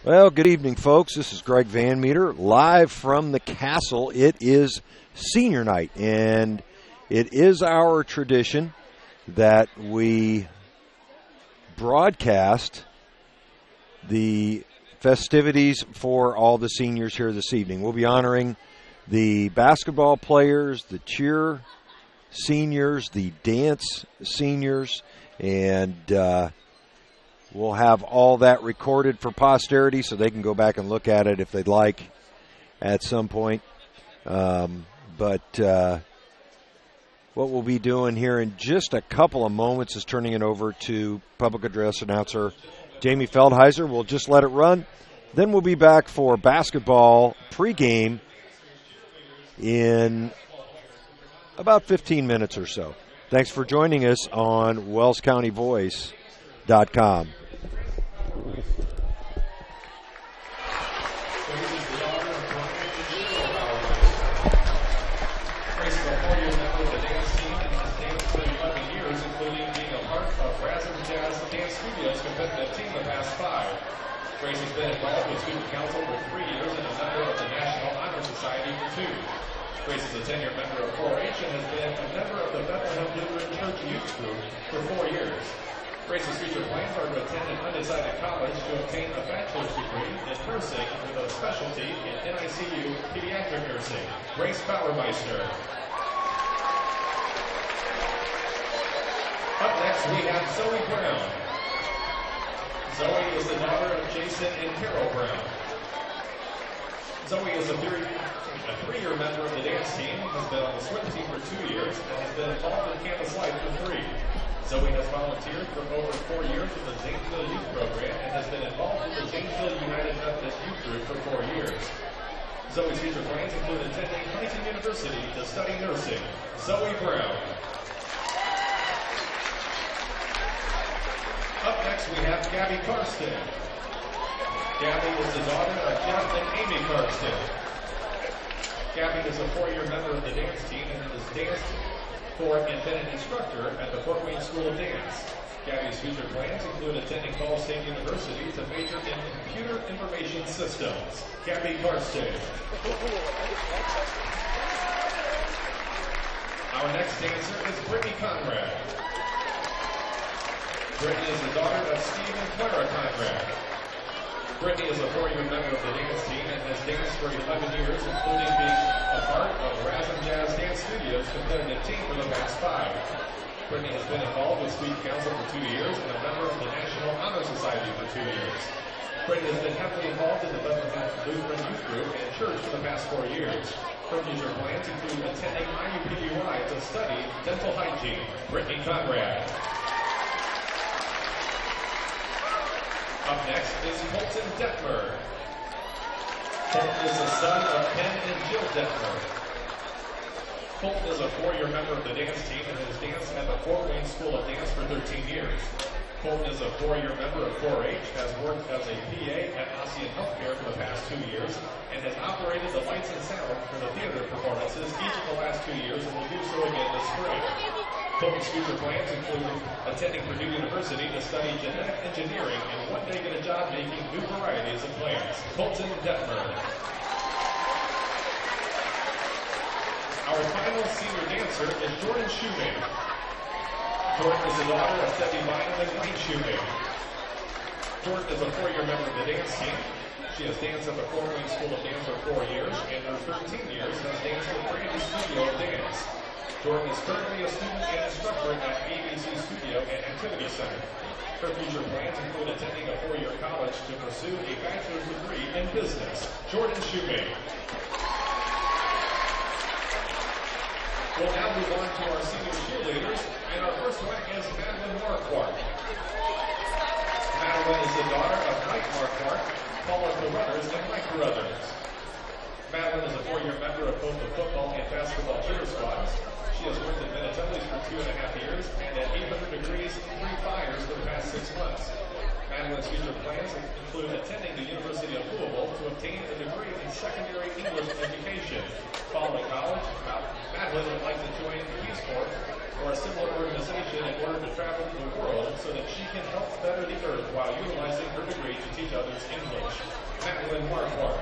Well, good evening, folks. This is Greg Van Meter, live from the castle. It is senior night, and it is our tradition that we broadcast the festivities for all the seniors here this evening. We'll be honoring the basketball players, the cheer seniors, the dance seniors, and we'll have all that recorded for posterity so they can go back and look at it if they'd like at some point. But what we'll be doing here in just a couple of moments is turning it over to public address announcer Jamie Feldheiser. We'll just let it run. Then we'll be back for basketball pregame in about 15 minutes or so. Thanks for joining us on WellsCountyVoice.com. Grace has been involved with student council for 3 years and a member of the National Honor Society for 2. Grace is a 10-year member of 4-H and has been a member of the Bethlehem Lutheran Church Youth Group for 4 years. Grace's future plans are to attend an undecided college to obtain a bachelor's degree in nursing with a specialty in NICU pediatric nursing. Grace Bauermeister. Up next, we have Zoe Brown. Zoe is the daughter of Jason and Carol Brown. Zoe is a three-year member of the dance team, has been on the swim team for 2 years, and has been involved in campus life for 3. Zoe has volunteered for over 4 years with the Zanesville Youth Program and has been involved with the Zanesville United Methodist Youth Group for 4 years. Zoe's future plans include attending Huntington University to study nursing. Zoe Brown. Up next, we have Gabby Karsten. Gabby is the daughter of Jeff and Amy Karsten. Gabby is a 4-year member of the dance team and has danced for and been an instructor at the Fort Wayne School of Dance. Gabby's future plans include attending Ball State University to major in computer information systems. Gabby Karsten. Our next dancer is Brittany Conrad. Brittany is the daughter of Steve and Clara Conrad. Brittany is a 4-year member of the dance team and has danced for 11 years, including being a part of Rasm Jazz Dance Studios' competitive team for the past 5. Brittany has been involved with student council for 2 years and a member of the National Honor Society for 2 years. Brittany has been heavily involved in the Bethlehem Lutheran Youth Group and church for the past 4 years. Her future plans include attending IUPUI to study dental hygiene. Brittany Conrad. Up next is Colton Detmer. Colton is the son of Ken and Jill Detmer. Colton is a 4-year member of the dance team and has danced at the Fort Wayne School of Dance for 13 years. Colton is a 4-year member of 4-H, has worked as a PA at ASEAN Healthcare for the past 2 years, and has operated the lights and sound for the theater performances each of the last 2 years and will do so again this spring. Colton's future plans include attending Purdue University to study genetic engineering and one day get a job making new varieties of plants. Colton Detmer. Our final senior dancer is Jordan Shoemake. Jordan is the daughter of Debbie Bynum and Wayne Shoemake. Jordan is a 4-year member of the dance team. She has danced at the Fort Wayne School of Dance for 4 years, and her 13 years has danced at Brandy Studio of Dance. Jordan is currently a student and instructor at ABC Studio and Activity Center. Her future plans include attending a 4-year college to pursue a bachelor's degree in business. Jordan Shoemake. We'll now move on to our senior cheerleaders, and our first one is Madeline Marquardt. Madeline is the daughter of Mike Marquardt, Paula Carruthers, and Mike Carruthers. Madeline is a 4-year member of both the football and basketball cheer squads. She has worked at Minnetonka's for 2.5 years and at 800 Degrees 3 Fires for the past 6 months. Madeline's future plans include attending the University of Louisville to obtain a degree in secondary English education. Following college, Madeline would like to join the Peace Corps or a similar organization in order to travel the world so that she can help better the earth while utilizing her degree to teach others English. Madeline Marquardt.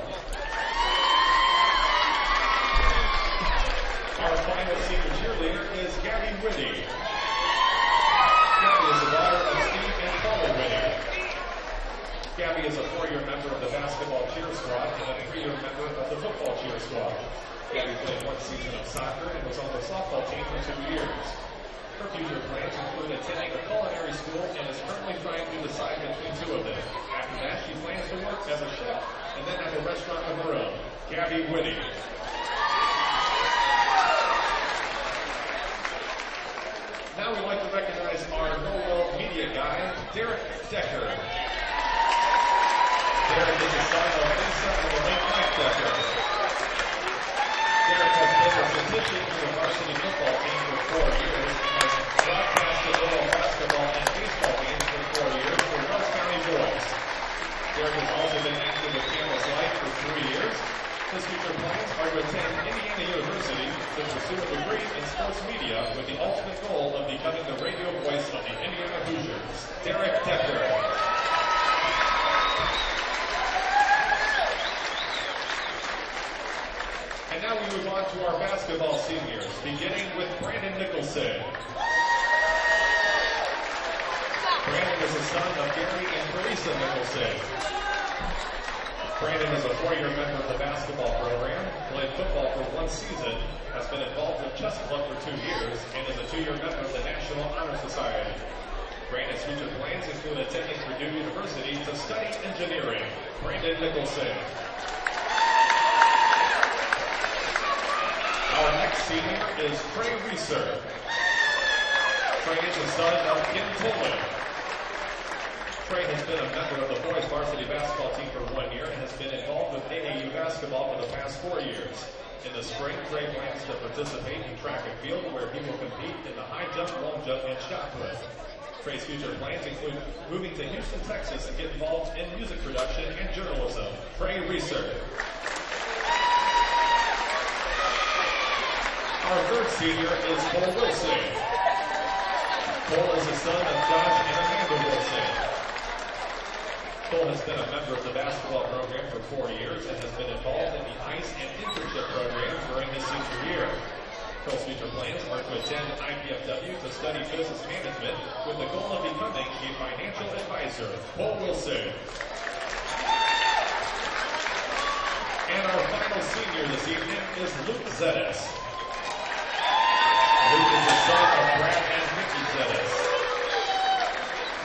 Our final senior cheerleader is Gabby Whitty. Gabby is the daughter of Steve and Paula Whitty. Gabby is a 4-year member of the basketball cheer squad and a 3-year member of the football cheer squad. Gabby played 1 season of soccer and was on the softball team for 2 years. Her future plans include attending a culinary school and is currently trying to decide between 2 of them. After that, she plans to work as a chef and then have a restaurant of her own. Gabby Whitty. Now we'd like to recognize our Norwell media guy, Derek Decker. Derek is the son of Lisa and the late Mike Decker. Derek has been a physician for the varsity football team for 4 years and has broadcasted Norwell basketball and baseball games for 4 years for Wells County boys. Derek has also been active with Campus Life for 3 years. His future plans are to attend Indiana University to pursue a degree in sports media with the ultimate goal of becoming the radio voice of the Indiana Hoosiers. Derek Decker. And now we move on to our basketball seniors, beginning with Brandon Nicholson. Brandon is the son of Gary and Teresa Nicholson. Brandon is a 4-year member of the basketball program, played football for 1 season, has been involved with chess club for 2 years, and is a 2-year member of the National Honor Society. Brandon's future plans include attending Purdue University to study engineering. Brandon Nicholson. Our next senior is Trey Reeser. Trey is the son of Kim Tolman. Trey has been a member of the boys varsity basketball team for 1 year and has been involved with AAU basketball for the past 4 years. In the spring, Trey plans to participate in track and field where he will compete in the high jump, long jump, and shot put. Trey's future plans include moving to Houston, Texas and get involved in music production and journalism. Trey Reeser. Our third senior is Cole Wilson. Cole is the son of Josh and Amanda Wilson. Cole has been a member of the basketball program for 4 years and has been involved in the ICE and internship program during his senior year. Cole's future plans are to attend IPFW to study business management with the goal of becoming a financial advisor. Cole Wilson. And our final senior this evening is Luke Zedes. Luke is the son of Brad and Mickey Zedes.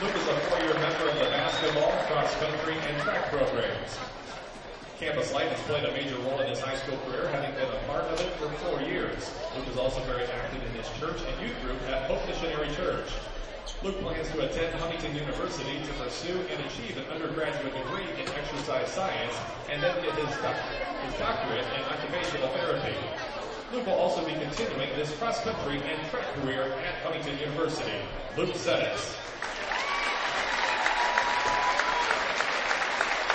Luke is a 4-year member of the basketball, cross-country, and track programs. Campus Life has played a major role in his high school career, having been a part of it for 4 years. Luke is also very active in his church and youth group at Hope Missionary Church. Luke plans to attend Huntington University to pursue and achieve an undergraduate degree in exercise science and then get his doctorate in occupational therapy. Luke will also be continuing his cross-country and track career at Huntington University. Luke Zedes.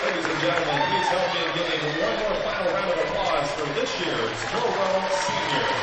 Ladies and gentlemen, please help me in giving one more final round of applause for this year's Norwell Seniors.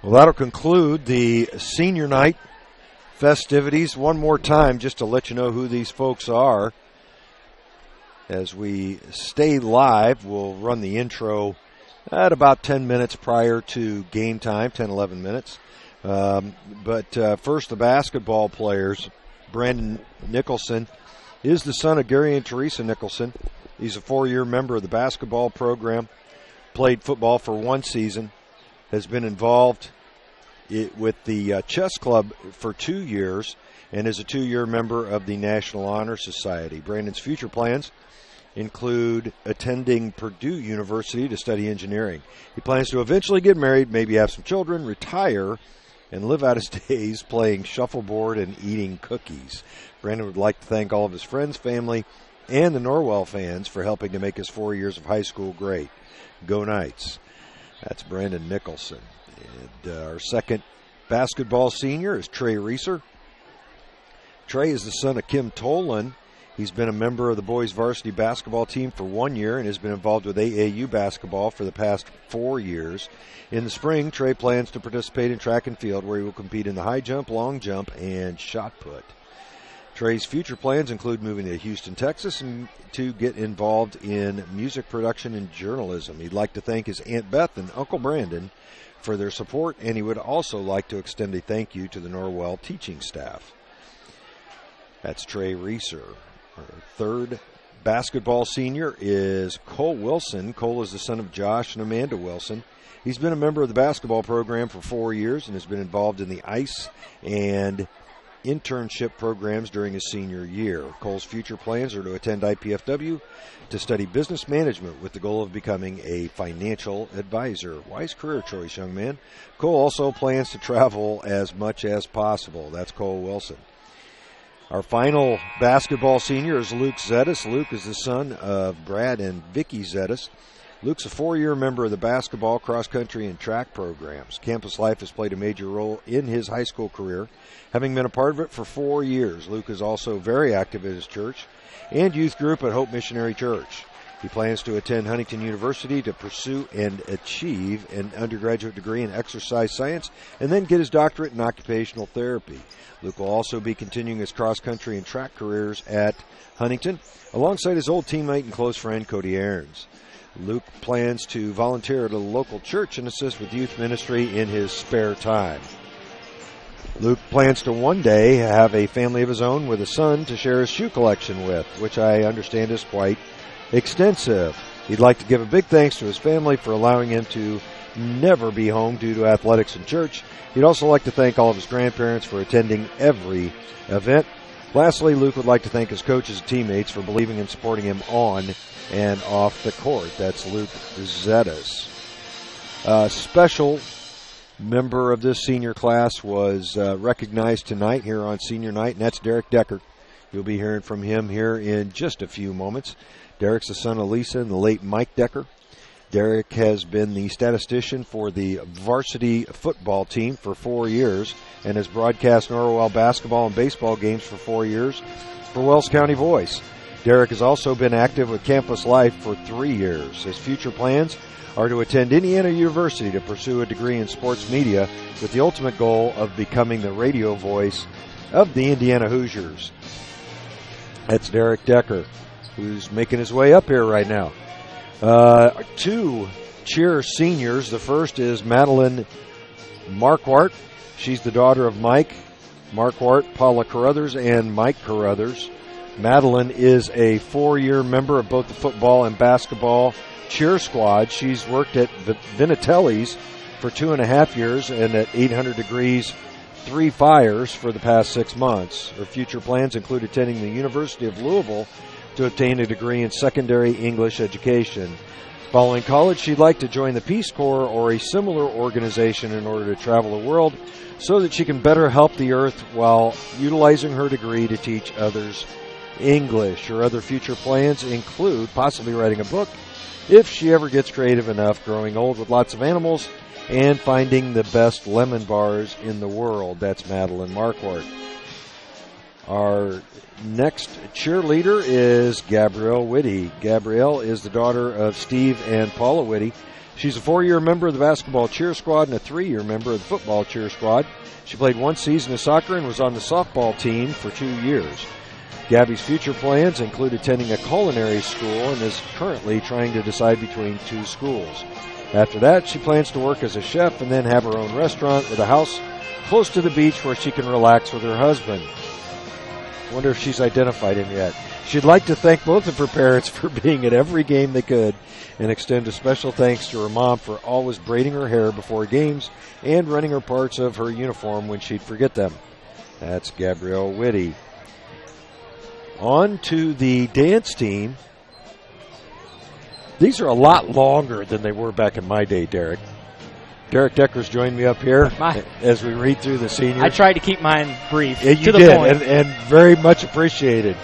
Well, that'll conclude the senior night festivities. One more time, just to let you know who these folks are. As we stay live, we'll run the intro at about 10 minutes prior to game time, 10, 11 minutes. But first, the basketball players. Brandon Nicholson is the son of Gary and Teresa Nicholson. He's a 4-year member of the basketball program, played football for 1 season, has been involved with the chess club for 2 years and is a 2-year member of the National Honor Society. Brandon's future plans include attending Purdue University to study engineering. He plans to eventually get married, maybe have some children, retire, and live out his days playing shuffleboard and eating cookies. Brandon would like to thank all of his friends, family, and the Norwell fans for helping to make his 4 years of high school great. Go Knights. That's Brandon Nicholson. And our second basketball senior is Trey Reeser. Trey is the son of Kim Tolan. He's been a member of the boys varsity basketball team for 1 year and has been involved with AAU basketball for the past 4 years. In the spring, Trey plans to participate in track and field, where he will compete in the high jump, long jump, and shot put. Trey's future plans include moving to Houston, Texas, and to get involved in music production and journalism. He'd like to thank his Aunt Beth and Uncle Brandon for their support, and he would also like to extend a thank you to the Norwell teaching staff. That's Trey Reeser. Our third basketball senior is Cole Wilson. Cole is the son of Josh and Amanda Wilson. He's been a member of the basketball program for 4 years and has been involved in the ice and internship programs during his senior year. Cole's future plans are to attend IPFW to study business management with the goal of becoming a financial advisor. Wise career choice, young man. Cole also plans to travel as much as possible. That's Cole Wilson. Our final basketball senior is Luke Zetas. Luke is the son of Brad and Vicky Zetas. Luke's a 4-year member of the basketball, cross-country, and track programs. Campus life has played a major role in his high school career, having been a part of it for 4 years. Luke is also very active at his church and youth group at Hope Missionary Church. He plans to attend Huntington University to pursue and achieve an undergraduate degree in exercise science and then get his doctorate in occupational therapy. Luke will also be continuing his cross-country and track careers at Huntington alongside his old teammate and close friend Cody Aarons. Luke plans to volunteer at a local church and assist with youth ministry in his spare time. Luke plans to one day have a family of his own with a son to share his shoe collection with, which I understand is quite extensive. He'd like to give a big thanks to his family for allowing him to never be home due to athletics and church. He'd also like to thank all of his grandparents for attending every event. Lastly, Luke would like to thank his coaches and teammates for believing and supporting him on and off the court. That's Luke Zetas. A special member of this senior class was recognized tonight here on senior night, and that's Derek Decker. You'll be hearing from him here in just a few moments. Derek's the son of Lisa and the late Mike Decker. Derek has been the statistician for the varsity football team for 4 years and has broadcast Norwell basketball and baseball games for 4 years for Wells County Voice. Derek has also been active with Campus Life for 3 years. His future plans are to attend Indiana University to pursue a degree in sports media with the ultimate goal of becoming the radio voice of the Indiana Hoosiers. That's Derek Decker, who's making his way up here right now. 2 cheer seniors. The first is Madeline Marquardt. She's the daughter of Mike Marquardt, Paula Carruthers, and Mike Carruthers. Madeline is a 4-year member of both the football and basketball cheer squad. She's worked at Vinatelli's for 2.5 years and at 800 Degrees 3 Fires for the past 6 months. Her future plans include attending the University of Louisville to obtain a degree in secondary English education. Following college, she'd like to join the Peace Corps or a similar organization in order to travel the world so that she can better help the earth while utilizing her degree to teach others English. Her other future plans include possibly writing a book, if she ever gets creative enough, growing old with lots of animals, and finding the best lemon bars in the world. That's Madeline Marquardt. Our next cheerleader is Gabrielle Whitty. Gabrielle is the daughter of Steve and Paula Whitty. She's a 4-year member of the basketball cheer squad and a 3-year member of the football cheer squad. She played 1 season of soccer and was on the softball team for 2 years. Gabby's future plans include attending a culinary school and is currently trying to decide between 2 schools. After that, she plans to work as a chef and then have her own restaurant with a house close to the beach where she can relax with her husband. Wonder if she's identified him yet. She'd like to thank both of her parents for being at every game they could and extend a special thanks to her mom for always braiding her hair before games and running her parts of her uniform when she'd forget them. That's Gabrielle Whitty. On to the dance team. These are a lot longer than they were back in my day, Derek. Derek Decker's joined me up here as we read through the seniors. I tried to keep mine brief, to the point. And very much appreciated.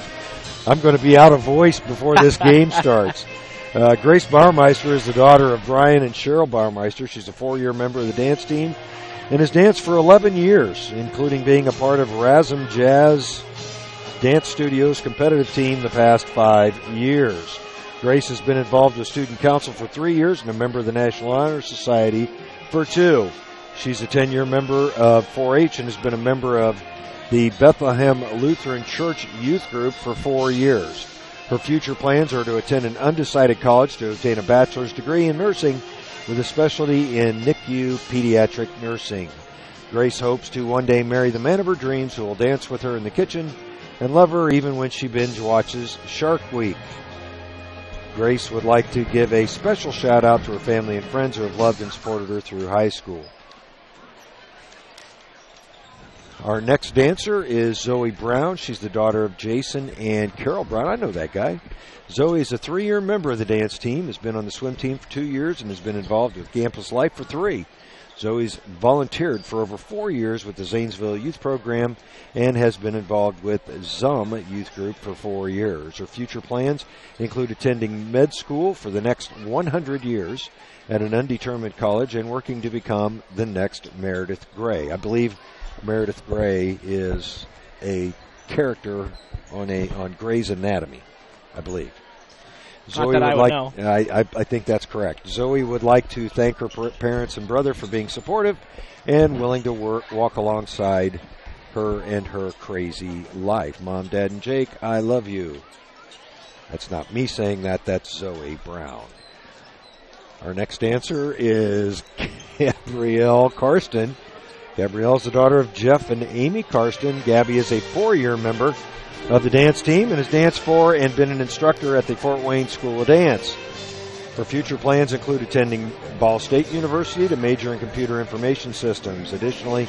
I'm going to be out of voice before this game starts. Grace Baumeister is the daughter of Brian and Cheryl Baumeister. She's a 4-year member of the dance team and has danced for 11 years, including being a part of Razum Jazz Dance Studio's competitive team the past 5 years. Grace has been involved with Student Council for 3 years and a member of the National Honor Society for 2. She's a 10-year member of 4-H and has been a member of the Bethlehem Lutheran Church Youth Group for 4 years. Her future plans are to attend an undecided college to obtain a bachelor's degree in nursing with a specialty in NICU pediatric nursing. Grace hopes to one day marry the man of her dreams who will dance with her in the kitchen and love her even when she binge watches Shark Week. Grace would like to give a special shout out to her family and friends who have loved and supported her through high school. Our next dancer is Zoe Brown. She's the daughter of Jason and Carol Brown. I know that guy. Zoe is a 3-year member of the dance team, has been on the swim team for 2 years, and has been involved with Campus Life for 3. Zoe's volunteered for over 4 years with the Zanesville Youth Program and has been involved with ZUM Youth Group for 4 years. Her future plans include attending med school for the next 100 years at an undetermined college and working to become the next Meredith Grey. I believe Meredith Grey is a character on Grey's Anatomy, I believe. Zoe would like. I think that's correct. Zoe would like to thank her parents and brother for being supportive and willing to walk alongside her and her crazy life. Mom, Dad, and Jake, I love you. That's not me saying that. That's Zoe Brown. Our next dancer is Gabrielle Karsten. Gabrielle's the daughter of Jeff and Amy Karsten. Gabby is a 4-year member of the dance team and has danced for and been an instructor at the Fort Wayne School of Dance. Her future plans include attending Ball State University to major in computer information systems. Additionally,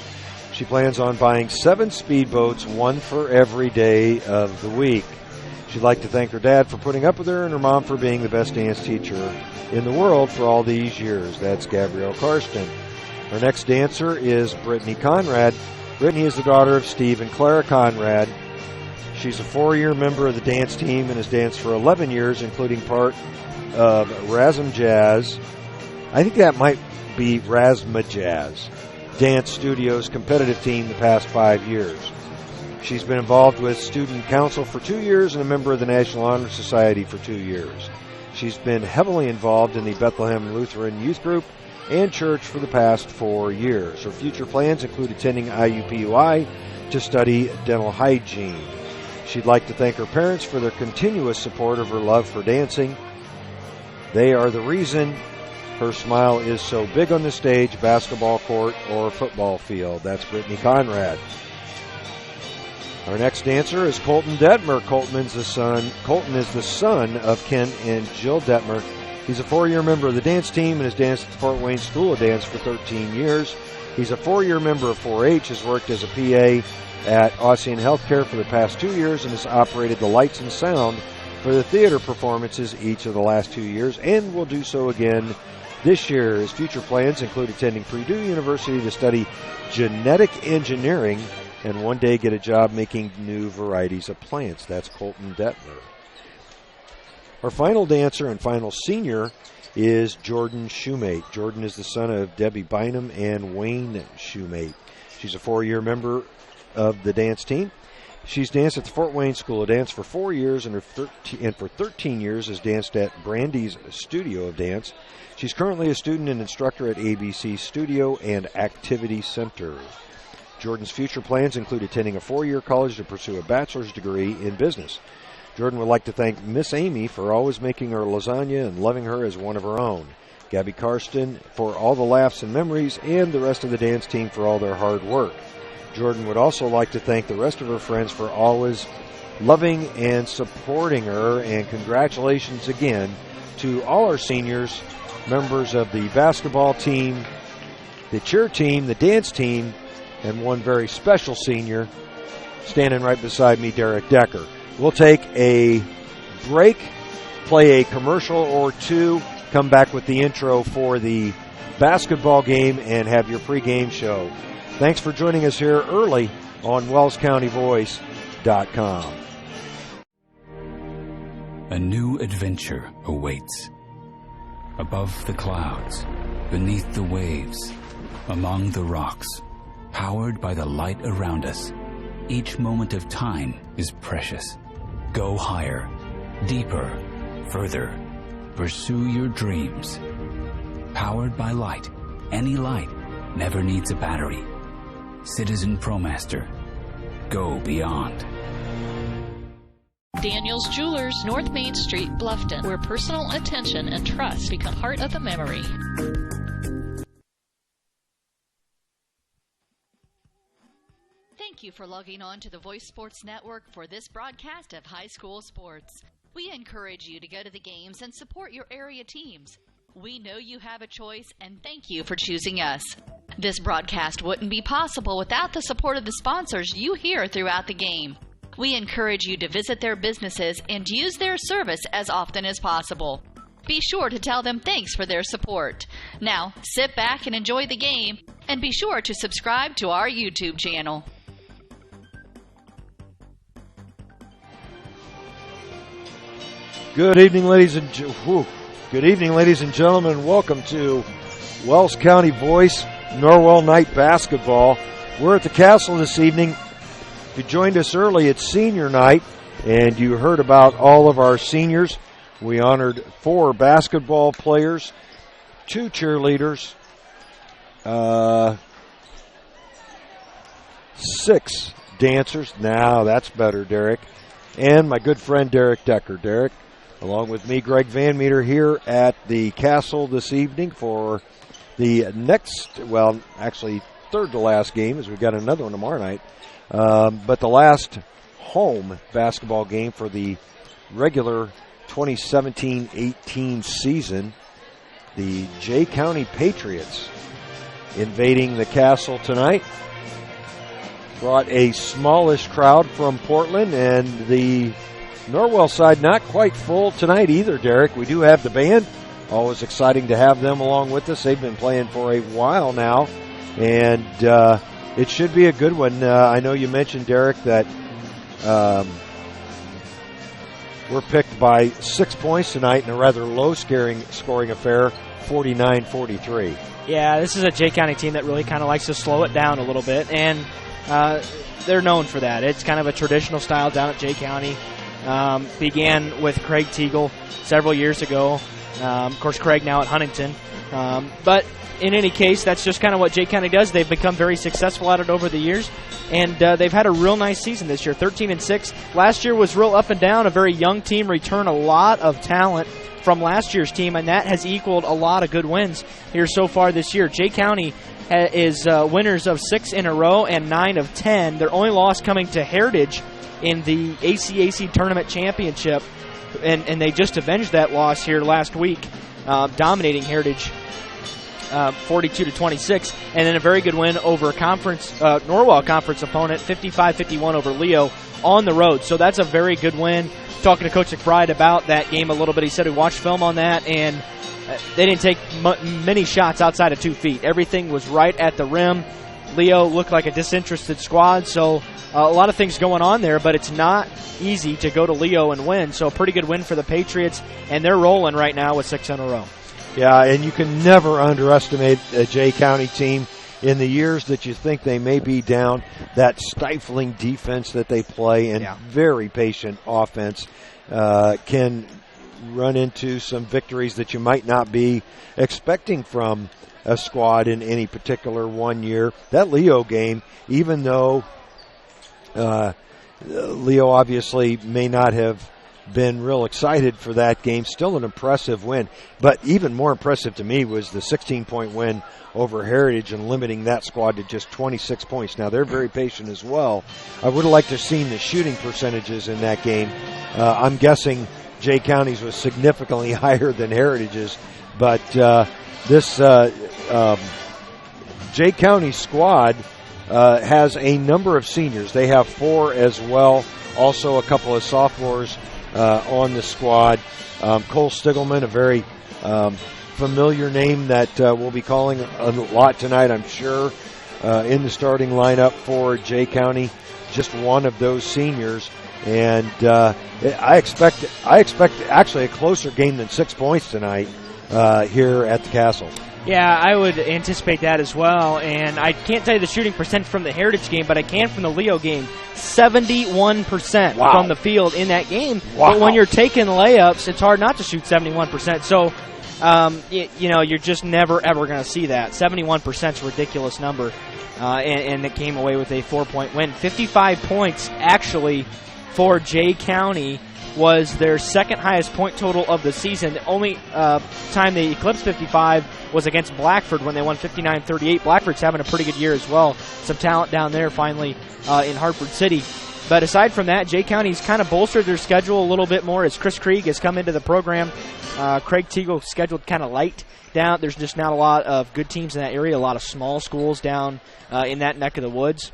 she plans on buying 7 speedboats, 1 for every day of the week. She'd like to thank her dad for putting up with her and her mom for being the best dance teacher in the world for all these years. That's Gabrielle Karsten. Our next dancer is Brittany Conrad. Brittany is the daughter of Steve and Clara Conrad. She's a 4-year member of the dance team and has danced for 11 years, including part of Razum Jazz. I think that might be Razma Jazz Dance Studio's competitive team the past 5 years. She's been involved with Student Council for 2 years and a member of the National Honor Society for 2 years. She's been heavily involved in the Bethlehem Lutheran Youth Group and Church for the past 4 years. Her future plans include attending IUPUI to study dental hygiene. She'd like to thank her parents for their continuous support of her love for dancing. They are the reason her smile is so big on the stage, basketball court, or football field. That's Brittany Conrad. Our next dancer is Colton Detmer. Colton is the son of Ken and Jill Detmer. He's a 4-year member of the dance team and has danced at the Fort Wayne School of Dance for 13 years. He's a 4-year member of 4-H, has worked as a PA at Ossian Healthcare for the past 2 years and has operated the lights and sound for the theater performances each of the last 2 years and will do so again this year. His future plans include attending Purdue University to study genetic engineering and one day get a job making new varieties of plants. That's Colton Detmer. Our final dancer and final senior is Jordan Shoemate. Jordan is the son of Debbie Bynum and Wayne Shoemate. She's a 4-year member of the dance team. She's danced at the Fort Wayne School of Dance for 4 years and for 13 years has danced at Brandy's Studio of Dance. She's currently a student and instructor at ABC Studio and Activity Center. Jordan's future plans include attending a 4-year college to pursue a bachelor's degree in business. Jordan would like to thank Miss Amy for always making her lasagna and loving her as one of her own. Gabby Karsten for all the laughs and memories, and the rest of the dance team for all their hard work. Jordan would also like to thank the rest of her friends for always loving and supporting her, and congratulations again to all our seniors, members of the basketball team, the cheer team, the dance team, and one very special senior standing right beside me, Derek Decker. We'll take a break, play a commercial or two, come back with the intro for the basketball game, and have your pregame show. Thanks for joining us here early on WellsCountyVoice.com. A new adventure awaits. Above the clouds, beneath the waves, among the rocks, powered by the light around us, each moment of time is precious. Go higher, deeper, further. Pursue your dreams. Powered by light. Any light never needs a battery. Citizen ProMaster. Go beyond. Daniel's Jewelers, North Main Street, Bluffton, where personal attention and trust become part of the memory. Thank you for logging on to the Voice Sports Network for this broadcast of high school sports. We encourage you to go to the games and support your area teams. We know you have a choice, and thank you for choosing us. This broadcast wouldn't be possible without the support of the sponsors you hear throughout the game. We encourage you to visit their businesses and use their service as often as possible. Be sure to tell them thanks for their support. Now, sit back and enjoy the game, and be sure to subscribe to our YouTube channel. Good evening, ladies and gentlemen. Welcome to Wells County Voice Norwell Night Basketball. We're at the Castle this evening. If you joined us early, it's senior night, and you heard about all of our seniors. We honored 4 basketball players, 2 cheerleaders, 6 dancers. Now that's better, Derek. And my good friend Derek Decker. Derek, along with me, Greg Van Meter, here at the Castle this evening for the next, well, actually third to last game, as we've got another one tomorrow night. But the last home basketball game for the regular 2017-18 season. The Jay County Patriots invading the Castle tonight. Brought a smallish crowd from Portland, and the Norwell side not quite full tonight either, Derek. We do have the band. Always exciting to have them along with us. They've been playing for a while now, and it should be a good one. I know you mentioned, Derek, that we're picked by 6 points tonight in a rather low-scoring affair, 49-43. Yeah, this is a Jay County team that really kind of likes to slow it down a little bit, and they're known for that. It's kind of a traditional style down at Jay County. Began with Craig Teagle several years ago. Of course, Craig now at Huntington. But in any case, that's just kind of what Jay County does. They've become very successful at it over the years, and they've had a real nice season this year, 13-6. Last year was real up and down. A very young team returned a lot of talent from last year's team, and that has equaled a lot of good wins here so far this year. Jay County is winners of 6 in a row and 9 of 10. Their only loss coming to Heritage in the ACAC Tournament Championship, and they just avenged that loss here last week, dominating Heritage 42-26, and then a very good win over Norwell Conference opponent, 55-51 over Leo on the road. So that's a very good win. Talking to Coach McBride about that game a little bit, he said he watched film on that, and they didn't take many shots outside of 2 feet. Everything was right at the rim. Leo looked like a disinterested squad, so a lot of things going on there, but it's not easy to go to Leo and win. So a pretty good win for the Patriots, and they're rolling right now with 6 in a row. Yeah, and you can never underestimate a Jay County team. In the years that you think they may be down, that stifling defense that they play and very patient offense can run into some victories that you might not be expecting from a squad in any particular one year. That Leo game, even though Leo obviously may not have been real excited for that game. Still an impressive win. But even more impressive to me was the 16-point win over Heritage and limiting that squad to just 26 points. Now, they're very patient as well. I would have liked to have seen the shooting percentages in that game. I'm guessing Jay County's was significantly higher than Heritage's. But this Jay County squad has a number of seniors. They have 4 as well. Also a couple of sophomores on the squad. Cole Stiglman, a very familiar name that we'll be calling a lot tonight, I'm sure, in the starting lineup for Jay County. Just one of those seniors. And I expect actually a closer game than 6 points tonight here at the Castle. Yeah, I would anticipate that as well. And I can't tell you the shooting percent from the Heritage game, but I can from the Leo game. 71% from the field in that game. Wow. But when you're taking layups, it's hard not to shoot 71%. So, you're just never, ever going to see that. 71% is a ridiculous number. And it came away with a 4-point win. 55 points, actually, for Jay County was their second highest point total of the season. The only time they eclipsed 55 was against Blackford when they won 59-38. Blackford's having a pretty good year as well. Some talent down there finally in Hartford City. But aside from that, Jay County's kind of bolstered their schedule a little bit more as Chris Krieg has come into the program. Craig Teagle scheduled kind of light down. There's just not a lot of good teams in that area, a lot of small schools down in that neck of the woods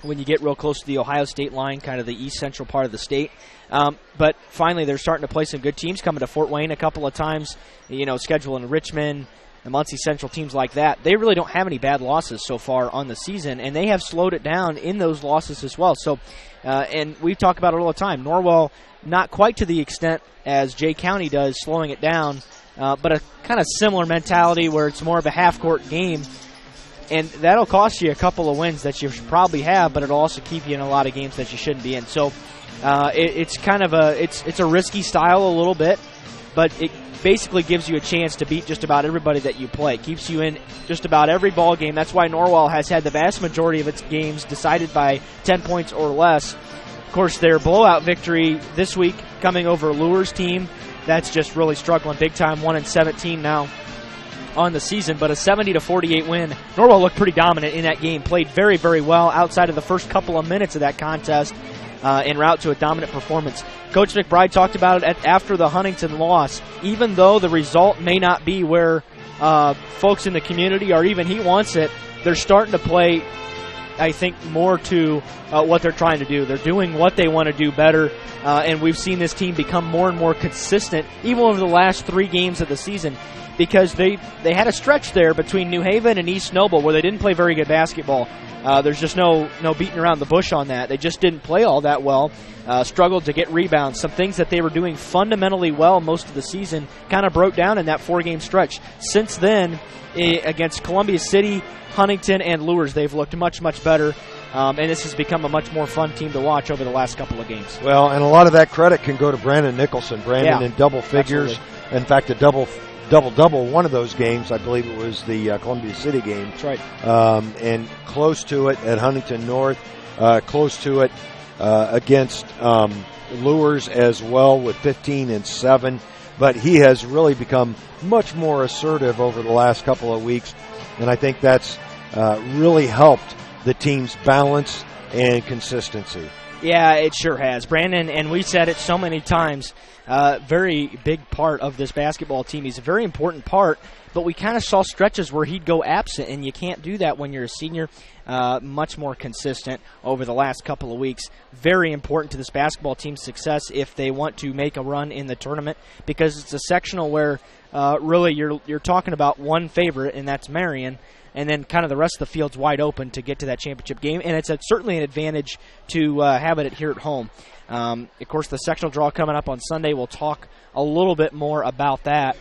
when you get real close to the Ohio State line, kind of the east-central part of the state. But finally, they're starting to play some good teams, coming to Fort Wayne a couple of times, scheduling Richmond, the Muncie Central, teams like that. They really don't have any bad losses so far on the season, and they have slowed it down in those losses as well. So, and we talk about it all the time. Norwell, not quite to the extent as Jay County does, slowing it down, but a kind of similar mentality where it's more of a half-court game. And that'll cost you a couple of wins that you should probably have, but it'll also keep you in a lot of games that you shouldn't be in. So it's kind of it's a risky style a little bit, but it basically gives you a chance to beat just about everybody that you play. It keeps you in just about every ball game. That's why Norwell has had the vast majority of its games decided by 10 points or less. Of course, their blowout victory this week coming over Lures team, that's just really struggling big time, 1-17 now on the season, but a 70-48 win. Norwell looked pretty dominant in that game, played very, very well outside of the first couple of minutes of that contest en route to a dominant performance. Coach McBride talked about it after the Huntington loss. Even though the result may not be where folks in the community or even he wants it, they're starting to play, I think, more to what they're trying to do. They're doing what they want to do better, and we've seen this team become more and more consistent, even over the last 3 games of the season, because they had a stretch there between New Haven and East Noble where they didn't play very good basketball. There's just no beating around the bush on that. They just didn't play all that well, struggled to get rebounds. Some things that they were doing fundamentally well most of the season kind of broke down in that 4-game stretch. Since then, against Columbia City, Huntington, and Lures, they've looked much, much better. And this has become a much more fun team to watch over the last couple of games. Well, and a lot of that credit can go to Brandon Nicholson. Brandon in double figures. Absolutely. In fact, a double-double one of those games. I believe it was the Columbia City game. That's right. And close to it at Huntington North. Close to it against Lures as well with 15 and 7. But he has really become much more assertive over the last couple of weeks. And I think that's really helped the team's balance and consistency. Yeah, it sure has. Brandon, and we said it so many times, very big part of this basketball team. He's a very important part, but we kind of saw stretches where he'd go absent, and you can't do that when you're a senior. Much more consistent over the last couple of weeks. Very important to this basketball team's success if they want to make a run in the tournament, because it's a sectional where really you're talking about one favorite, and that's Marion, and then kind of the rest of the field's wide open to get to that championship game, and it's certainly an advantage to have it here at home. Of course, the sectional draw coming up on Sunday. We'll talk a little bit more about that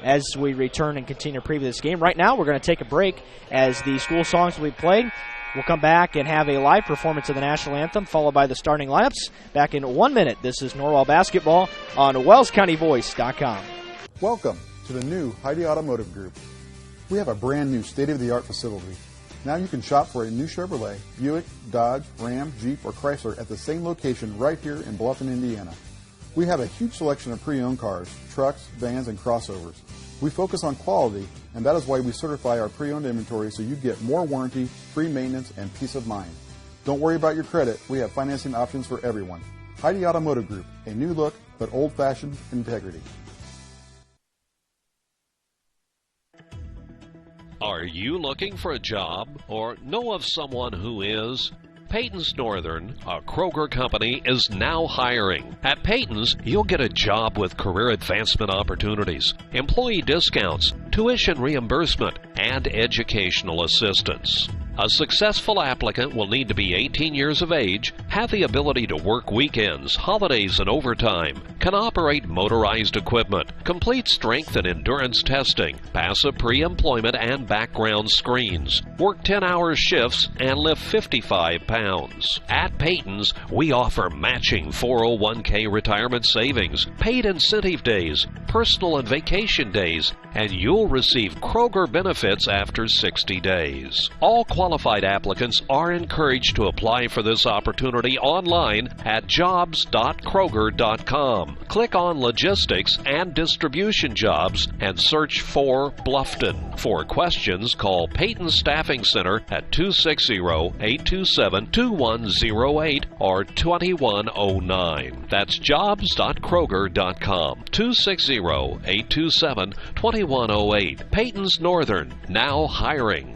as we return and continue to preview this game. Right now, we're going to take a break as the school songs will be played. We'll come back and have a live performance of the national anthem, followed by the starting lineups. Back in 1 minute, this is Norwell Basketball on WellsCountyVoice.com. Welcome to the new Heidi Automotive Group. We have a brand new state-of-the-art facility. Now you can shop for a new Chevrolet, Buick, Dodge, Ram, Jeep, or Chrysler at the same location right here in Bluffton, Indiana. We have a huge selection of pre-owned cars, trucks, vans, and crossovers. We focus on quality, and that is why we certify our pre-owned inventory so you get more warranty, free maintenance, and peace of mind. Don't worry about your credit. We have financing options for everyone. Heidi Automotive Group, a new look, but old-fashioned integrity. Are you looking for a job or know of someone who is? Peyton's Northern, a Kroger company, is now hiring. At Peyton's, you'll get a job with career advancement opportunities, employee discounts, tuition reimbursement, and educational assistance. A successful applicant will need to be 18 years of age, have the ability to work weekends, holidays, and overtime, can operate motorized equipment, complete strength and endurance testing, pass a pre-employment and background screens, work 10-hour shifts, and lift 55 pounds. At Peyton's, we offer matching 401k retirement savings, paid incentive days, personal and vacation days, and you'll receive Kroger benefits after 60 days. All qualified applicants are encouraged to apply for this opportunity online at jobs.kroger.com. Click on Logistics and Distribution Jobs and search for Bluffton. For questions, call Peyton Staffing Center at 260-827-2108 or 2109. That's jobs.kroger.com. 260-827-2108. Peyton's Northern, now hiring.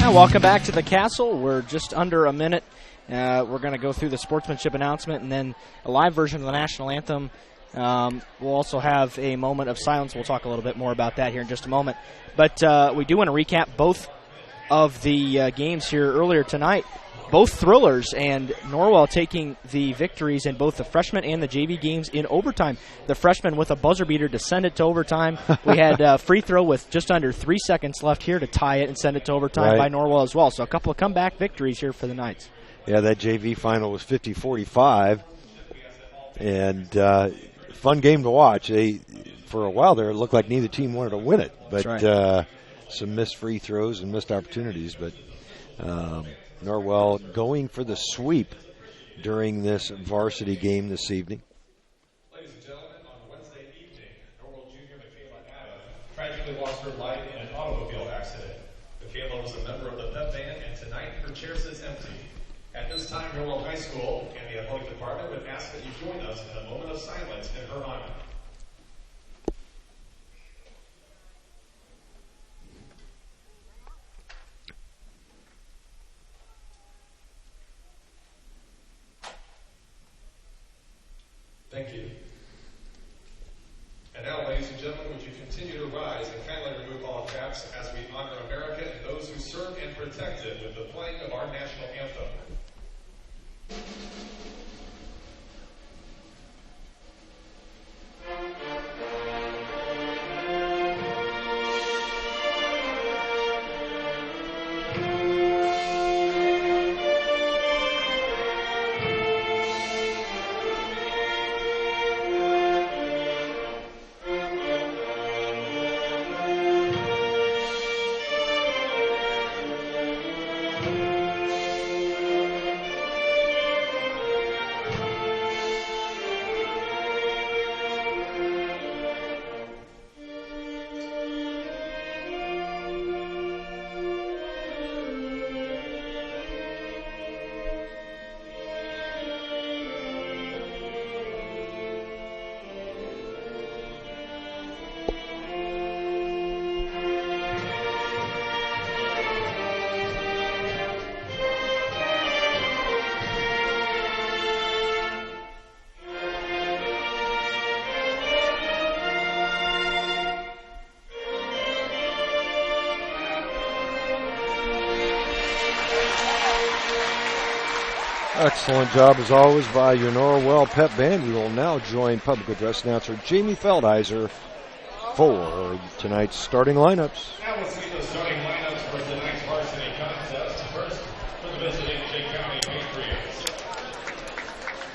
Welcome back to the Castle. We're just under a minute. We're going to go through the sportsmanship announcement and then a live version of the national anthem. We'll also have a moment of silence. We'll talk a little bit more about that here in just a moment. But we do want to recap both of the games here earlier tonight. Both thrillers, and Norwell taking the victories in both the freshman and the JV games in overtime. The freshman with a buzzer beater to send it to overtime. We had a free throw with just under 3 seconds left here to tie it and send it to overtime by Norwell as well. So a couple of comeback victories here for the Knights. Yeah, that JV final was 50-45, and fun game to watch. For a while there, it looked like neither team wanted to win it, but some missed free throws and missed opportunities. But Norwell going for the sweep during this varsity game this evening. Ladies and gentlemen, on Wednesday evening, Norwell Junior Michaela Adam tragically lost her life in an automobile accident. Michaela was a member of the pep band, and tonight her chair sits empty. At this time, Norwell High School and the athletic department would ask that you join us in a moment of silence in her honor. Thank you. And now, ladies and gentlemen, would you continue to rise and kindly remove all caps as we honor America and those who serve and protect it with the playing of our national anthem. Excellent job, as always, by your Norwell Pep Band. We will now join public address announcer Jamie Feldheiser for tonight's starting lineups. Now we'll see the starting lineups for tonight's varsity contest. First, for the visiting Jake County Patriots.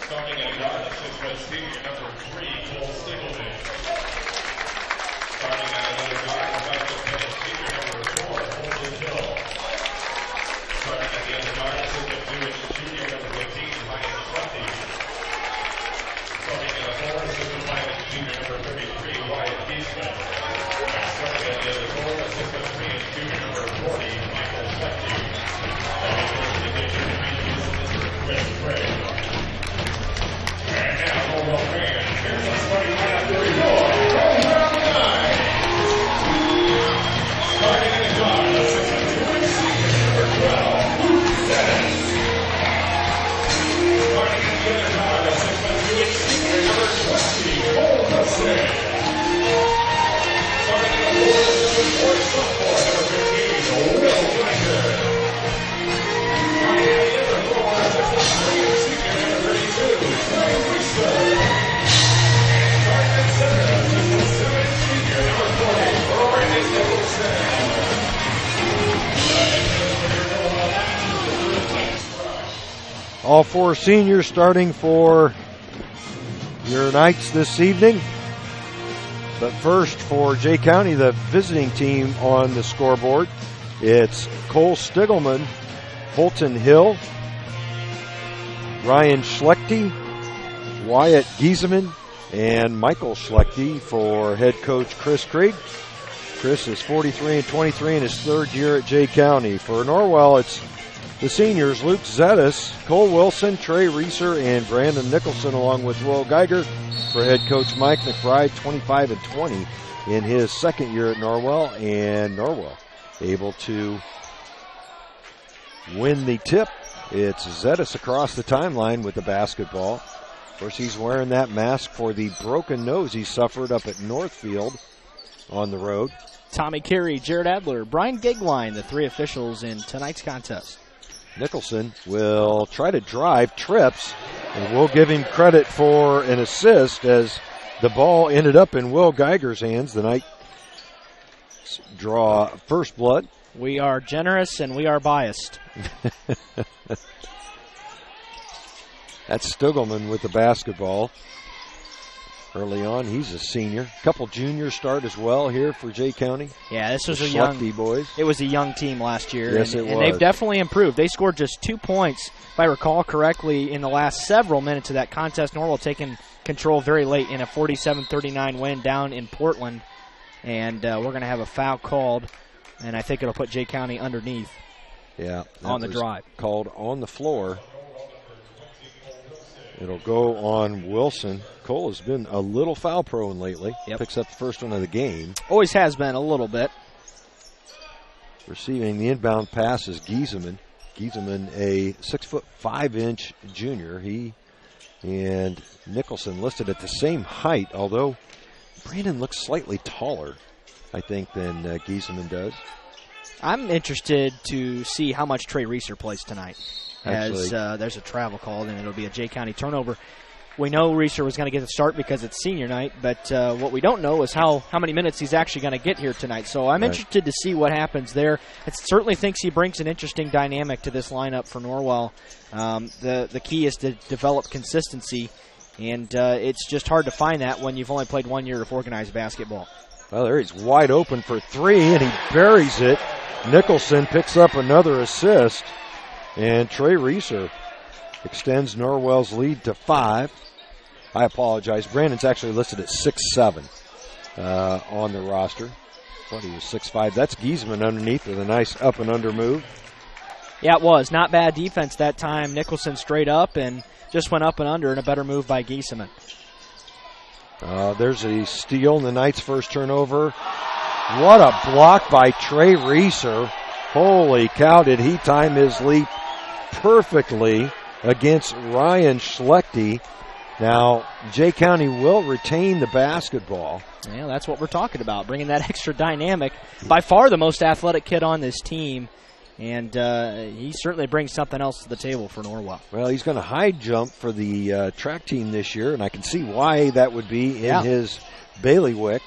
Starting at guard, the 6'1" senior, number 3, Cole Stiglman. Starting at another guard, the 5'10" senior, number 4, Holden Hill. Starting at the other guard, the 6'2" junior, number 15, Ryan Schlechte. Starting at the 4, assistant pilot, junior, number 33, Wyatt Giesman. And starting at the other 4, assistant 3, junior, number 40, Michael Schlechte. And the first edition, Chris Craig. And now, Norwell fans, here's the starting lineup for your Norwell 9. Starting in the guard, the 6'2" senior, number 12, Dennis. Starting in the other guard, the 6'2" senior, number 20, Cole Hudson. Starting in the 4, the 7'4" sophomore, number 15, Will Geiger. Starting in the other 4, the 6'3" senior, number 32, Trey Reeser. And starting at center, the 6'7" senior, number 40, Brandon Nicholson. All 4 seniors starting for your Knights this evening. But first, for Jay County, the visiting team on the scoreboard, it's Cole Stiglman, Holton Hill, Ryan Schlechte, Wyatt Giesemann, and Michael Schlechte for head coach Chris Krieg. Chris is 43-23 in his 3rd year at Jay County. For Norwell, it's the seniors, Luke Zettis, Cole Wilson, Trey Reeser, and Brandon Nicholson, along with Will Geiger. For head coach Mike McBride, 25-20 in his 2nd year at Norwell, and Norwell able to win the tip. It's Zettis across the timeline with the basketball. Of course, he's wearing that mask for the broken nose he suffered up at Northfield on the road. Tommy Carey, Jared Adler, Brian Gigwine, the 3 officials in tonight's contest. Nicholson will try to drive, trips, and we'll give him credit for an assist as the ball ended up in Will Geiger's hands. The Knights draw first blood. We are generous and we are biased. That's Stiglman with the basketball. Early on, he's a senior. A couple juniors start as well here for Jay County. Yeah, this was the a young boys. It was a young team last year. Yes, it was. And they've definitely improved. They scored just 2 points, if I recall correctly, in the last several minutes of that contest. Norwell taking control very late in a 47-39 win down in Portland. And we're going to have a foul called, and I think it'll put Jay County underneath. Yeah, on the drive. Called on the floor. It'll go on Wilson. Cole has been a little foul prone lately. Yep. Picks up the first one of the game. Always has been a little bit. Receiving the inbound pass is Giesemann. Giesemann, a 6'5" junior. He and Nicholson listed at the same height, although Brandon looks slightly taller, I think, than Giesemann does. I'm interested to see how much Trey Reeser plays tonight. As there's a travel called, and it'll be a Jay County turnover. We know Reeser was going to get the start because it's senior night, but what we don't know is how many minutes he's actually going to get here tonight. So I'm interested to see what happens there. It certainly thinks he brings an interesting dynamic to this lineup for Norwell. The key is to develop consistency, and it's just hard to find that when you've only played 1 year of organized basketball. Well, there he's wide open for 3, and he buries it. Nicholson picks up another assist, and Trey Reeser extends Norwell's lead to 5. I apologize. Brandon's actually listed at 6'7" on the roster. Thought he was 6'5". That's Giesemann underneath with a nice up and under move. Yeah, it was. Not bad defense that time. Nicholson straight up and just went up and under, and a better move by Giesemann. There's a steal in the Knights' first turnover. What a block by Trey Reeser. Holy cow, did he time his leap perfectly against Ryan Schlechte. Now, Jay County will retain the basketball. Yeah, that's what we're talking about, bringing that extra dynamic. By far the most athletic kid on this team, and he certainly brings something else to the table for Norwell. Well, he's going to high jump for the track team this year, and I can see why that would be in his bailiwick.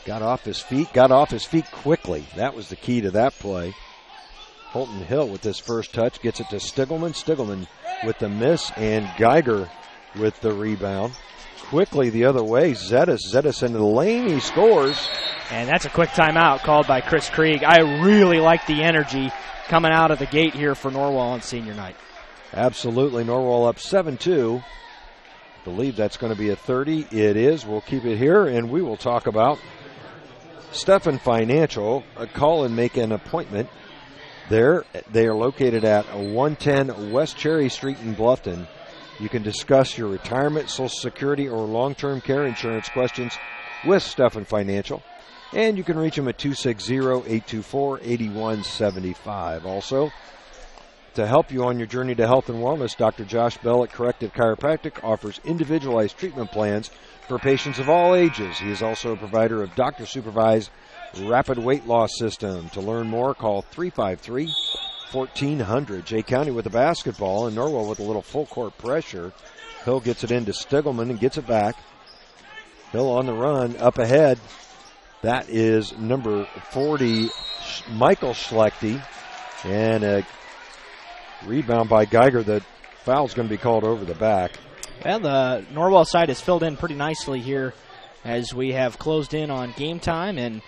Got off his feet quickly. That was the key to that play. Holton Hill with his first touch gets it to Stiglman. Stiglman with the miss, and Geiger with the rebound. Quickly the other way, Zetas into the lane. He scores. And that's a quick timeout called by Chris Krieg. I really like the energy coming out of the gate here for Norwell on senior night. Absolutely. Norwell up 7-2. I believe that's going to be a 30. It is. We'll keep it here, and we will talk about Stephen Financial. Call and make an appointment there. They are located at 110 West Cherry Street in Bluffton. You can discuss your retirement, Social Security, or long-term care insurance questions with Stephen Financial. And you can reach them at 260-824-8175. Also, to help you on your journey to health and wellness, Dr. Josh Bell at Corrective Chiropractic offers individualized treatment plans for patients of all ages. He is also a provider of doctor-supervised rapid weight loss system. To learn more, call 353-1400. Jay County with the basketball, and Norwell with a little full-court pressure. Hill gets it into Stiglman and gets it back. Hill on the run, up ahead. That is number 40, Michael Schlechte. And a rebound by Geiger. The foul's going to be called over the back. Well, the Norwell side is filled in pretty nicely here as we have closed in on game time. And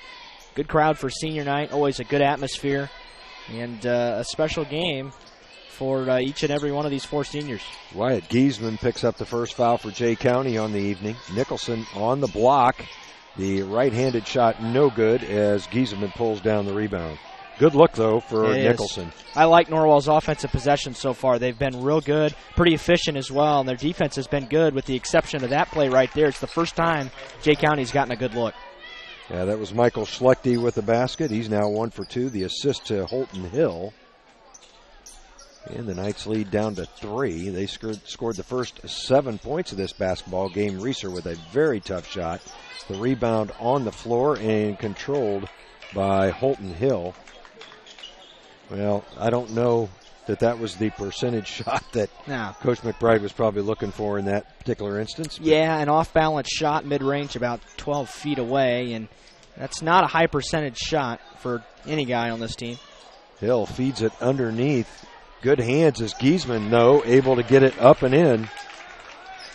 good crowd for senior night. Always a good atmosphere. And a special game for each and every one of these four seniors. Wyatt Giesman picks up the first foul for Jay County on the evening. Nicholson on the block. The right-handed shot no good as Giesman pulls down the rebound. Good look, though, for Nicholson. I like Norwell's offensive possession so far. They've been real good, pretty efficient as well, and their defense has been good with the exception of that play right there. It's the first time Jay County's gotten a good look. Yeah, that was Michael Schlechte with the basket. He's now 1 for 2. The assist to Holton Hill. And the Knights lead down to 3. They scored the first 7 points of this basketball game. Reeser with a very tough shot. The rebound on the floor and controlled by Holton Hill. Well, I don't know that was the percentage shot that Coach McBride was probably looking for in that particular instance. Yeah, an off-balance shot mid-range about 12 feet away, and that's not a high percentage shot for any guy on this team. Hill feeds it underneath. Good hands as Giesman, though, able to get it up and in.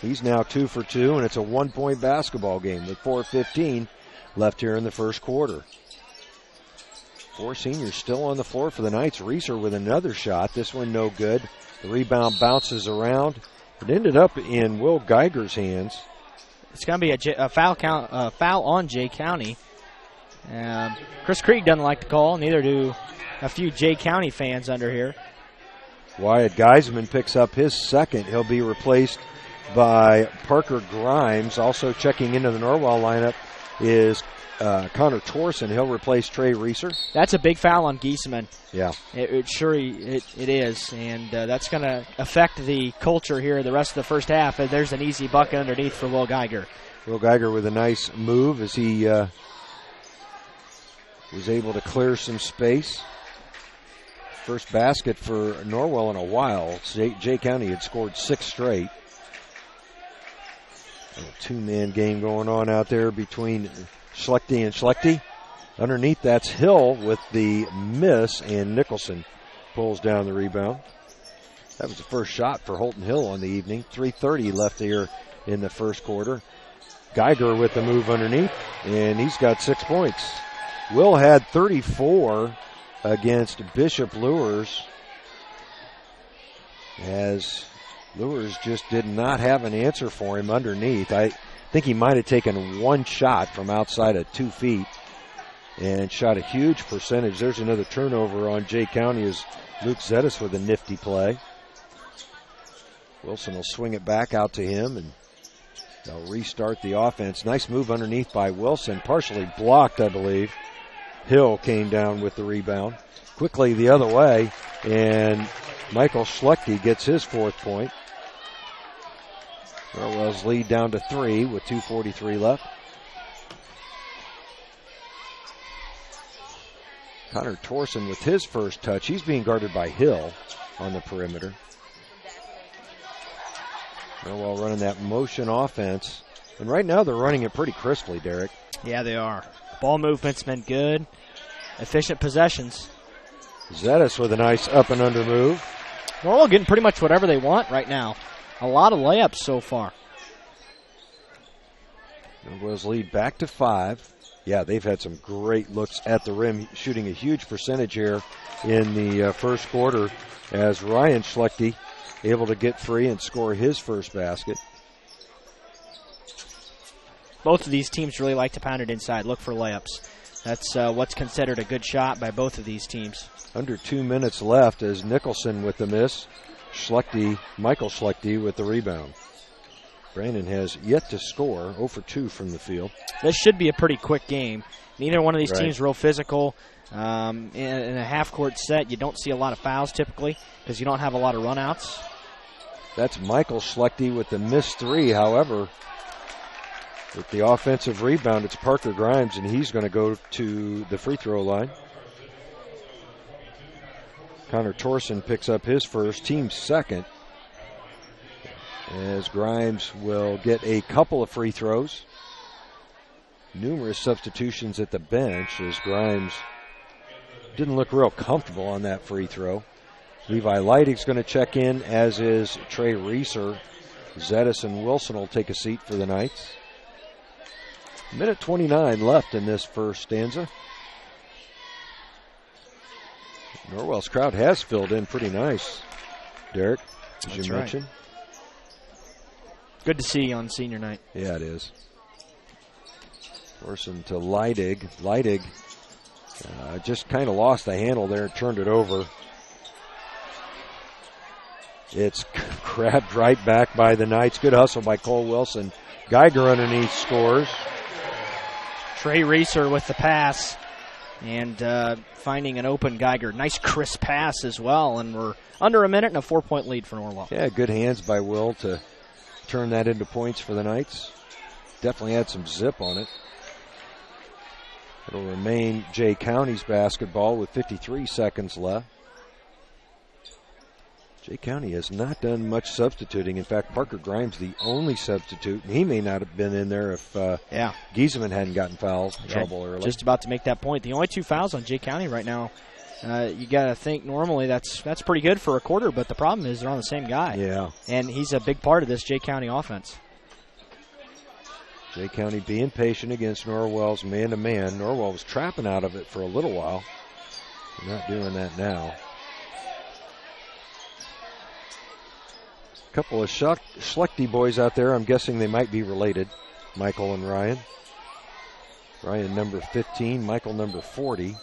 He's now 2 for 2, and it's a 1-point basketball game with 4:15 left here in the first quarter. 4 seniors still on the floor for the Knights. Reeser with another shot. This one no good. The rebound bounces around. It ended up in Will Geiger's hands. It's going to be a foul on Jay County. Chris Krieg doesn't like the call. Neither do a few Jay County fans under here. Wyatt Giesman picks up his second. He'll be replaced by Parker Grimes. Also checking into the Norwell lineup is Connor Torson. He'll replace Trey Reeser. That's a big foul on Giesman. Yeah. It is, and that's going to affect the culture here the rest of the first half. And there's an easy bucket underneath for Will Geiger. Will Geiger with a nice move as he was able to clear some space. First basket for Norwell in a while. Jay County had scored 6 straight. A 2-man game going on out there between Schlechte and Schlechte. Underneath, that's Hill with the miss, and Nicholson pulls down the rebound. That was the first shot for Holton Hill on the evening. 3:30 left here in the first quarter. Geiger with the move underneath, and he's got 6 points. Will had 34 against Bishop Lures, as Lures just did not have an answer for him underneath. I think he might have taken one shot from outside of 2 feet and shot a huge percentage. There's another turnover on Jay County as Luke Zetas with a nifty play. Wilson will swing it back out to him, and they'll restart the offense. Nice move underneath by Wilson, partially blocked, I believe. Hill came down with the rebound. Quickly the other way, and Michael Schlechte gets his 4th point. Norwell's lead down to 3 with 2:43 left. Connor Torson with his first touch. He's being guarded by Hill on the perimeter. Norwell running that motion offense. And right now they're running it pretty crisply, Derek. Yeah, they are. Ball movement's been good. Efficient possessions. Zettis with a nice up and under move. Norwell getting pretty much whatever they want right now. A lot of layups so far. Norwell's lead back to 5. Yeah, they've had some great looks at the rim, shooting a huge percentage here in the first quarter as Ryan Schlechte able to get free and score his first basket. Both of these teams really like to pound it inside, look for layups. That's what's considered a good shot by both of these teams. Under 2 minutes left as Nicholson with the miss. Michael Schlechte with the rebound. Brandon has yet to score, 0 for 2 from the field. This should be a pretty quick game. Neither one of these Right. teams real physical. In a half-court set, you don't see a lot of fouls typically because you don't have a lot of runouts. That's Michael Schlechte with the missed 3. However, with the offensive rebound, it's Parker Grimes, and he's going to go to the free throw line. Connor Torson picks up his first, team second, as Grimes will get a couple of free throws. Numerous substitutions at the bench as Grimes didn't look real comfortable on that free throw. Levi Leidig's going to check in, as is Trey Reeser. Zettis and Wilson will take a seat for the Knights. Minute 29 left in this first stanza. Norwell's crowd has filled in pretty nice, Derek, as That's you right. mentioned. Good to see on senior night. Yeah, it is. Torson to Leidig. Leidig just kind of lost the handle there and turned it over. It's grabbed right back by the Knights. Good hustle by Cole Wilson. Geiger underneath scores. Trey Reeser with the pass and finding an open Geiger. Nice crisp pass as well, and we're under a minute and a 4-point lead for Norwell. Yeah, good hands by Will to turn that into points for the Knights. Definitely had some zip on it. It'll remain Jay County's basketball with 53 seconds left. Jay County has not done much substituting. In fact, Parker Grimes the only substitute. He may not have been in there if Giesemann hadn't gotten trouble early. Just about to make that point. The only 2 fouls on Jay County right now. You got to think normally that's pretty good for a quarter, but the problem is they're on the same guy. Yeah. And he's a big part of this Jay County offense. Jay County being patient against Norwell's man-to-man. Norwell was trapping out of it for a little while. They're not doing that now. A couple of Schlechte boys out there. I'm guessing they might be related, Michael and Ryan. Ryan number 15, Michael number 40.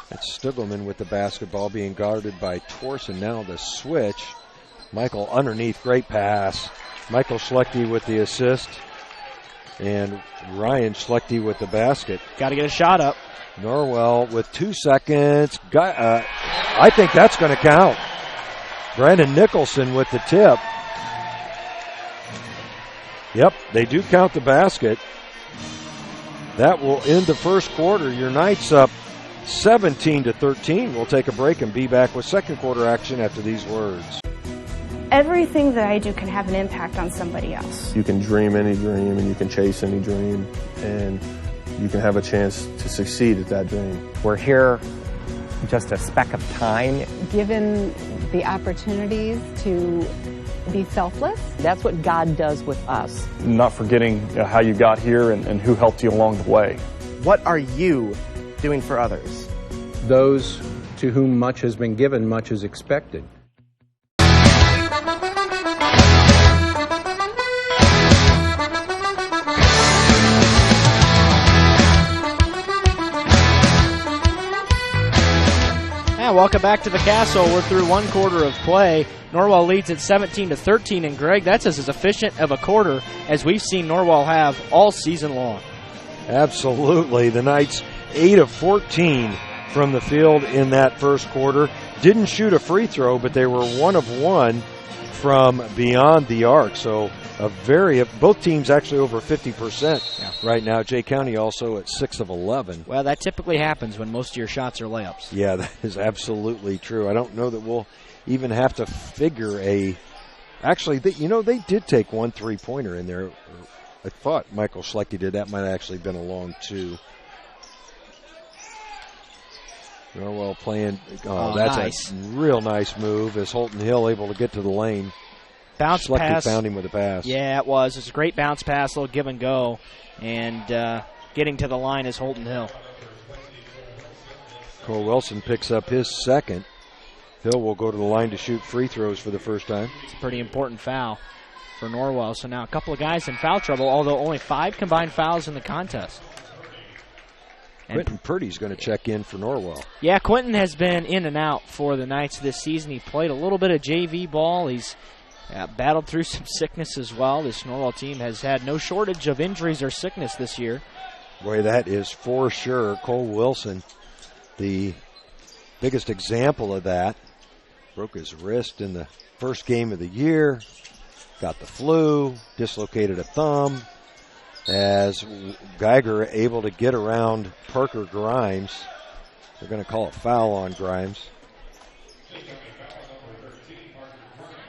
That's Stiglman with the basketball being guarded by Torson. Now the switch. Michael underneath, great pass. Michael Schlechte with the assist. And Ryan Schlechte with the basket. Got to get a shot up. Norwell with 2 seconds. I think that's going to count. Brandon Nicholson with the tip. Yep, they do count the basket. That will end the first quarter. Your Knights up 17-13. We'll take a break and be back with second quarter action after these words. Everything that I do can have an impact on somebody else. You can dream any dream and you can chase any dream and you can have a chance to succeed at that dream. We're here just a speck of time. Given the opportunities to be selfless. That's what God does with us. Not forgetting how you got here and who helped you along the way. What are you doing for others? Those to whom much has been given, much is expected. Welcome back to the Castle. We're through one quarter of play. Norwell leads at 17-13, and Greg, that's as efficient of a quarter as we've seen Norwell have all season long. Absolutely. The Knights 8 of 14 from the field in that first quarter. Didn't shoot a free throw, but they were 1 of 1 from beyond the arc. So both teams actually over 50% right now. Jay County also at 6 of 11. Well, that typically happens when most of your shots are layups. Yeah, that is absolutely true. I don't know that we'll even have to figure actually, they did take 1 3-pointer in there. I thought Michael Schlechte did. That might have actually been a long 2. Norwell playing. Oh, that's nice. a real nice move as Holton Hill able to get to the lane. Bounce pass. found him with a pass. Yeah, it was. It's a great bounce pass, little give and go. And getting to the line is Holton Hill. Cole Wilson picks up his second. Hill will go to the line to shoot free throws for the first time. It's a pretty important foul for Norwell. So now a couple of guys in foul trouble, although only 5 combined fouls in the contest. Quentin Purdy's going to check in for Norwell. Yeah, Quentin has been in and out for the Knights this season. He played a little bit of JV ball. He's battled through some sickness as well. This Norwell team has had no shortage of injuries or sickness this year. Boy, that is for sure. Cole Wilson, the biggest example of that. Broke his wrist in the first game of the year. Got the flu, dislocated a thumb. As Geiger able to get around Parker Grimes. They're going to call a foul on Grimes.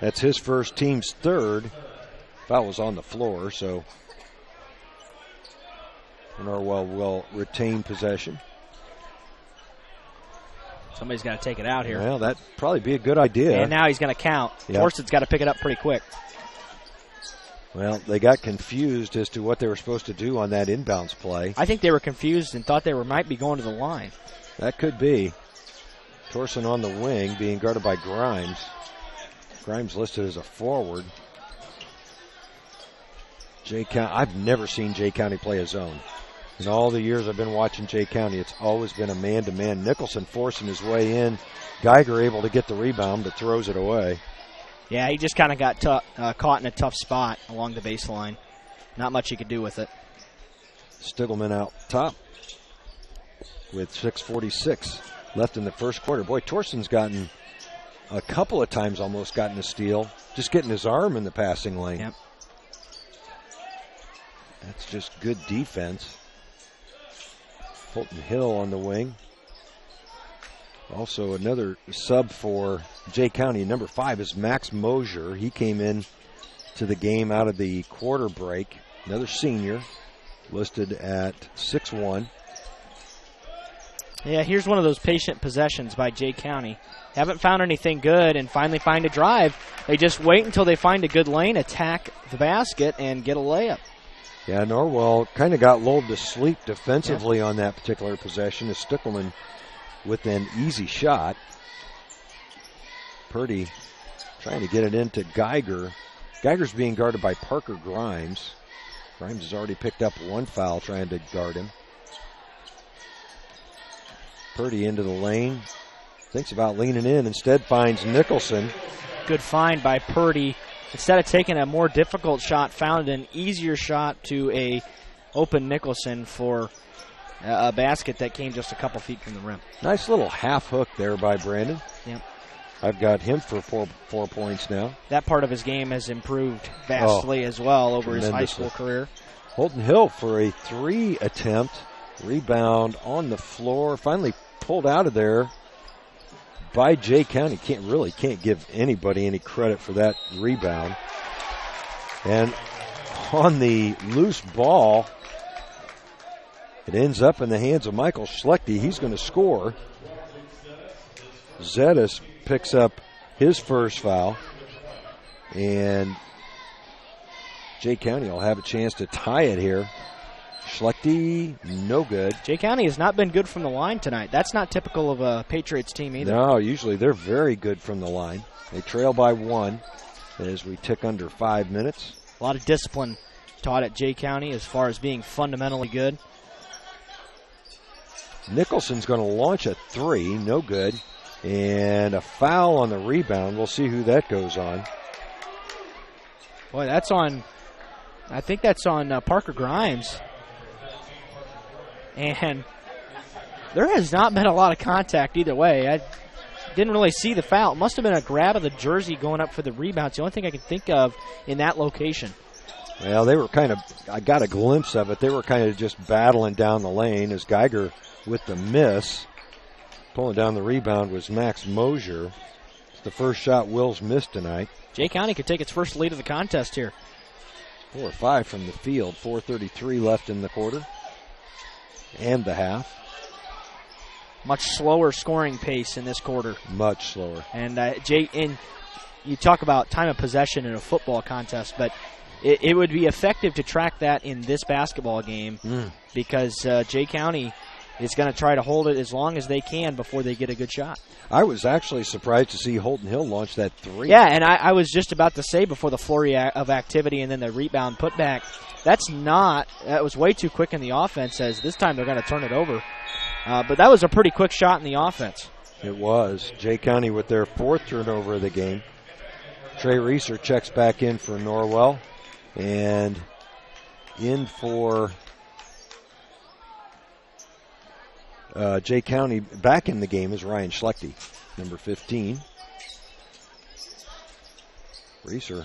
That's his first, team's third. Foul was on the floor, so Norwell will retain possession. Somebody's got to take it out here. Well, that'd probably be a good idea. And now he's going to count. Yep. Thorson's got to pick it up pretty quick. Well, they got confused as to what they were supposed to do on that inbounds play. I think they were confused and thought they might be going to the line. That could be. Thorson on the wing being guarded by Grimes. Grimes listed as a forward. I've never seen Jay County play a zone. In all the years I've been watching Jay County, it's always been a man-to-man. Nicholson forcing his way in. Geiger able to get the rebound, but throws it away. Yeah, he just kind of got caught in a tough spot along the baseline. Not much he could do with it. Stiglman out top with 6:46 left in the first quarter. Boy, Thorson's gotten a couple of times almost gotten a steal, just getting his arm in the passing lane. Yep. That's just good defense. Holton Hill on the wing. Also another sub for Jay County, number 5, is Max Mosier. He came in to the game out of the quarter break. Another senior, listed at 6'1". Yeah, here's one of those patient possessions by Jay County. Haven't found anything good and finally find a drive. They just wait until they find a good lane, attack the basket, and get a layup. Yeah, Norwell kind of got lulled to sleep defensively on that particular possession as Stickleman with an easy shot. Purdy trying to get it into Geiger. Geiger's being guarded by Parker Grimes. Grimes has already picked up one foul trying to guard him. Purdy into the lane. Thinks about leaning in. Instead finds Nicholson. Good find by Purdy. Instead of taking a more difficult shot, found an easier shot to a open Nicholson for a basket that came just a couple feet from the rim. Nice little half hook there by Brandon. Yep. I've got him for four points now. That part of his game has improved vastly as well over his high school career. Holton Hill for a 3 attempt. Rebound on the floor. Finally pulled out of there by Jay County. Can't give anybody any credit for that rebound. And on the loose ball, it ends up in the hands of Michael Schlechte. He's going to score. Zetas picks up his first foul. And Jay County will have a chance to tie it here. Schlechte, no good. Jay County has not been good from the line tonight. That's not typical of a Patriots team either. No, usually they're very good from the line. They trail by 1 as we tick under 5 minutes. A lot of discipline taught at Jay County as far as being fundamentally good. Nicholson's going to launch a 3, no good. And a foul on the rebound. We'll see who that goes on. Boy, that's on, I think that's on Parker Grimes. And there has not been a lot of contact either way. I didn't really see the foul. It must have been a grab of the jersey going up for the rebound. It's the only thing I can think of in that location. Well, they were I got a glimpse of it. They were kind of just battling down the lane as Geiger with the miss. Pulling down the rebound was Max Mosier. It's the first shot Will's missed tonight. Jay County could take its first lead of the contest here. 4 or 5 from the field. 4:33 left in the quarter and the half. Much slower scoring pace in this quarter. Much slower. And you talk about time of possession in a football contest, but it would be effective to track that in this basketball game because Jay County is going to try to hold it as long as they can before they get a good shot. I was actually surprised to see Holton Hill launch that three. Yeah, and I was just about to say before the flurry of activity and then the rebound putback, that was way too quick in the offense, as this time they're going to turn it over. But that was a pretty quick shot in the offense. It was. Jay County with their 4th turnover of the game. Trey Reeser checks back in for Norwell. And in for Jay County, back in the game is Ryan Schlechte, number 15. Reeser,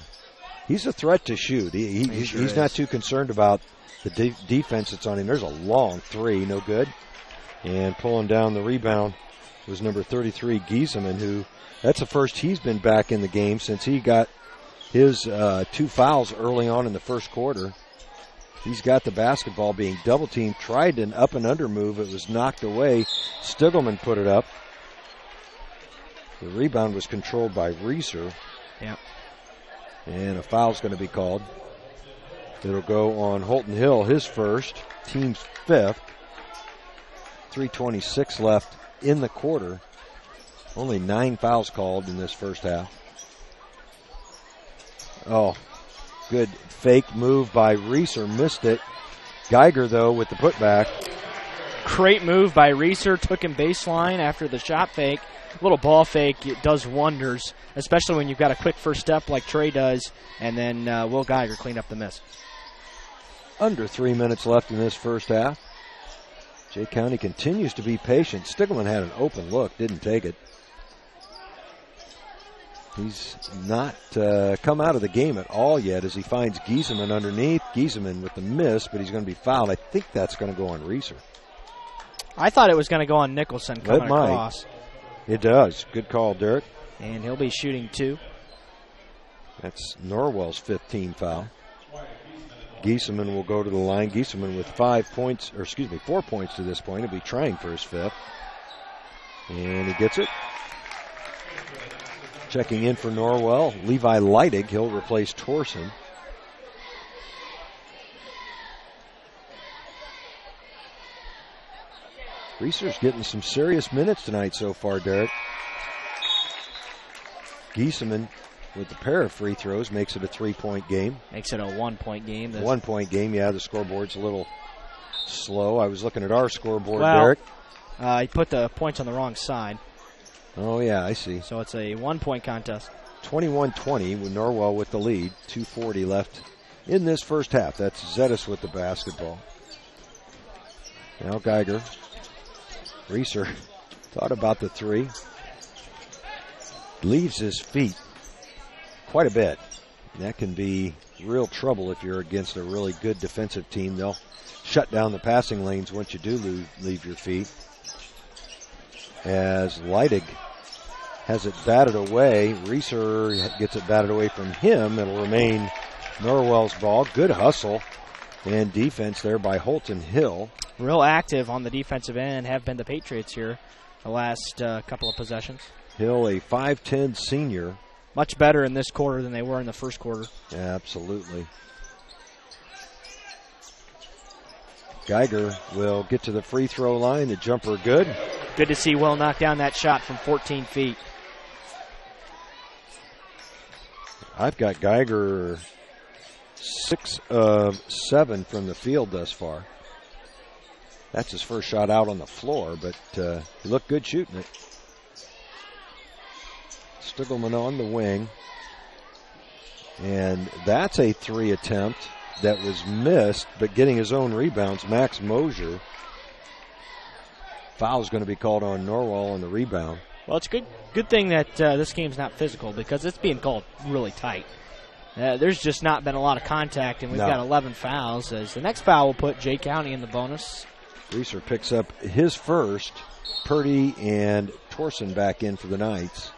he's a threat to shoot. He's not too concerned about the defense that's on him. There's a long three, no good. And pulling down the rebound was number 33, Giesemann, that's the first he's been back in the game since he got his 2 fouls early on in the first quarter. He's got the basketball being double-teamed, tried an up and under move. It was knocked away. Stiglman put it up. The rebound was controlled by Reeser. Yeah. And a foul's going to be called. It'll go on Holton Hill, his first, team's 5th. 3:26 left in the quarter. Only 9 fouls called in this first half. Oh, good fake move by Reeser. Missed it. Geiger, though, with the putback. Great move by Reeser. Took him baseline after the shot fake. Little ball fake, it does wonders, especially when you've got a quick first step like Trey does, and then Will Geiger clean up the miss. Under 3 minutes left in this first half. Jay County continues to be patient. Stiglman had an open look, didn't take it. He's not come out of the game at all yet as he finds Giesemann underneath. Giesemann with the miss, but he's going to be fouled. I think that's going to go on Reeser. I thought it was going to go on Nicholson coming across. It does. Good call, Derek. And he'll be shooting 2. That's Norwell's 15 foul. Giesemann will go to the line. Giesemann with 4 points to this point. He'll be trying for his 5th. And he gets it. Checking in for Norwell, Levi Leidig. He'll replace Torsen. Reeser's getting some serious minutes tonight so far, Derek. Giesemann with the pair of free throws makes it a 3-point game. Makes it a 1-point game. 1-point game, yeah. The scoreboard's a little slow. I was looking at our scoreboard, Derek. He put the points on the wrong side. Oh, yeah, I see. So it's a 1-point contest. 21-20 with Norwell with the lead. 2:40 left in this first half. That's Zetas with the basketball. Now Geiger. Reeser thought about the 3. Leaves his feet quite a bit. That can be real trouble if you're against a really good defensive team. They'll shut down the passing lanes once you do leave your feet. As Leidig has it batted away, Reeser gets it batted away from him. It'll remain Norwell's ball. Good hustle and defense there by Holton Hill. Real active on the defensive end have been the Patriots here the last couple of possessions. Hill, a 5'10 senior. Much better in this quarter than they were in the first quarter. Yeah, absolutely. Geiger will get to the free throw line. The jumper good. Good to see Will knock down that shot from 14 feet. I've got Geiger 6 of 7 from the field thus far. That's his first shot out on the floor, but he looked good shooting it. Stiglman on the wing. And that's a 3 attempt that was missed, but getting his own rebounds, Max Mosier. Foul's going to be called on Norwell on the rebound. Well, it's good thing that this game's not physical because it's being called really tight. There's just not been a lot of contact, and we've got 11 fouls. As the next foul will put Jay County in the bonus. Reeser picks up his first. Purdy and Torsen back in for the Knights.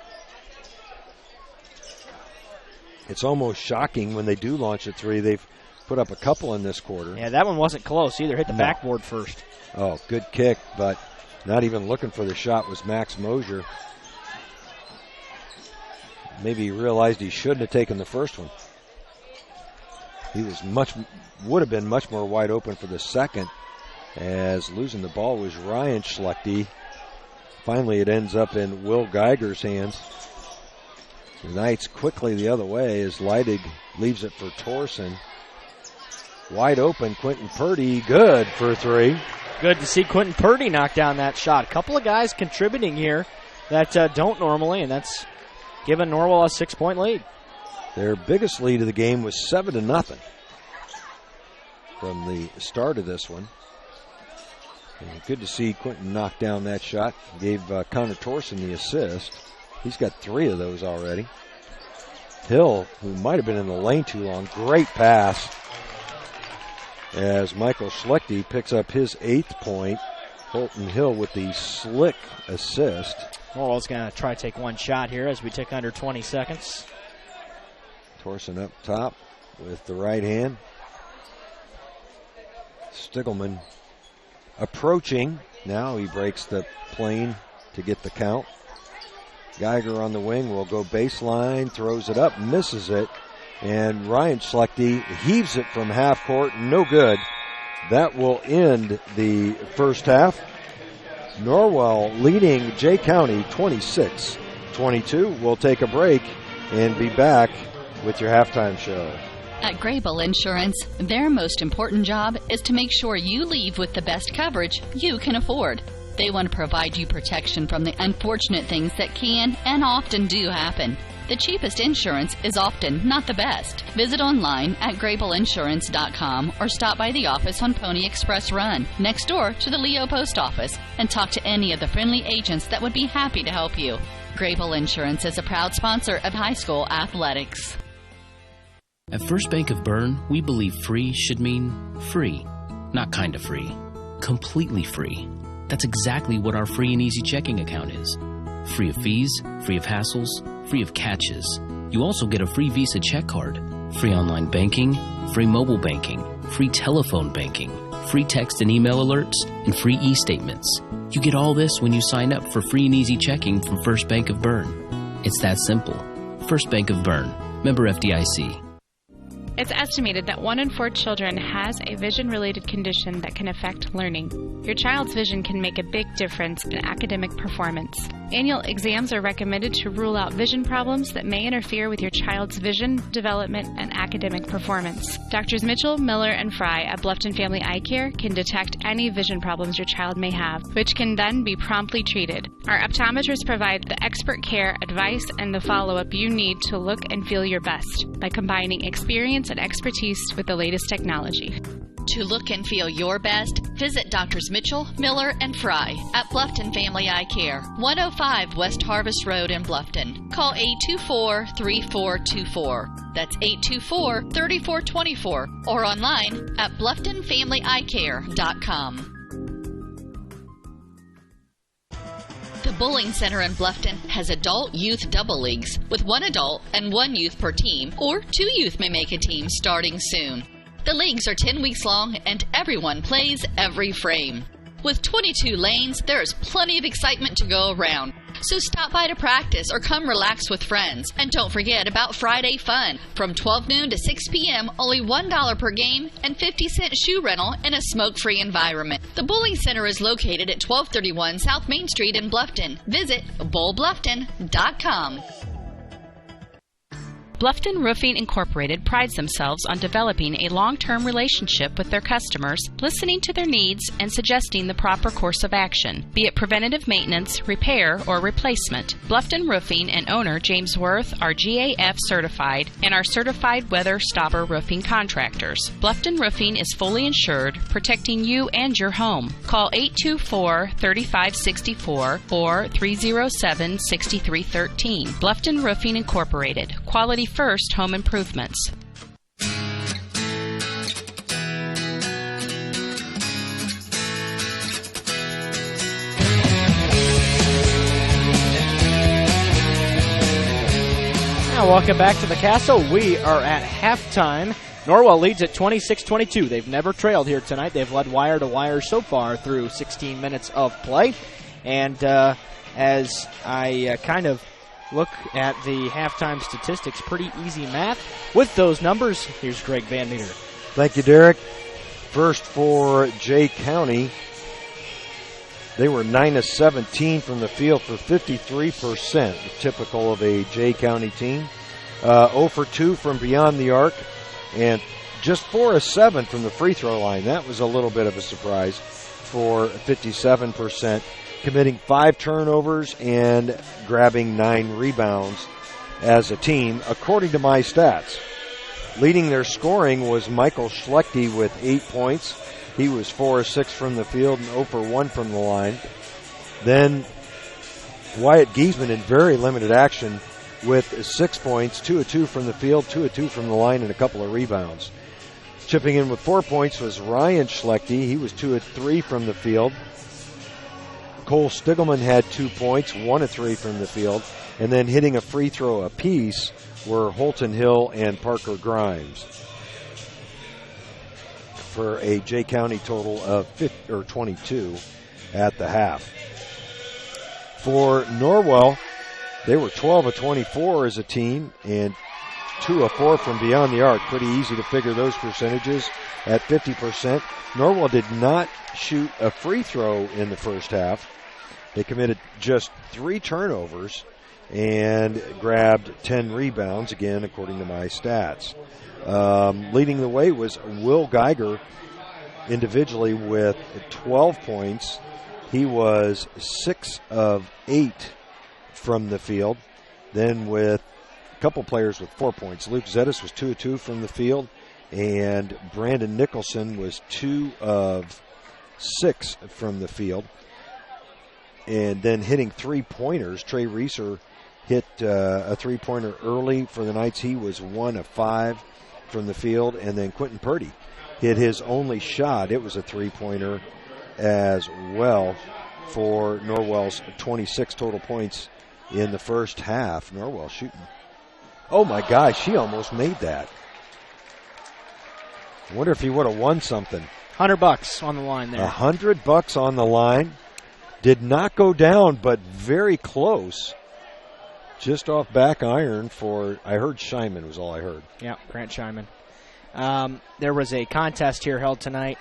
It's almost shocking when they do launch a 3. They've put up a couple in this quarter. Yeah, that one wasn't close either. Hit the backboard first. Oh, good kick, but Not even looking for the shot was Max Mosier. Maybe he realized he shouldn't have taken the first one. He would have been much more wide open for the second, as losing the ball was Ryan Schlechte. Finally, it ends up in Will Geiger's hands. The Knights quickly the other way as Leidig leaves it for Torsen. Wide open, Quentin Purdy, good for 3. Good to see Quentin Purdy knock down that shot. A couple of guys contributing here that don't normally, and that's given Norwell a 6-point lead. Their biggest lead of the game was 7-0 from the start of this one. And good to see Quentin knock down that shot. Gave Connor Torsen the assist. He's got 3 of those already. Hill, who might have been in the lane too long, great pass as Michael Schlechte picks up his 8th point. Holton Hill with the slick assist. Norwell's going to try to take one shot here as we tick under 20 seconds. Torsen up top with the right hand. Stiglman approaching. Now he breaks the plane to get the count. Geiger on the wing will go baseline, throws it up, misses it, and Ryan Schlechte heaves it from half court, no good. That will end the first half. Norwell leading Jay County 26-22. We'll take a break and be back with your halftime show. At Grable Insurance, their most important job is to make sure you leave with the best coverage you can afford. They want to provide you protection from the unfortunate things that can and often do happen. The cheapest insurance is often not the best. Visit online at GrableInsurance.com or stop by the office on Pony Express Run, next door to the Leo Post Office, and talk to any of the friendly agents that would be happy to help you. Grable Insurance is a proud sponsor of high school athletics. At First Bank of Bern, we believe free should mean free. Not kind of free. Completely free. That's exactly what our free and easy checking account is. Free of fees, free of hassles, free of catches. You also get a free Visa check card, free online banking, free mobile banking, free telephone banking, free text and email alerts, and free e-statements. You get all this when you sign up for free and easy checking from First Bank of Bern. It's that simple. First Bank of Bern. Member FDIC. It's estimated that 1 in 4 children has a vision-related condition that can affect learning. Your child's vision can make a big difference in academic performance. Annual exams are recommended to rule out vision problems that may interfere with your child's vision, development, and academic performance. Doctors Mitchell, Miller, and Fry at Bluffton Family Eye Care can detect any vision problems your child may have, which can then be promptly treated. Our optometrists provide the expert care, advice, and the follow-up you need to look and feel your best by combining experience and expertise with the latest technology. To look and feel your best, visit Doctors Mitchell, Miller, and Fry at Bluffton Family Eye Care, 105 West Harvest Road in Bluffton. Call 824-3424. That's 824-3424. Or online at BlufftonFamilyEyeCare.com. The Bowling Center in Bluffton has adult youth double leagues with 1 adult and 1 youth per team, or 2 youth may make a team starting soon. The leagues are 10 weeks long and everyone plays every frame. With 22 lanes, there is plenty of excitement to go around. So stop by to practice or come relax with friends. And don't forget about Friday Fun. From 12 noon to 6 p.m., only $1 per game and 50-cent shoe rental in a smoke-free environment. The Bowling Center is located at 1231 South Main Street in Bluffton. Visit bowlbluffton.com. Bluffton Roofing Incorporated prides themselves on developing a long-term relationship with their customers, listening to their needs and suggesting the proper course of action, be it preventative maintenance, repair, or replacement. Bluffton Roofing and owner James Worth are GAF certified and are certified weather stopper roofing contractors. Bluffton Roofing is fully insured, protecting you and your home. Call 824-3564 or 307-6313. Bluffton Roofing Incorporated. Quality first home improvements. Now welcome back to the castle. We are at halftime Norwell leads at 26-22. They've never trailed here tonight. They've led wire to wire so far through 16 minutes of play. And as I kind of look at the halftime statistics, pretty easy math. With those numbers, here's Greg Van Meter. Thank you, Derek. First for Jay County. They were 9 of 17 from the field for 53%, typical of a Jay County team. 0 for 2 from beyond the arc, and just 4 of 7 from the free throw line. That was a little bit of a surprise for 57%, committing 5 turnovers and grabbing 9 rebounds as a team, according to my stats. Leading their scoring was Michael Schlechte with 8 points. He was 4 of 6 from the field and 0 for 1 from the line. Then Wyatt Giesman in very limited action with 6 points, 2 of 2 from the field, 2 of 2 from the line, and a couple of rebounds. Chipping in with 4 points was Ryan Schlechte. He was 2 of 3 from the field. Cole Stiglman had 2 points, 1 of 3 from the field. And then hitting a free throw apiece were Holton Hill and Parker Grimes, for a Jay County total of 22 at the half. For Norwell, they were 12 of 24 as a team and 2 of 4 from beyond the arc. Pretty easy to figure those percentages at 50%. Norwell did not shoot a free throw in the first half. They committed just 3 turnovers and grabbed 10 rebounds, again, according to my stats. Leading the way was Will Geiger individually with 12 points. He was 6 of 8 from the field. Then with a couple players with 4 points. Luke Zettis was 2 of 2 from the field, and Brandon Nicholson was 2 of 6 from the field. And then hitting 3-pointers, Trey Reeser hit a 3-pointer early for the Knights. He was 1 of 5 from the field. And then Quentin Purdy hit his only shot. It was a 3-pointer as well for Norwell's 26 total points in the first half. Norwell shooting. Oh, my gosh, he almost made that. I wonder if he would have won something. $100 on the line there. $100 on the line. Did not go down, but very close. Just off back iron for, I heard Scheinman was all I heard. Yeah, Grant Scheinman. There was a contest here held tonight.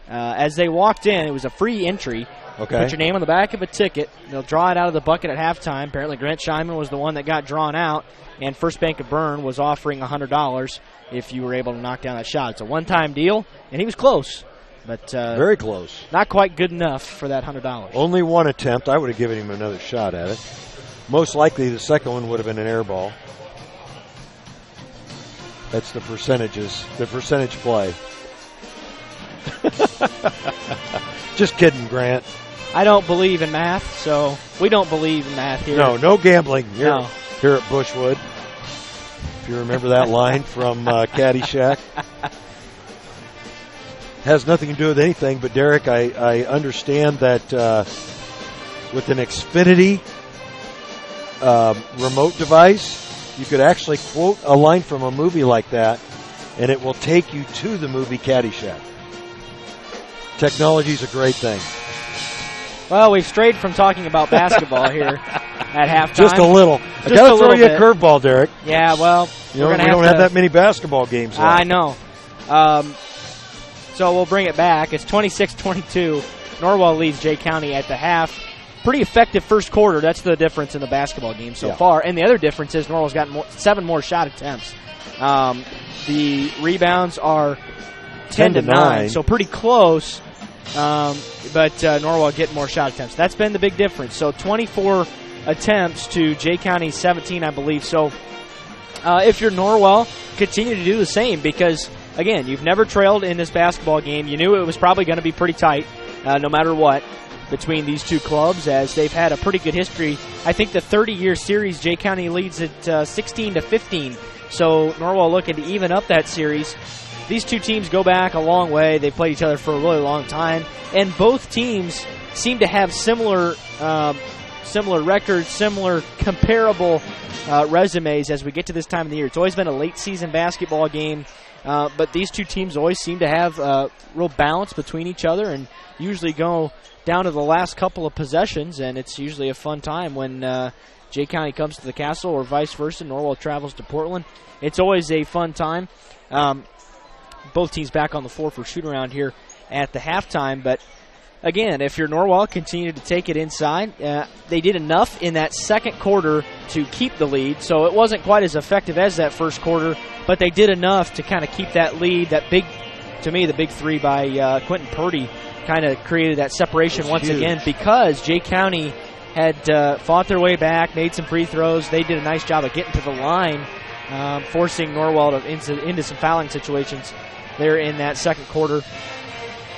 As they walked in, it was a free entry. Okay. Put your name on the back of a ticket. They'll draw it out of the bucket at halftime. Apparently, Grant Scheinman was the one that got drawn out, and First Bank of Bern was offering $100 if you were able to knock down that shot. It's a one-time deal, and he was close. But very close. Not quite good enough for that $100. Only one attempt. I would have given him another shot at it. Most likely the second one would have been an air ball. That's the percentages, the percentage play. Just kidding, Grant. I don't believe in math, so we don't believe in math here. No gambling here, no. Here at Bushwood. If you remember that line from Caddyshack. Has nothing to do with anything, but Derek, I understand that with an Xfinity remote device, you could actually quote a line from a movie like that, and it will take you to the movie Caddyshack. Technology's a great thing. Well, we've strayed from talking about basketball here at halftime. Just a little. I got to throw you a curveball, Derek. Yeah, well, we don't have that many basketball games left. I know. So we'll bring it back. It's 26-22. Norwell leads Jay County at the half. Pretty effective first quarter. That's the difference in the basketball game so far. And the other difference is Norwell's got 7 more shot attempts. The rebounds are 10 to 9, so pretty close. But Norwell getting more shot attempts. That's been the big difference. So 24 attempts to Jay County's 17, I believe. So if you're Norwell, continue to do the same because, again, you've never trailed in this basketball game. You knew it was probably going to be pretty tight no matter what between these two clubs as they've had a pretty good history. I think the 30-year series, Jay County leads at 16-15. So Norwell looking to even up that series. These two teams go back a long way. They've played each other for a really long time. And both teams seem to have similar records, similar comparable resumes as we get to this time of the year. It's always been a late-season basketball game. But these two teams always seem to have real balance between each other and usually go down to the last couple of possessions, and it's usually a fun time when Jay County comes to the Castle or vice versa. Norwell travels to Portland. It's always a fun time. Both teams back on the floor for shoot-around here at the halftime, but again, if you're Norwell, continue to take it inside. They did enough in that second quarter to keep the lead, so it wasn't quite as effective as that first quarter, but they did enough to kind of keep that lead. That big, to me, the big three by Quentin Purdy kind of created that separation once again because Jay County had fought their way back, made some free throws. They did a nice job of getting to the line, forcing Norwell into some fouling situations there in that second quarter.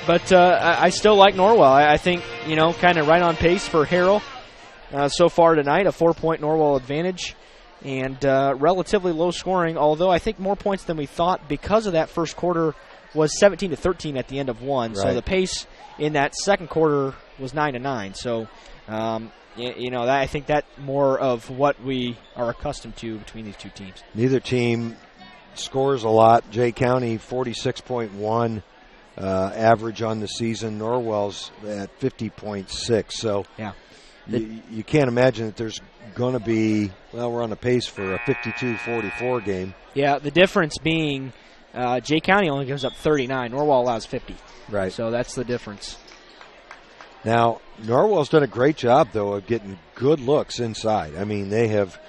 But I still like Norwell. I think, kind of right on pace for Harrell so far tonight, a 4-point Norwell advantage and relatively low scoring, although I think more points than we thought because of that first quarter was 17-13 at the end of one. Right. So the pace in that second quarter was 9-9. So, I think that more of what we are accustomed to between these two teams. Neither team scores a lot. Jay County 46.1 average on the season. Norwell's at 50.6. So yeah, you can't imagine that there's going to be, we're on the pace for a 52-44 game. Yeah, the difference being Jay County only gives up 39. Norwell allows 50. Right. So that's the difference. Now, Norwell's done a great job, though, of getting good looks inside. I mean, they have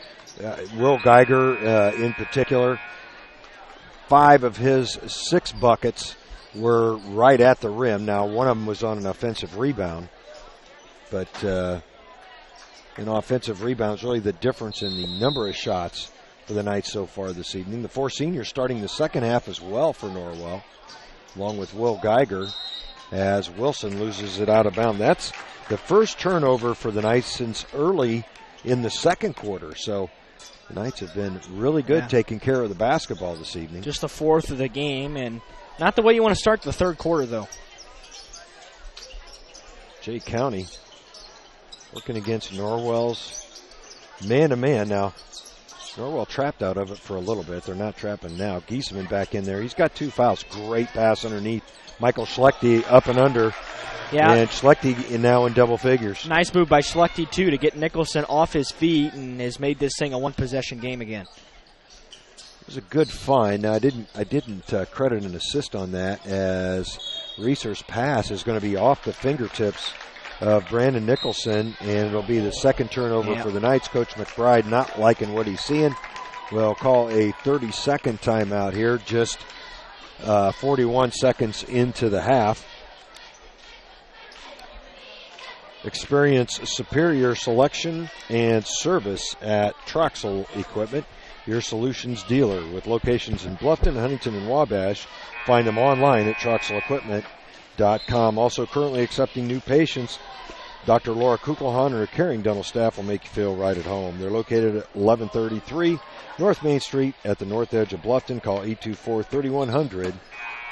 Will Geiger in particular. 5 of his 6 buckets were right at the rim. Now, one of them was on an offensive rebound. But in offensive rebounds, really the difference in the number of shots for the Knights so far this evening. The 4 seniors starting the second half as well for Norwell, along with Will Geiger, as Wilson loses it out of bounds. That's the first turnover for the Knights since early in the second quarter. So the Knights have been really good taking care of the basketball this evening. Just the 4th of the game, and not the way you want to start the third quarter, though. Jay County working against Norwell's man-to-man. Now, Norwell trapped out of it for a little bit. They're not trapping now. Giesemann back in there. He's got 2 fouls. Great pass underneath. Michael Schlechte up and under. Yeah. And Schlechte now in double figures. Nice move by Schlechte, too, to get Nicholson off his feet and has made this thing a one-possession game again. It was a good find. Now, I didn't credit an assist on that, as Reeser's pass is going to be off the fingertips of Brandon Nicholson, and it'll be the second turnover for the Knights. Coach McBride not liking what he's seeing. We'll call a 30-second timeout here, just 41 seconds into the half. Experience superior selection and service at Troxel Equipment, your solutions dealer, with locations in Bluffton, Huntington, and Wabash. Find them online at troxelequipment.com. Also currently accepting new patients. Dr. Laura Kugelhahn and her caring dental staff will make you feel right at home. They're located at 1133 North Main Street at the north edge of Bluffton. Call 824-3100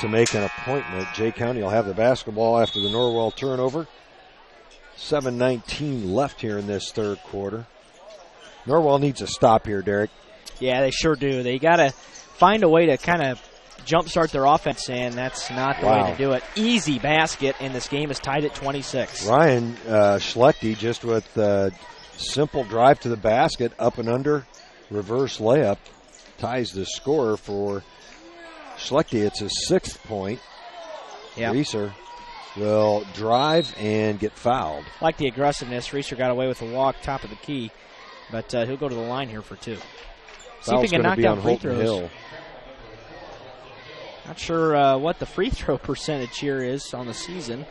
to make an appointment. Jay County will have the basketball after the Norwell turnover. 7:19 left here in this third quarter. Norwell needs a stop here, Derek. Yeah, they sure do. They got to find a way to kind of jumpstart their offense, and that's not the way to do it. Easy basket, and this game is tied at 26. Ryan Schlechte just with a simple drive to the basket, up and under, reverse layup, ties the score for Schlechte. It's his 6th point. Yep. Reeser will drive and get fouled. Like the aggressiveness. Reeser got away with a walk, top of the key, but he'll go to the line here for 2. See if he can knock down free throws. Hill. Not sure what the free throw percentage here is on the season,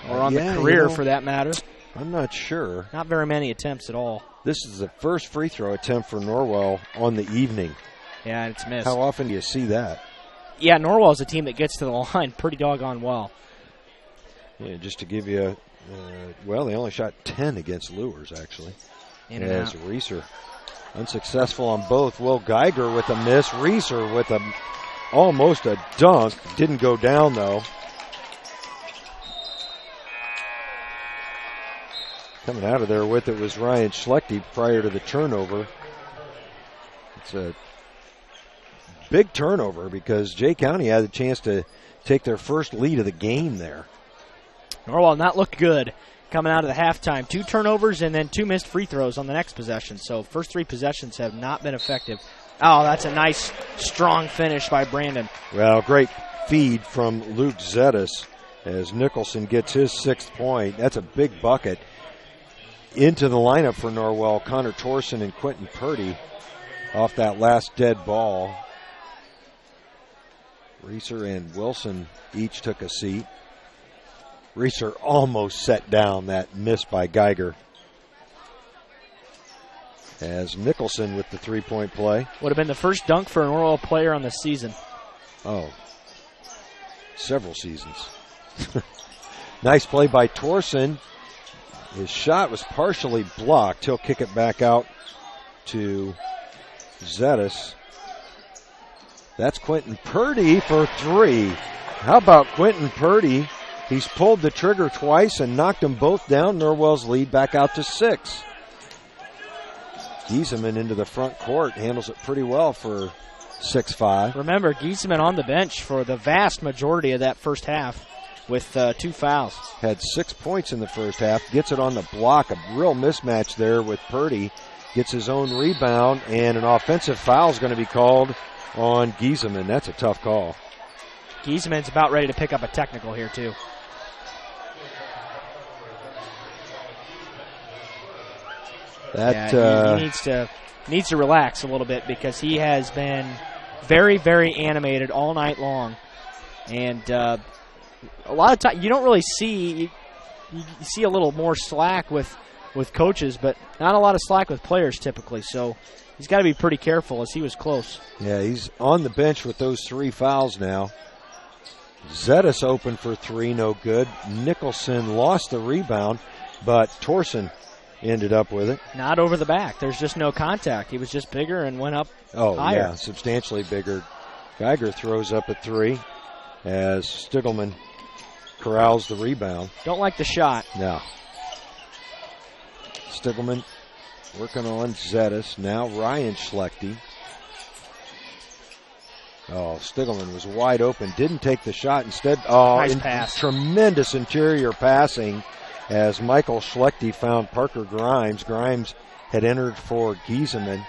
or on the career for that matter. I'm not sure. Not very many attempts at all. This is the first free throw attempt for Norwell on the evening. Yeah, it's missed. How often do you see that? Yeah, Norwell's a team that gets to the line pretty doggone well. Yeah, just to give you they only shot 10 against Lures, actually. As Reeser unsuccessful on both. Will Geiger with a miss. Reeser with almost a dunk. Didn't go down, though. Coming out of there with it was Ryan Schlechte prior to the turnover. It's a big turnover because Jay County had a chance to take their first lead of the game there. Norwell not looked good coming out of the halftime. 2 turnovers and then 2 missed free throws on the next possession. So first 3 possessions have not been effective. Oh, that's a nice, strong finish by Brandon. Well, great feed from Luke Zetas as Nicholson gets his 6th point. That's a big bucket. Into the lineup for Norwell, Connor Torson and Quentin Purdy off that last dead ball. Reeser and Wilson each took a seat. Reeser almost set down that miss by Geiger. As Nicholson with the 3-point play. Would have been the first dunk for an Norwell player on the season. Oh, several seasons. Nice play by Torson. His shot was partially blocked. He'll kick it back out to Zetas. That's Quentin Purdy for 3. How about Quentin Purdy? He's pulled the trigger twice and knocked them both down. Norwell's lead back out to 6. Giesemann into the front court, handles it pretty well for 6'5". Remember, Giesemann on the bench for the vast majority of that first half with 2 fouls. Had 6 points in the first half, gets it on the block. A real mismatch there with Purdy. Gets his own rebound, and an offensive foul is going to be called on Giesemann. That's a tough call. Giesemann's about ready to pick up a technical here, too. He needs to relax a little bit because he has been very, very animated all night long. And a lot of time you don't really see you see a little more slack with coaches, but not a lot of slack with players typically. So he's got to be pretty careful as he was close. Yeah, he's on the bench with those 3 fouls now. Zetas open for 3, no good. Nicholson lost the rebound, but Torson ended up with it. Not over the back. There's just no contact. He was just bigger and went up higher. Oh, yeah, substantially bigger. Geiger throws up at 3 as Stiglman corrals the rebound. Don't like the shot. No. Stiglman working on Zetas. Now Ryan Schlechte. Oh, Stiglman was wide open. Didn't take the shot. Instead, nice pass. Tremendous interior passing as Michael Schlechte found Parker Grimes. Grimes had entered for Giesemann.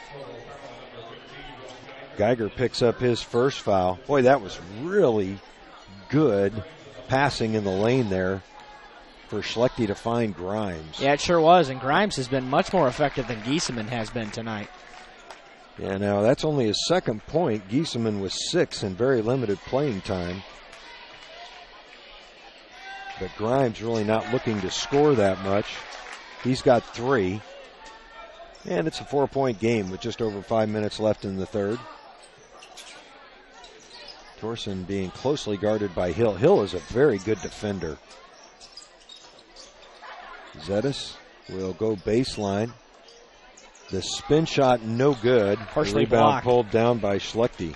Geiger picks up his first foul. Boy, that was really good passing in the lane there for Schlechte to find Grimes. Yeah, it sure was, and Grimes has been much more effective than Giesemann has been tonight. Yeah, now that's only his 2nd point. Giesemann was 6 in very limited playing time. But Grimes really not looking to score that much. He's got 3. And it's a 4-point game with just over 5 minutes left in the third. Torson being closely guarded by Hill. Hill is a very good defender. Zetas will go baseline. The spin shot, no good. Partially rebound blocked. Pulled down by Schlechte.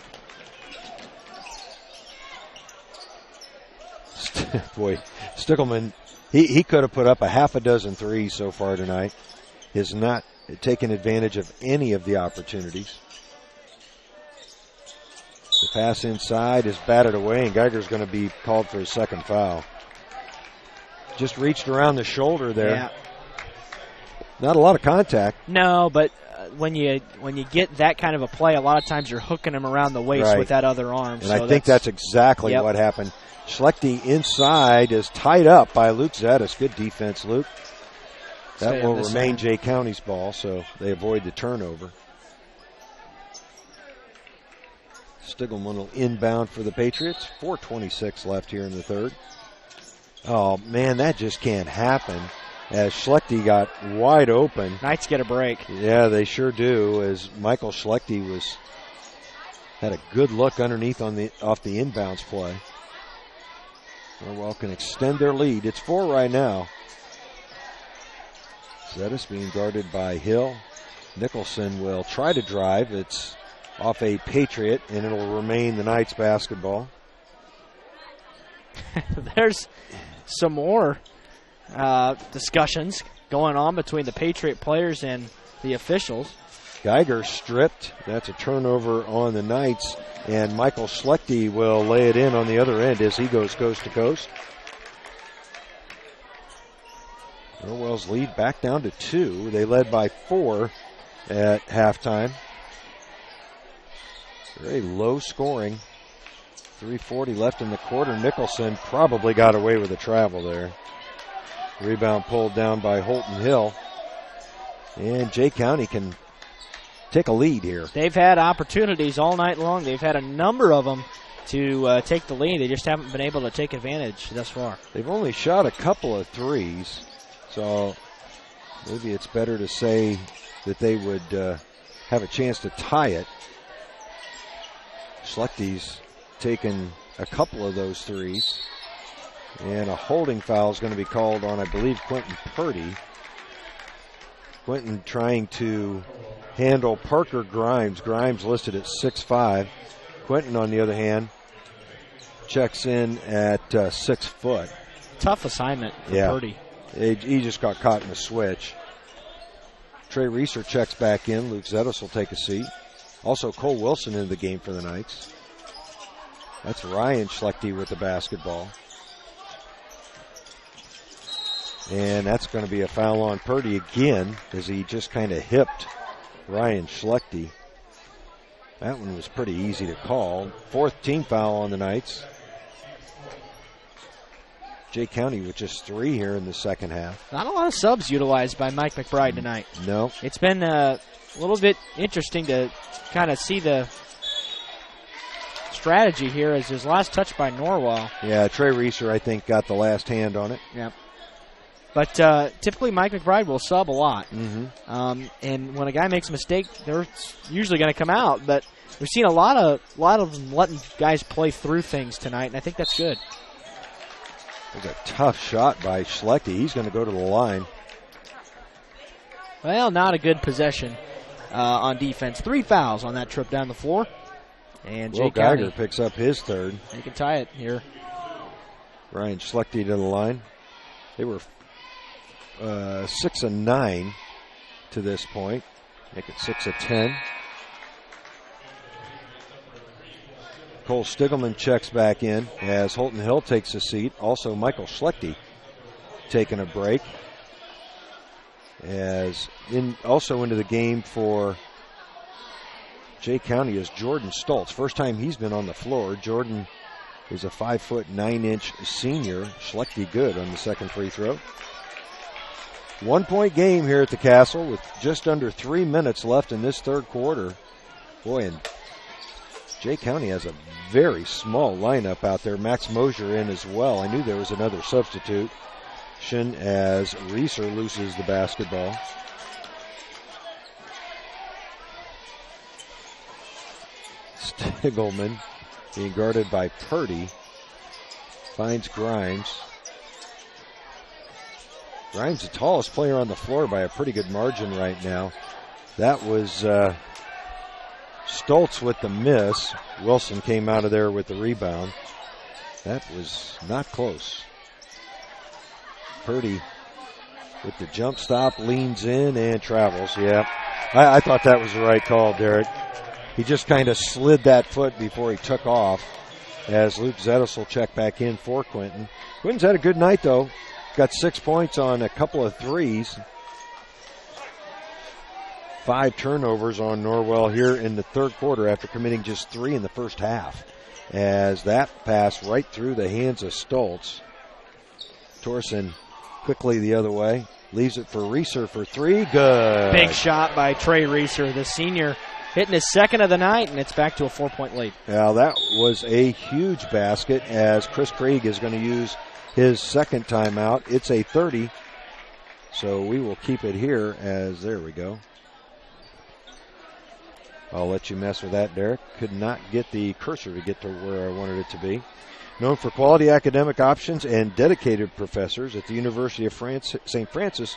Boy, Stiglman, he could have put up a half a dozen threes so far tonight. Has not taken advantage of any of the opportunities. The pass inside is batted away, and Geiger's going to be called for his 2nd foul. Just reached around the shoulder there. Yeah. Not a lot of contact. No, but when you get that kind of a play, a lot of times you're hooking him around the waist with that other arm. And I think that's exactly what happened. Schlechte inside is tied up by Luke Zetas. Good defense, Luke. That will remain Jay County's ball, so they avoid the turnover. Stiglman will inbound for the Patriots. 4:26 left here in the third. Oh, man, that just can't happen. As Schlechte got wide open. Knights get a break. Yeah, they sure do. As Michael Schlechte had a good look underneath off the inbounds play. Norwell can extend their lead. It's 4 right now. Zetas being guarded by Hill. Nicholson will try to drive. It's off a Patriot, and it'll remain the Knights basketball. There's some more discussions going on between the Patriot players and the officials. Geiger stripped. That's a turnover on the Knights, and Michael Schlechte will lay it in on the other end as he goes coast to coast. Norwell's lead back down to 2. They led by 4 at halftime. Very low scoring. 3:40 left in the quarter. Nicholson probably got away with a travel there. Rebound pulled down by Holton Hill. And Jay County can take a lead here. They've had opportunities all night long. They've had a number of them to take the lead. They just haven't been able to take advantage thus far. They've only shot a couple of threes, so maybe it's better to say that they would have a chance to tie it. Schlechte's taken a couple of those threes, and a holding foul is going to be called on, I believe, Quentin Purdy. Quentin trying to handle Parker Grimes. Grimes listed at 6'5". Quentin, on the other hand, checks in at 6 foot. Tough assignment for Purdy. He just got caught in the switch. Trey Reeser checks back in. Luke Zetos will take a seat. Also, Cole Wilson in the game for the Knights. That's Ryan Schlechte with the basketball. And that's going to be a foul on Purdy again, as he just kind of hipped Ryan Schlechte. That one was pretty easy to call. 4th team foul on the Knights. Jay County with just 3 here in the second half. Not a lot of subs utilized by Mike McBride tonight. No. It's been a little bit interesting to kind of see the strategy here as his last touch by Norwell. Yeah, Trey Reeser, I think, got the last hand on it. Yeah. But typically Mike McBride will sub a lot. Mm-hmm. And when a guy makes a mistake, they're usually going to come out. But we've seen a lot of them letting guys play through things tonight, and I think that's good. There's a tough shot by Schlechte. He's going to go to the line. Well, not a good possession on defense. 3 fouls on that trip down the floor. And Jay Geiger County picks up his 3rd. They can tie it here. Ryan Schlechte to the line. They were 6 of 9 to this point. Make it 6 of 10. Cole Stiglman checks back in as Holton Hill takes a seat. Also, Michael Schlechte taking a break. Also into the game for Jay County is Jordan Stoltz. First time he's been on the floor. Jordan is a 5'9" senior. Schlechte good on the second free throw. 1-point game here at the Castle with just under 3 minutes left in this third quarter. Boy, and Jay County has a very small lineup out there. Max Mosier in as well. I knew there was another substitute. As Reeser loses the basketball. Stiglman being guarded by Purdy. Finds Grimes. Grimes the tallest player on the floor by a pretty good margin right now. That was Stoltz with the miss. Wilson came out of there with the rebound. That was not close. Purdy with the jump stop, leans in and travels. Yeah, I thought that was the right call, Derek. He just kind of slid that foot before he took off as Luke Zetos will check back in for Quentin. Quentin's had a good night, though. Got 6 points on a couple of threes. 5 turnovers on Norwell here in the third quarter after committing just 3 in the first half. As that pass right through the hands of Stoltz. Torsen quickly the other way. Leaves it for Reeser for 3. Good. Big shot by Trey Reeser, the senior, hitting his second of the night, and it's back to a 4-point lead. Now that was a huge basket as Chris Craig is going to use his second timeout. It's a 30, so we will keep it here as, there we go. I'll let you mess with that, Derek. Could not get the cursor to get to where I wanted it to be. Known for quality academic options and dedicated professors at the University of St. Francis,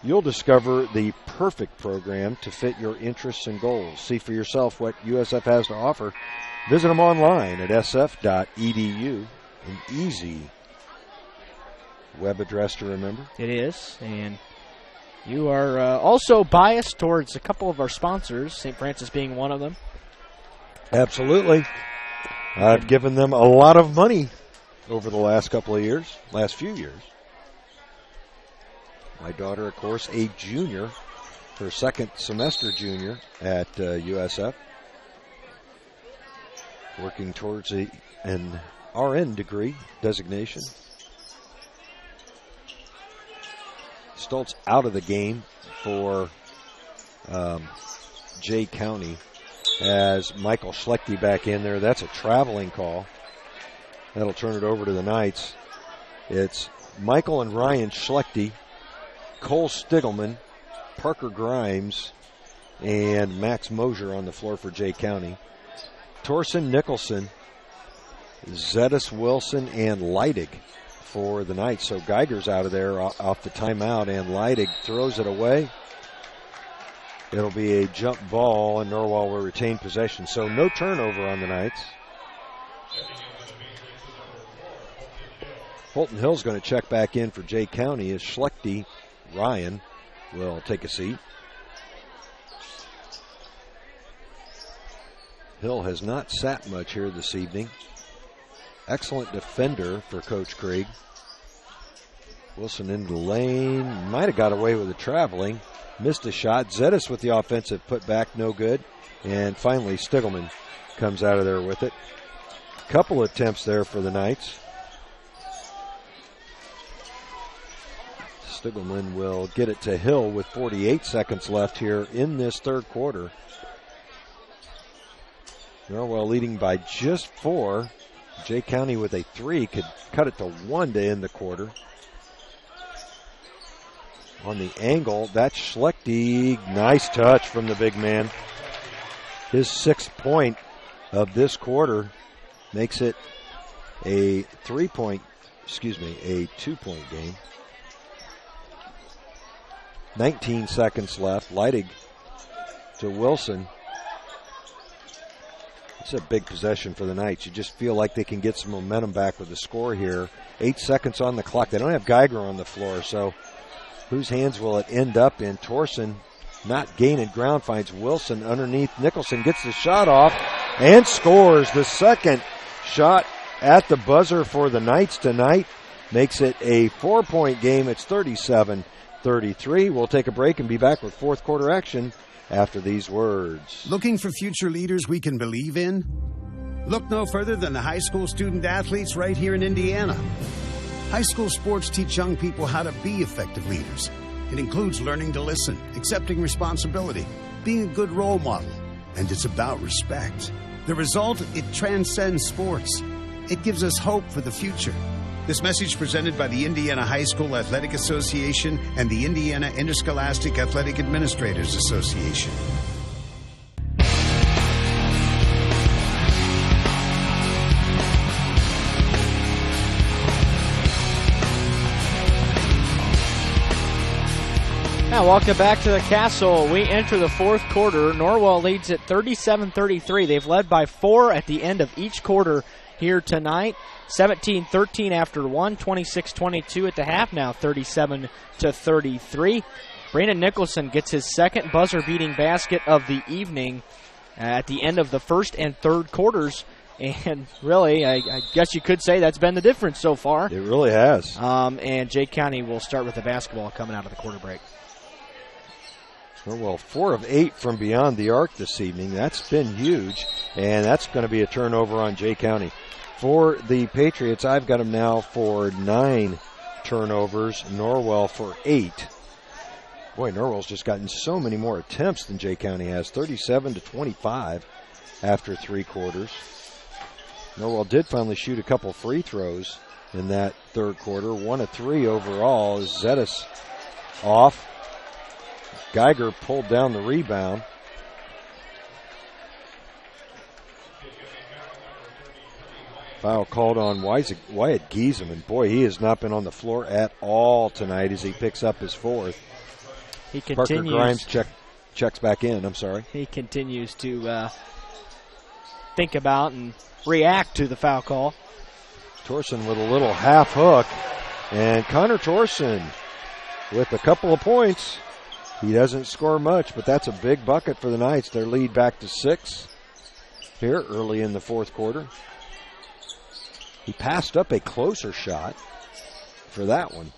you'll discover the perfect program to fit your interests and goals. See for yourself what USF has to offer. Visit them online at sf.edu. An easy web address to remember. It is, and You are also biased towards a couple of our sponsors, St. Francis being one of them. Absolutely. I've given them a lot of money over the last few years. My daughter, of course, a junior, her second semester junior at USF, working towards an RN degree designation. Stoltz out of the game for Jay County as Michael Schlechte back in there. That's a traveling call. That'll turn it over to the Knights. It's Michael and Ryan Schlechte, Cole Stiglman, Parker Grimes, and Max Mosier on the floor for Jay County. Torsen Nicholson, Zetas Wilson, and Leidig for the Knights. So Geiger's out of there off the timeout, and Leidig throws it away. It'll be a jump ball, and Norwell will retain possession. So no turnover on the Knights. Holton Hill's going to check back in for Jay County as Schlechte Ryan will take a seat. Hill has not sat much here this evening. Excellent defender for Coach Krieg. Wilson into the lane. Might have got away with the traveling. Missed a shot. Zetas with the offensive putback, no good. And finally, Stiglman comes out of there with it. Couple attempts there for the Knights. Stiglman will get it to Hill with 48 seconds left here in this third quarter. Norwell leading by just 4. Jay County with a 3 could cut it to 1 to end the quarter. On the angle, that's Schlechte. Nice touch from the big man. His 6th point of this quarter makes it a 2-point game. 19 seconds left. Leidig to Wilson. It's a big possession for the Knights. You just feel like they can get some momentum back with the score here. 8 seconds on the clock. They don't have Geiger on the floor, so whose hands will it end up in? Torsen not gaining ground, finds Wilson underneath. Nicholson gets the shot off and scores the second shot at the buzzer for the Knights tonight. Makes it a 4-point game. It's 37-33. We'll take a break and be back with fourth quarter action after these words. Looking for future leaders we can believe in? Look no further than the high school student athletes right here in Indiana. High school sports teach young people how to be effective leaders. It includes learning to listen, accepting responsibility, being a good role model, and it's about respect. The result, it transcends sports. It gives us hope for the future. This message presented by the Indiana High School Athletic Association and the Indiana Interscholastic Athletic Administrators Association. Now, welcome back to the Castle. We enter the fourth quarter. Norwell leads at 37-33. They've led by 4 at the end of each quarter here tonight. 17-13 after 1, 26-22 at the half, now 37-33. Brandon Nicholson gets his second buzzer-beating basket of the evening at the end of the first and third quarters. And really, I guess you could say that's been the difference so far. It really has. And Jay County will start with the basketball coming out of the quarter break. Well, 4 of 8 from beyond the arc this evening. That's been huge, and that's going to be a turnover on Jay County. For the Patriots, I've got them now for 9 turnovers, Norwell for 8. Boy, Norwell's just gotten so many more attempts than Jay County has, 37-25 after 3 quarters. Norwell did finally shoot a couple free throws in that third quarter, 1 of 3 overall. Zetas off. Geiger pulled down the rebound. Foul called on Wyatt Giesem, and boy, he has not been on the floor at all tonight as he picks up his 4th. He continues. Parker Grimes checks back in. I'm sorry. He continues to think about and react to the foul call. Torsen with a little half hook, and Connor Torsen with a couple of points. He doesn't score much, but that's a big bucket for the Knights. Their lead back to 6 here early in the fourth quarter. He passed up a closer shot for that one.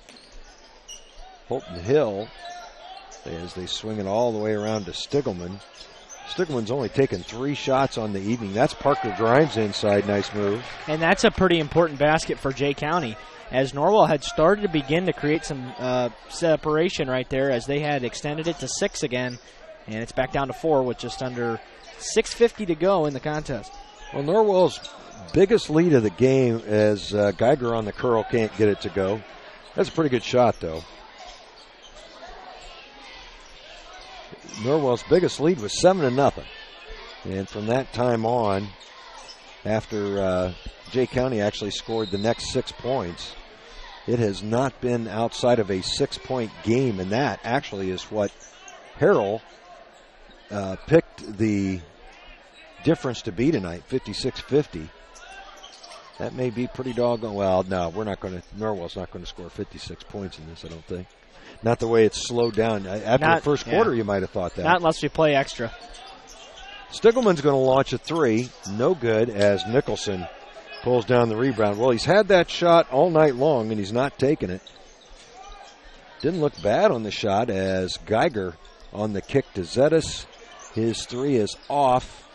Holton Hill, as they swing it all the way around to Stiglman. Stiglman's only taken 3 shots on the evening. That's Parker Grimes inside. Nice move. And that's a pretty important basket for Jay County, as Norwell had started to begin to create some separation right there as they had extended it to 6 again, and it's back down to 4 with just under 6:50 to go in the contest. Well, Norwell's biggest lead of the game as Geiger on the curl can't get it to go. That's a pretty good shot, though. Norwell's biggest lead was 7-0. And from that time on, after Jay County actually scored the next 6 points, it has not been outside of a 6-point game, and that actually is what Harrell picked the difference to be tonight, 56-50. That may be pretty doggone. Well, no, Norwell's not going to score 56 points in this, I don't think. Not the way it's slowed down. After the first quarter, you might have thought that. Not unless we play extra. Stiglman's going to launch a 3. No good as Nicholson pulls down the rebound. Well, he's had that shot all night long, and he's not taking it. Didn't look bad on the shot as Geiger on the kick to Zetas. His 3 is off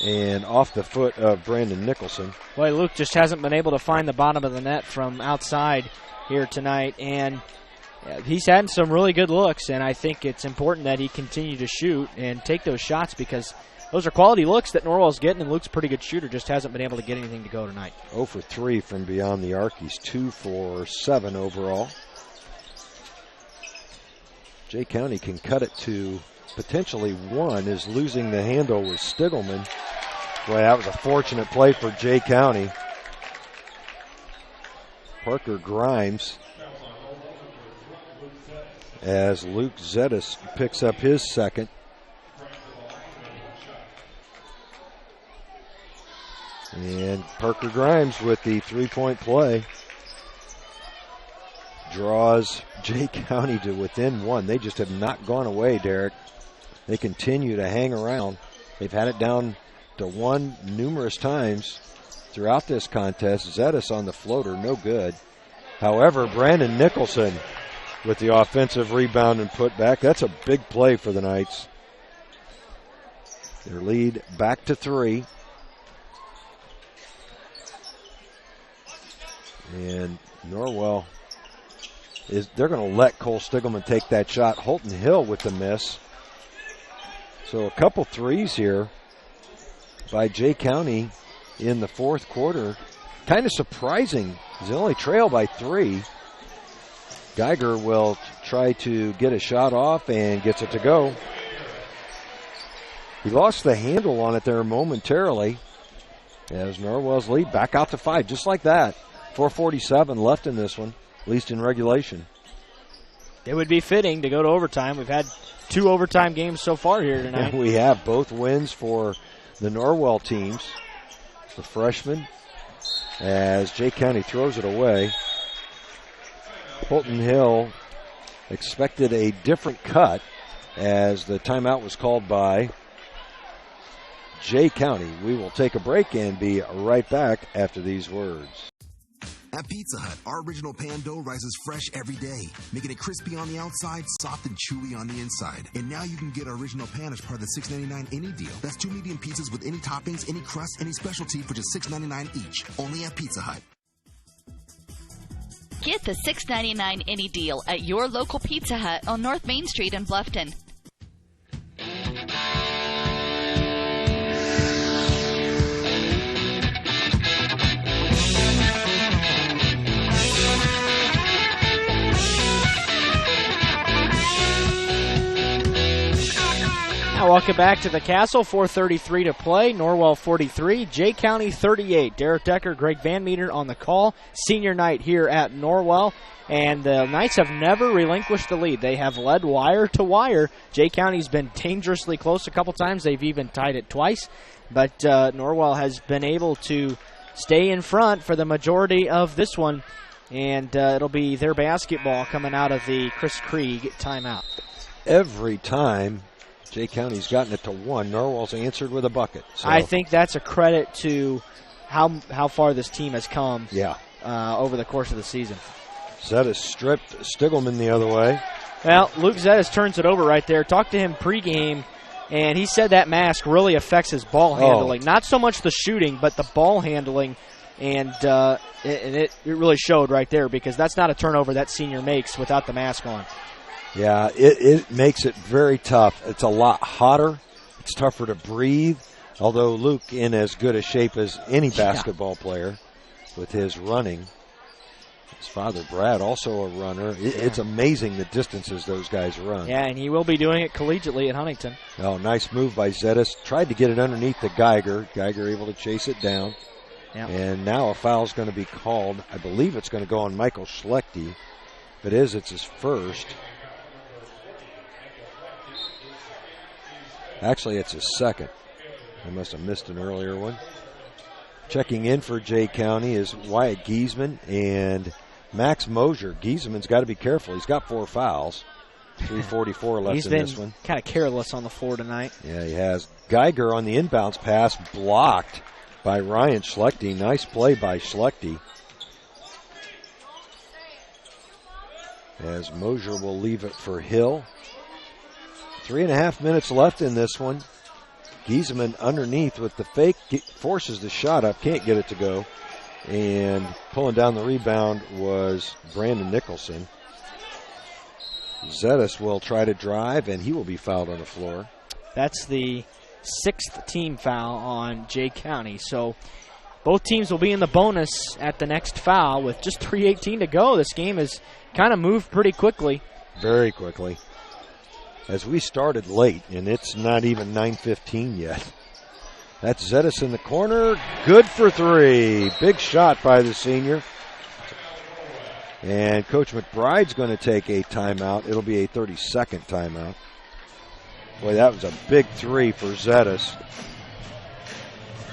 and off the foot of Brandon Nicholson. Boy, Luke just hasn't been able to find the bottom of the net from outside here tonight, and he's had some really good looks, and I think it's important that he continue to shoot and take those shots because those are quality looks that Norwell's getting, and Luke's a pretty good shooter, just hasn't been able to get anything to go tonight. 0 for 3 from beyond the arc. He's 2 for 7 overall. Jay County can cut it to potentially 1 as losing the handle with Stiglman. Boy, that was a fortunate play for Jay County. Parker Grimes as Luke Zetas picks up his second. And Parker Grimes with the 3-point play draws Jay County to within 1. They just have not gone away, Derek. They continue to hang around. They've had it down to 1 numerous times throughout this contest. Zetas on the floater, no good. However, Brandon Nicholson with the offensive rebound and put back. That's a big play for the Knights. Their lead back to 3. And Norwell they're going to let Cole Stiglman take that shot. Holton Hill with the miss. So a couple threes here by Jay County in the fourth quarter. Kind of surprising. They only trail by 3. Geiger will try to get a shot off and gets it to go. He lost the handle on it there momentarily as Norwell's lead back out to 5, just like that. 4:47 left in this one, at least in regulation. It would be fitting to go to overtime. We've had 2 overtime games so far here tonight. And we have both wins for the Norwell teams. The freshman, as Jay County throws it away. Holton Hill expected a different cut as the timeout was called by Jay County. We will take a break and be right back after these words. At Pizza Hut, our original pan dough rises fresh every day, making it crispy on the outside, soft and chewy on the inside. And now you can get our original pan as part of the $6.99 any deal. That's 2 medium pizzas with any toppings, any crust, any specialty for just $6.99 each. Only at Pizza Hut. Get the $6.99 any deal at your local Pizza Hut on North Main Street in Bluffton. Now welcome back to the Castle. 4:33 to play. Norwell 43, Jay County 38. Derek Decker, Greg Van Meter on the call. Senior night here at Norwell. And the Knights have never relinquished the lead. They have led wire to wire. Jay County's been dangerously close a couple times. They've even tied it twice. But Norwell has been able to stay in front for the majority of this one. And it'll be their basketball coming out of the Chris Krieg timeout. every time Jay County's gotten it to 1, Norwell's answered with a bucket. So. I think that's a credit to how far this team has come over the course of the season. Zettis stripped Stiglman the other way. Well, Luke Zettis turns it over right there. Talked to him pregame, and he said that mask really affects his ball handling. Not so much the shooting, but the ball handling, and it really showed right there because that's not a turnover that senior makes without the mask on. Yeah, it makes it very tough. It's a lot hotter. It's tougher to breathe, although Luke in as good a shape as any basketball player with his running. His father, Brad, also a runner. It's amazing the distances those guys run. Yeah, and he will be doing it collegiately at Huntington. Oh, nice move by Zettis. Tried to get it underneath the Geiger. Geiger able to chase it down. Yep. And now a foul's going to be called. I believe it's going to go on Michael Schlechte. If it is, it's his first. Actually, it's his second. I must have missed an earlier one. Checking in for Jay County is Wyatt Giesman and Max Mosier. Giesman's got to be careful. He's got 4 fouls. 3:44 left in this one. He's been kind of careless on the floor tonight. Yeah, he has. Geiger on the inbounds pass blocked by Ryan Schlechte. Nice play by Schlechte. As Mosier will leave it for Hill. 3.5 minutes left in this one. Giesman underneath with the fake, forces the shot up, can't get it to go. And pulling down the rebound was Brandon Nicholson. Zettis will try to drive, and he will be fouled on the floor. That's the 6th team foul on Jay County. So both teams will be in the bonus at the next foul with just 3:18 to go. This game has kind of moved pretty quickly. Very quickly. As we started late, and it's not even 9:15 yet. That's Zettis in the corner. Good for 3. Big shot by the senior. And Coach McBride's going to take a timeout. It'll be a 30-second timeout. Boy, that was a big 3 for Zettis.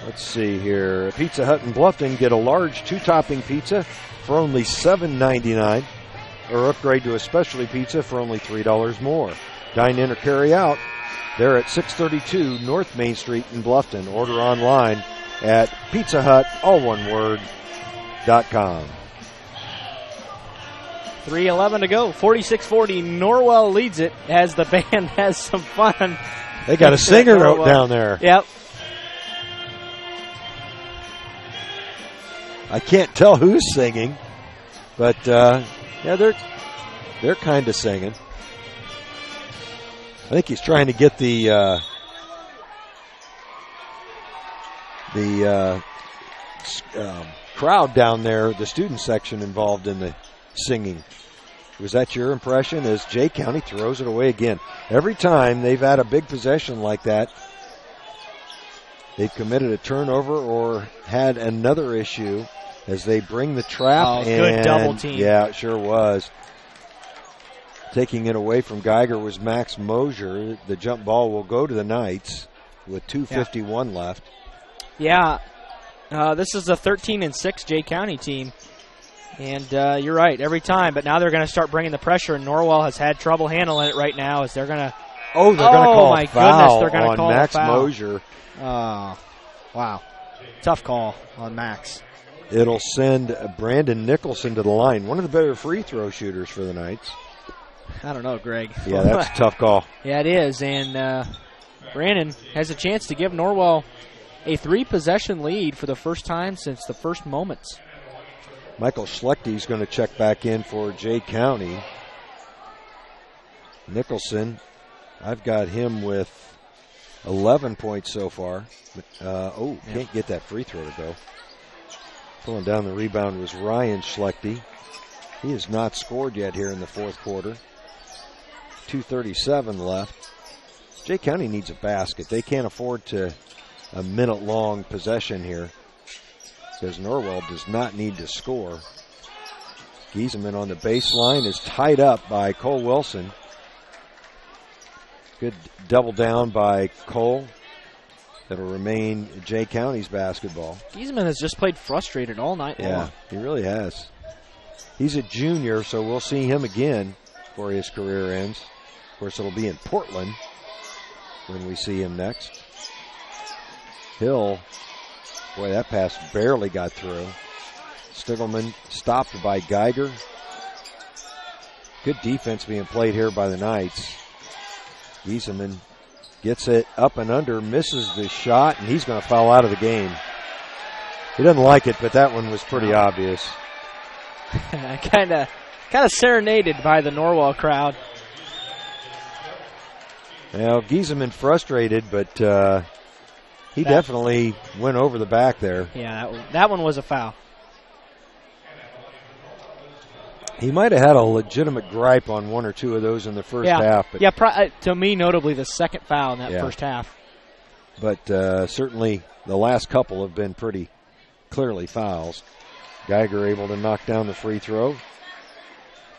Let's see here. Pizza Hut in Bluffton get a large 2-topping pizza for only $7.99, or upgrade to a specialty pizza for only $3 more. Dine in or carry out. They're at 632 North Main Street in Bluffton. Order online at Pizza Hut, all one word, .com. 3:11 to go. 46-40. Norwell leads it as the band has some fun. They got a singer down there. Yep. I can't tell who's singing, but yeah, they're kind of singing. I think he's trying to get the crowd down there, the student section, involved in the singing. Was that your impression? As Jay County throws it away again. Every time they've had a big possession like that, they've committed a turnover or had another issue as they bring the trap. Oh, good double team. Yeah, it sure was. Taking it away from Geiger was Max Mosier. The jump ball will go to the Knights with 2:51 left. Yeah, this is a 13-6 Jay County team. And you're right, every time. But now they're going to start bringing the pressure, and Norwell has had trouble handling it right now as they're going to. Oh, they're going to call a foul they're gonna on call Max a foul. Mosier. Wow. Tough call on Max. It'll send Brandon Nicholson to the line. One of the better free throw shooters for the Knights. I don't know, Greg. Yeah, that's a tough call. Yeah, it is. And Brandon has a chance to give Norwell a 3-possession lead for the first time since the first moments. Michael Schlechte's going to check back in for Jay County. Nicholson, I've got him with 11 points so far. Can't get that free throw to go. Pulling down the rebound was Ryan Schlechte. He has not scored yet here in the fourth quarter. 2:37 left. Jay County needs a basket. They can't afford to a minute-long possession here because Norwell does not need to score. Giesman on the baseline is tied up by Cole Wilson. Good double down by Cole. That'll remain Jay County's basketball. Giesman has just played frustrated all night long. Yeah, he really has. He's a junior, so we'll see him again before his career ends. course, it'll be in Portland when we see him next. Hill, boy, that pass barely got through. Stiglman stopped by Geiger. Good defense being played here by the Knights. Giesemann gets it up and under, misses the shot, and he's going to foul out of the game. He doesn't like it, but that one was pretty obvious. kind of serenaded by the Norwell crowd. Well, Giesemann frustrated, but he definitely went over the back there. Yeah, that one was a foul. He might have had a legitimate gripe on one or two of those in the first half. But to me, notably the second foul in that first half. But certainly the last couple have been pretty clearly fouls. Geiger able to knock down the free throw.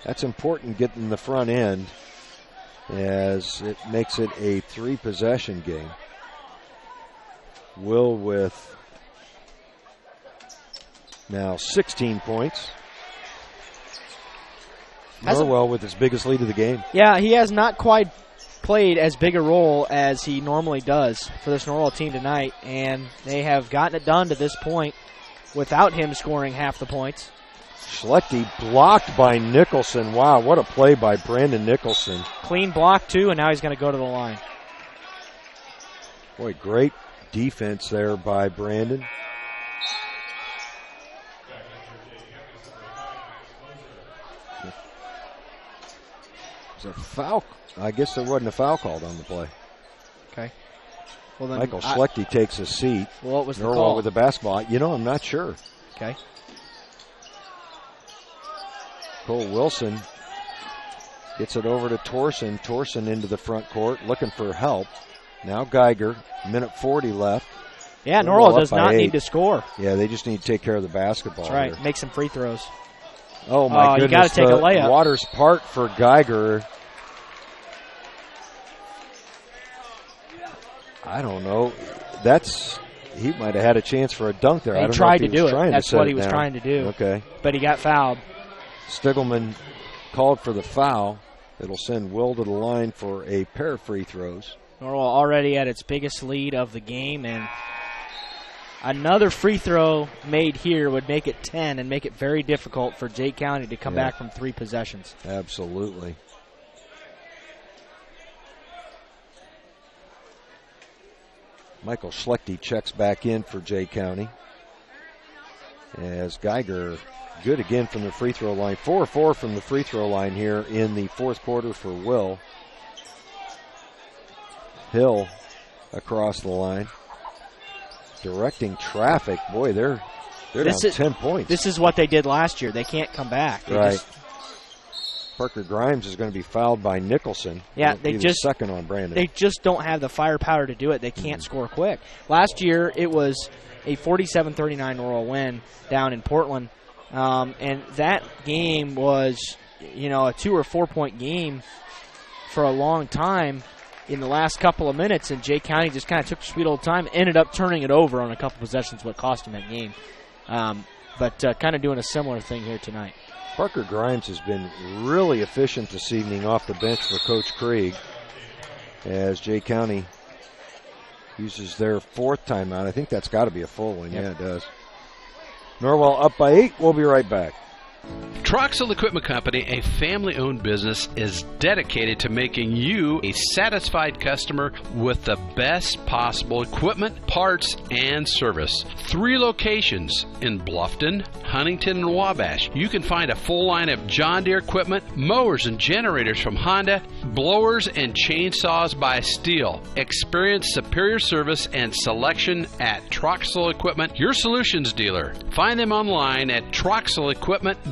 That's important getting the front end, as it makes it a 3-possession game. Will with now 16 points. Norwell with his biggest lead of the game. Yeah, he has not quite played as big a role as he normally does for this Norwell team tonight, and they have gotten it done to this point without him scoring half the points. Schlechte blocked by Nicholson. Wow, what a play by Brandon Nicholson. Clean block, too, and now he's going to go to the line. Boy, great defense there by Brandon. There's a foul. I guess there wasn't a foul called on the play. Okay. Well, then Michael Schlechte takes a seat. Well, what was the Norwell call? with the basketball. I'm not sure. Okay. Cole Wilson gets it over to Torsen. Torsen into the front court, looking for help. Now Geiger, minute 40 left. Yeah, Norwell does not need to score. Yeah, they just need to take care of the basketball. That's right. Here. Make some free throws. Oh, my goodness. You got to take a layup. Waters part for Geiger. I don't know. He might have had a chance for a dunk there. He tried to do it. That's what he was trying to do. Okay. But he got fouled. Stiglman called for the foul. It'll send Will to the line for a pair of free throws. Norwell already at its biggest lead of the game, and another free throw made here would make it 10 and make it very difficult for Jake County to come back from 3 possessions. Absolutely. Michael Schlechte checks back in for Jay County. As Geiger, good again from the free throw line. 4-4 from the free throw line here in the fourth quarter for Will. Hill across the line. Directing traffic. Boy, they're down 10 points. This is what they did last year. They can't come back. Parker Grimes is going to be fouled by Nicholson. Yeah, they just second on Brandon. They just don't have the firepower to do it. They can't score quick. Last year it was a 47-39 Norwell win down in Portland, and that game was a 2 or 4 point game for a long time. In the last couple of minutes, and Jay County just kind of took sweet old time, ended up turning it over on a couple possessions, what cost him that game. But kind of doing a similar thing here tonight. Parker Grimes has been really efficient this evening off the bench for Coach Krieg, as Jay County uses their 4th timeout. I think that's got to be a full one. Yep. Yeah, it does. Norwell up by 8. We'll be right back. Troxel Equipment Company, a family-owned business, is dedicated to making you a satisfied customer with the best possible equipment, parts, and service. 3 locations in Bluffton, Huntington, and Wabash. You can find a full line of John Deere equipment, mowers and generators from Honda, blowers and chainsaws by Steel. Experience superior service and selection at Troxel Equipment, your solutions dealer. Find them online at troxelequipment.com.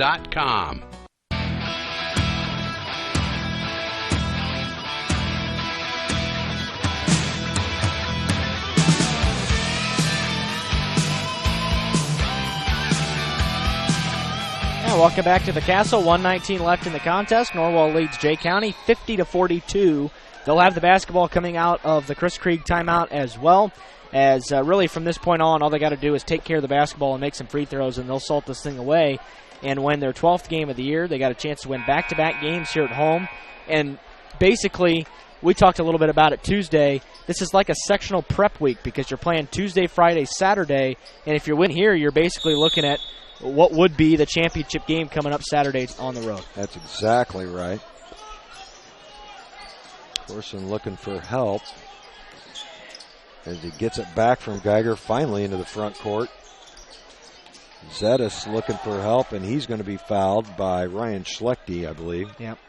Welcome back to the Castle. 1:19 left in the contest. Norwell leads Jay County 50-42. They'll have the basketball coming out of the Chris Krieg timeout as well. As really from this point on, all they got to do is take care of the basketball and make some free throws, and they'll salt this thing away and win their 12th game of the year. They got a chance to win back-to-back games here at home. And basically, we talked a little bit about it Tuesday. This is like a sectional prep week because you're playing Tuesday, Friday, Saturday, and if you win here, you're basically looking at what would be the championship game coming up Saturday on the road. That's exactly right. Corson looking for help as he gets it back from Geiger finally into the front court. Zetas looking for help, and he's going to be fouled by Ryan Schlechte, I believe. Yep.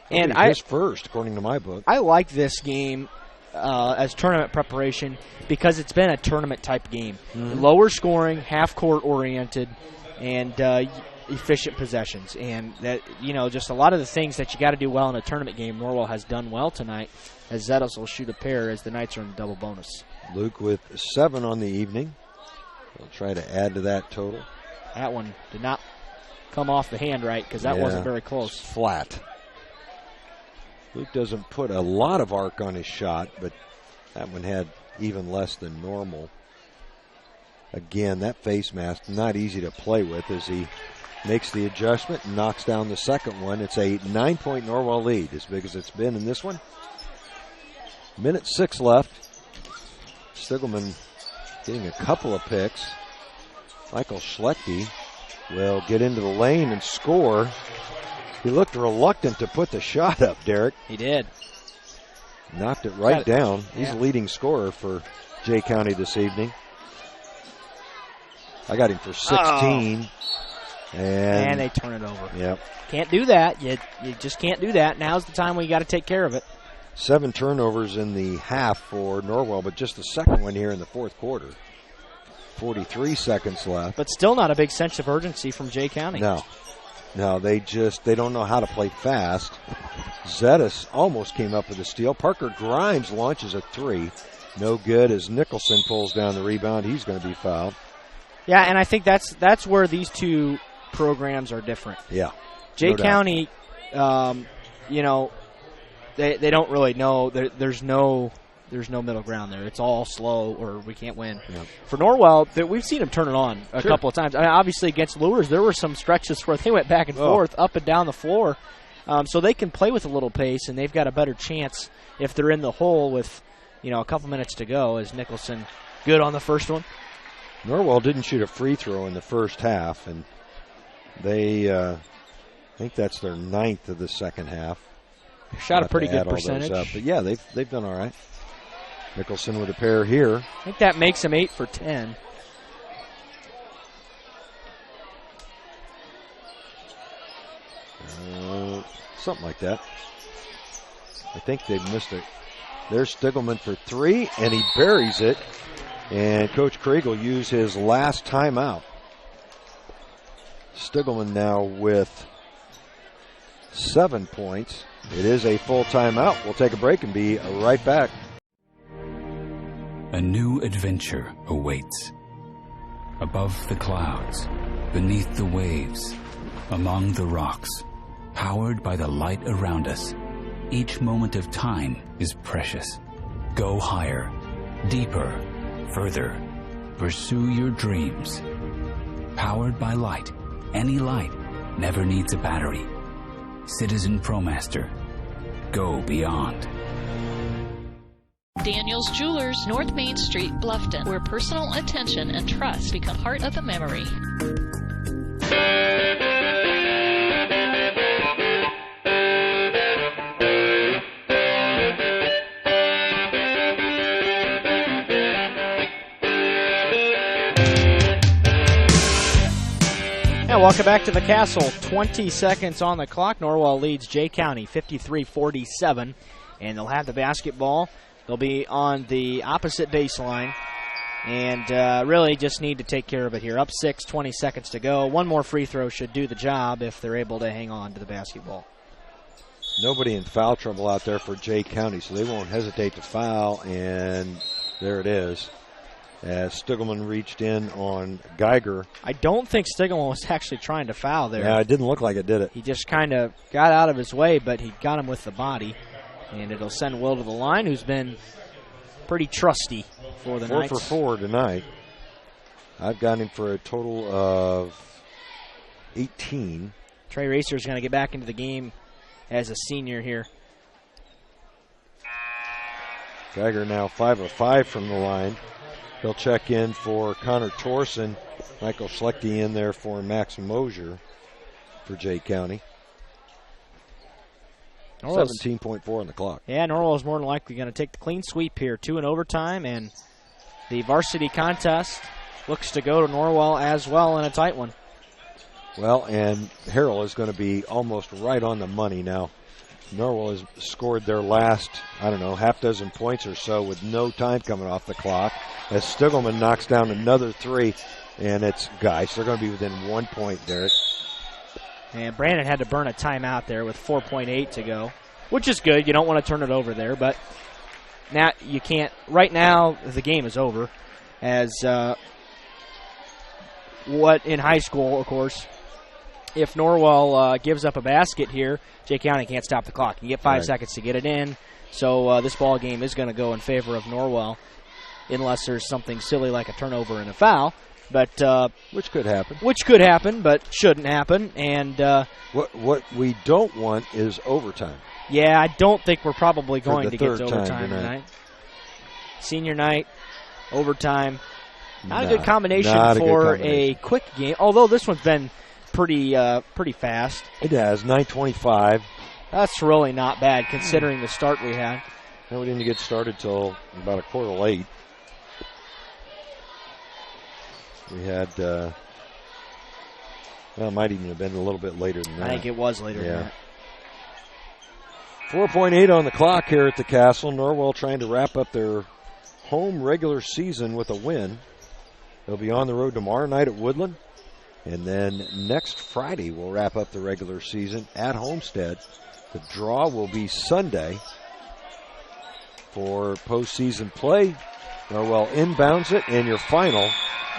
And his first, according to my book. I like this game as tournament preparation because it's been a tournament-type game. Mm-hmm. Lower scoring, half-court oriented, and efficient possessions. And that, just a lot of the things that you got to do well in a tournament game, Norwell has done well tonight, as Zetas will shoot a pair as the Knights are in double bonus. Luke with 7 on the evening. We'll try to add to that total. That one did not come off the hand right because that wasn't very close. Flat. Luke doesn't put a lot of arc on his shot, but that one had even less than normal. Again, that face mask, not easy to play with as he makes the adjustment and knocks down the second one. It's a 9-point Norwell lead, as big as it's been in this one. Minute 6 left. Stiglman getting a couple of picks. Michael Schlechte will get into the lane and score. He looked reluctant to put the shot up, Derek. He did. Knocked it right down. He's the leading scorer for Jay County this evening. I got him for 16. And they turn it over. Yep. Can't do that. You just can't do that. Now's the time when you got to take care of it. 7 turnovers in the half for Norwell, but just the second one here in the fourth quarter. 43 seconds left. But still not a big sense of urgency from Jay County. No, they don't know how to play fast. Zetas almost came up with a steal. Parker Grimes launches a 3. No good as Nicholson pulls down the rebound. He's going to be fouled. Yeah, and I think that's where these two programs are different. Yeah. Jay County, they don't really know. There's no middle ground there. It's all slow or we can't win. Yep. For Norwell, we've seen them turn it on a couple of times. I mean, obviously against Lures, there were some stretches where they went back and forth, up and down the floor. So they can play with a little pace, and they've got a better chance if they're in the hole with a couple minutes to go, as Nicholson good on the first one. Norwell didn't shoot a free throw in the first half, and they I think that's their 9th of the second half. Shot a pretty good percentage. But yeah, they've done all right. Nicholson with a pair here. I think that makes him 8 for 10. Something like that. I think they've missed it. There's Stiglman for 3, and he buries it. And Coach Krieg will use his last timeout. Stiglman now with 7 points. It is a full timeout. We'll take a break and be right back. A new adventure awaits. Above the clouds, beneath the waves, among the rocks, powered by the light around us. Each moment of time is precious. Go higher, deeper, further. Pursue your dreams. Powered by light. Any light never needs a battery. Citizen ProMaster. Go beyond. Daniel's Jewelers, North Main Street, Bluffton, where personal attention and trust become part of the memory. And welcome back to the Castle. 20 seconds on the clock. Norwell leads Jay County 53-47, and they'll have the basketball. They'll be on the opposite baseline and really just need to take care of it here. Up 6, 20 seconds to go. One more free throw should do the job if they're able to hang on to the basketball. Nobody in foul trouble out there for Jay County, so they won't hesitate to foul, and there it is. As Stiglman reached in on Geiger. I don't think Stiglman was actually trying to foul there. Yeah, it didn't look like it, did it? He just kind of got out of his way, but he got him with the body. And it'll send Will to the line, who's been pretty trusty for the Knights. 4 for 4 tonight. I've got him for a total of 18. Trey Racer's going to get back into the game as a senior here. Geiger now 5 of 5 from the line. He'll check in for Connor Torson. Michael Schlechte in there for Max Mosier for Jay County. 17.4 on the clock. Yeah, Norwell is more than likely going to take the clean sweep here. 2 in overtime, and the varsity contest looks to go to Norwell as well in a tight one. Well, and Harrell is going to be almost right on the money now. Norwell has scored their last, half dozen points or so with no time coming off the clock. As Stiglman knocks down another 3, and it's Geist. They're going to be within 1 point, Derek. And Brandon had to burn a timeout there with 4.8 to go, which is good. You don't want to turn it over there, but now you can't. Right now, the game is over. As what in high school, of course, if Norwell gives up a basket here, Jay County can't stop the clock. You get 5 seconds to get it in. So this ball game is going to go in favor of Norwell, unless there's something silly like a turnover and a foul. But which could happen. But shouldn't happen. And what we don't want is overtime. Yeah, I don't think we're probably going to get to overtime tonight. Senior night, overtime. Not a good combination for a quick game. Although this one's been pretty fast. It has 9:25. That's really not bad considering the start we had. No, we didn't get started till about a quarter late. We had, it might even have been a little bit later than that. I think it was later than that. 4.8 on the clock here at the Castle. Norwell trying to wrap up their home regular season with a win. They'll be on the road tomorrow night at Woodland. And then next Friday we'll wrap up the regular season at Homestead. The draw will be Sunday for postseason play. Norwell inbounds it, and your final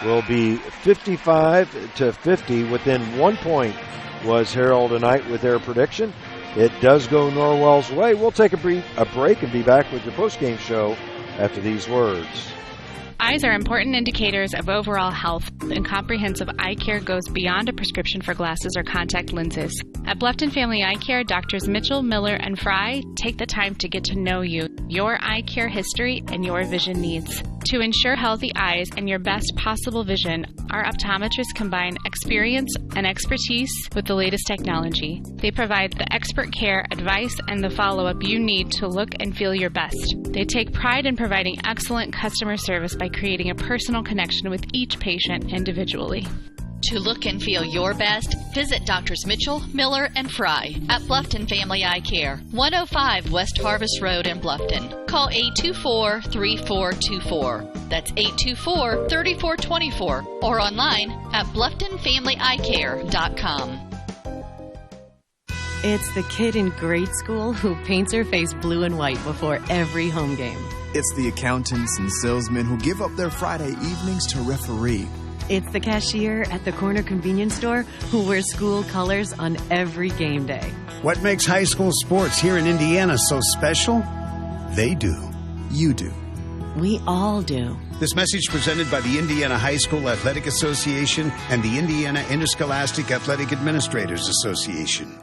will be 55-50. Within 1 point was Harold tonight with their prediction. It does go Norwell's way. We'll take a break and be back with your postgame show after these words. Eyes are important indicators of overall health, and comprehensive eye care goes beyond a prescription for glasses or contact lenses. At Bluffton Family Eye Care, Doctors Mitchell, Miller, and Fry take the time to get to know you, your eye care history, and your vision needs. To ensure healthy eyes and your best possible vision, our optometrists combine experience and expertise with the latest technology. They provide the expert care, advice, and the follow-up you need to look and feel your best. They take pride in providing excellent customer service by creating a personal connection with each patient individually. To look and feel your best, visit Doctors Mitchell, Miller, and Fry at Bluffton Family Eye Care, 105 West Harvest Road in Bluffton. Call 824-3424. That's 824-3424. Or online at BlufftonFamilyEyeCare.com. It's the kid in grade school who paints her face blue and white before every home game. It's the accountants and salesmen who give up their Friday evenings to referee. It's the cashier at the corner convenience store who wears school colors on every game day. What makes high school sports here in Indiana so special? They do. You do. We all do. This message presented by the Indiana High School Athletic Association and the Indiana Interscholastic Athletic Administrators Association.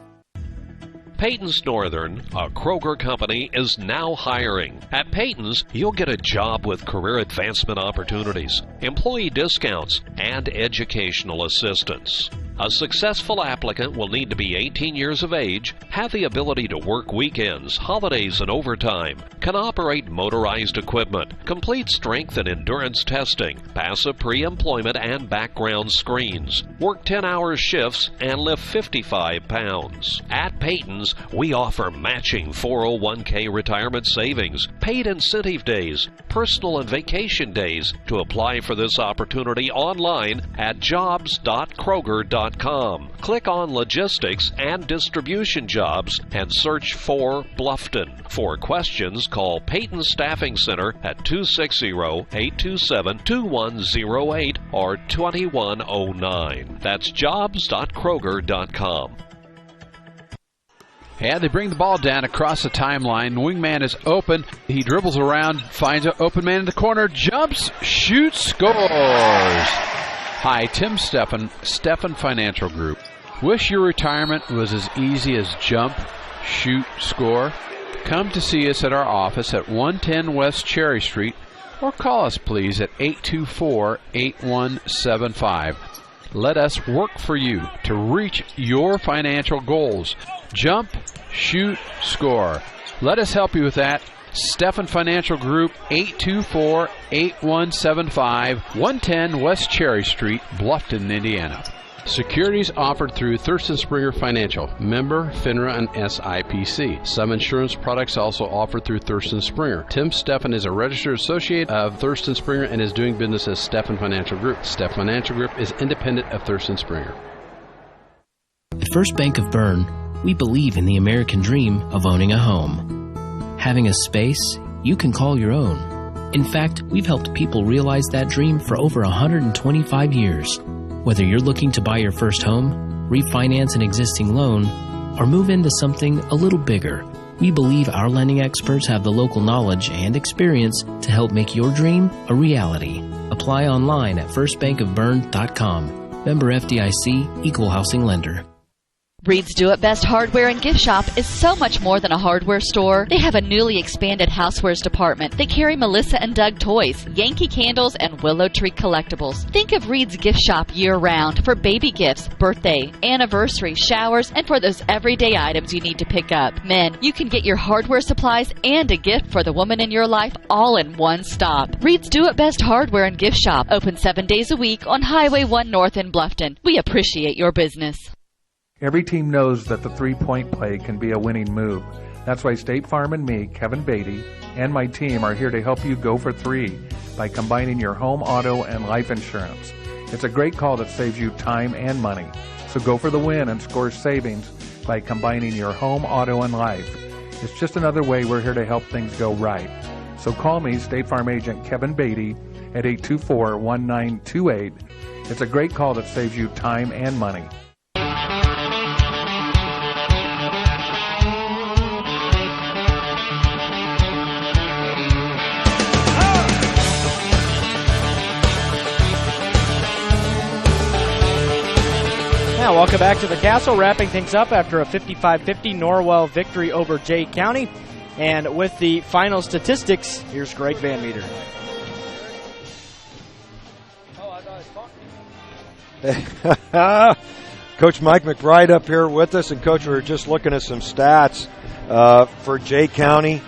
Peyton's Northern, a Kroger company, is now hiring. At Peyton's, you'll get a job with career advancement opportunities, employee discounts, and educational assistance. A successful applicant will need to be 18 years of age, have the ability to work weekends, holidays, and overtime, can operate motorized equipment, complete strength and endurance testing, pass a pre-employment and background screens, work 10-hour shifts, and lift 55 pounds. At Peyton's, we offer matching 401k retirement savings, paid incentive days, personal and vacation days. To apply for this opportunity online at jobs.kroger.com. Click on Logistics and Distribution Jobs and search for Bluffton. For questions, call Peyton Staffing Center at 260-827-2108 or 2109. That's jobs.kroger.com. And they bring the ball down across the timeline. Wingman is open. He dribbles around, finds an open man in the corner, jumps, shoots, scores. Hi, Tim Steffen Financial Group. Wish your retirement was as easy as jump, shoot, score? Come to see us at our office at 110 West Cherry Street, or call us please at 824-8175. Let us work for you to reach your financial goals. Jump, shoot, score. Let us help you with that. Stephan Financial Group, 824-8175, 110 West Cherry Street, Bluffton, Indiana. Securities offered through Thurston Springer Financial, member FINRA and SIPC. Some insurance products also offered through Thurston Springer. Tim Stephan is a registered associate of Thurston Springer and is doing business as Stephan Financial Group. Stephan Financial Group is independent of Thurston Springer. At First Bank of Bern, we believe in the American dream of owning a home. Having a space you can call your own. In fact, we've helped people realize that dream for over 125 years. Whether you're looking to buy your first home, refinance an existing loan, or move into something a little bigger, we believe our lending experts have the local knowledge and experience to help make your dream a reality. Apply online at firstbankofbern.com. Member FDIC, Equal Housing Lender. Reed's Do It Best Hardware and Gift Shop is so much more than a hardware store. They have a newly expanded housewares department. They carry Melissa and Doug toys, Yankee candles, and Willow Tree collectibles. Think of Reed's Gift Shop year-round for baby gifts, birthday, anniversary, showers, and for those everyday items you need to pick up. Men, you can get your hardware supplies and a gift for the woman in your life all in one stop. Reed's Do It Best Hardware and Gift Shop, open 7 days a week on Highway 1 North in Bluffton. We appreciate your business. Every team knows that the three-point play can be a winning move. That's why State Farm and me, Kevin Beatty, and my team are here to help you go for three by combining your home, auto, and life insurance. It's a great call that saves you time and money. So go for the win and score savings by combining your home, auto, and life. It's just another way we're here to help things go right. So call me, State Farm Agent Kevin Beatty, at 824-1928. It's a great call that saves you time and money. Now, welcome back to the Castle, wrapping things up after a 55-50 Norwell victory over Jay County. And with the final statistics, here's Greg Van Meter. Coach Mike McBride up here with us, and Coach, we were just looking at some stats for Jay County.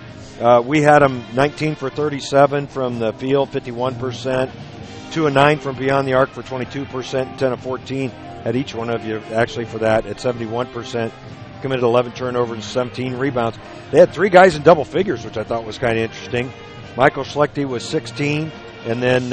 We had them 19 for 37 from the field, 51%, 2 of 9 from beyond the arc for 22%, 10 of 14 at each one of you actually for that at 71%. Committed 11 turnovers and 17 rebounds. They had 3 guys in double figures, which I thought was kind of interesting. Michael Schlechte was 16, and then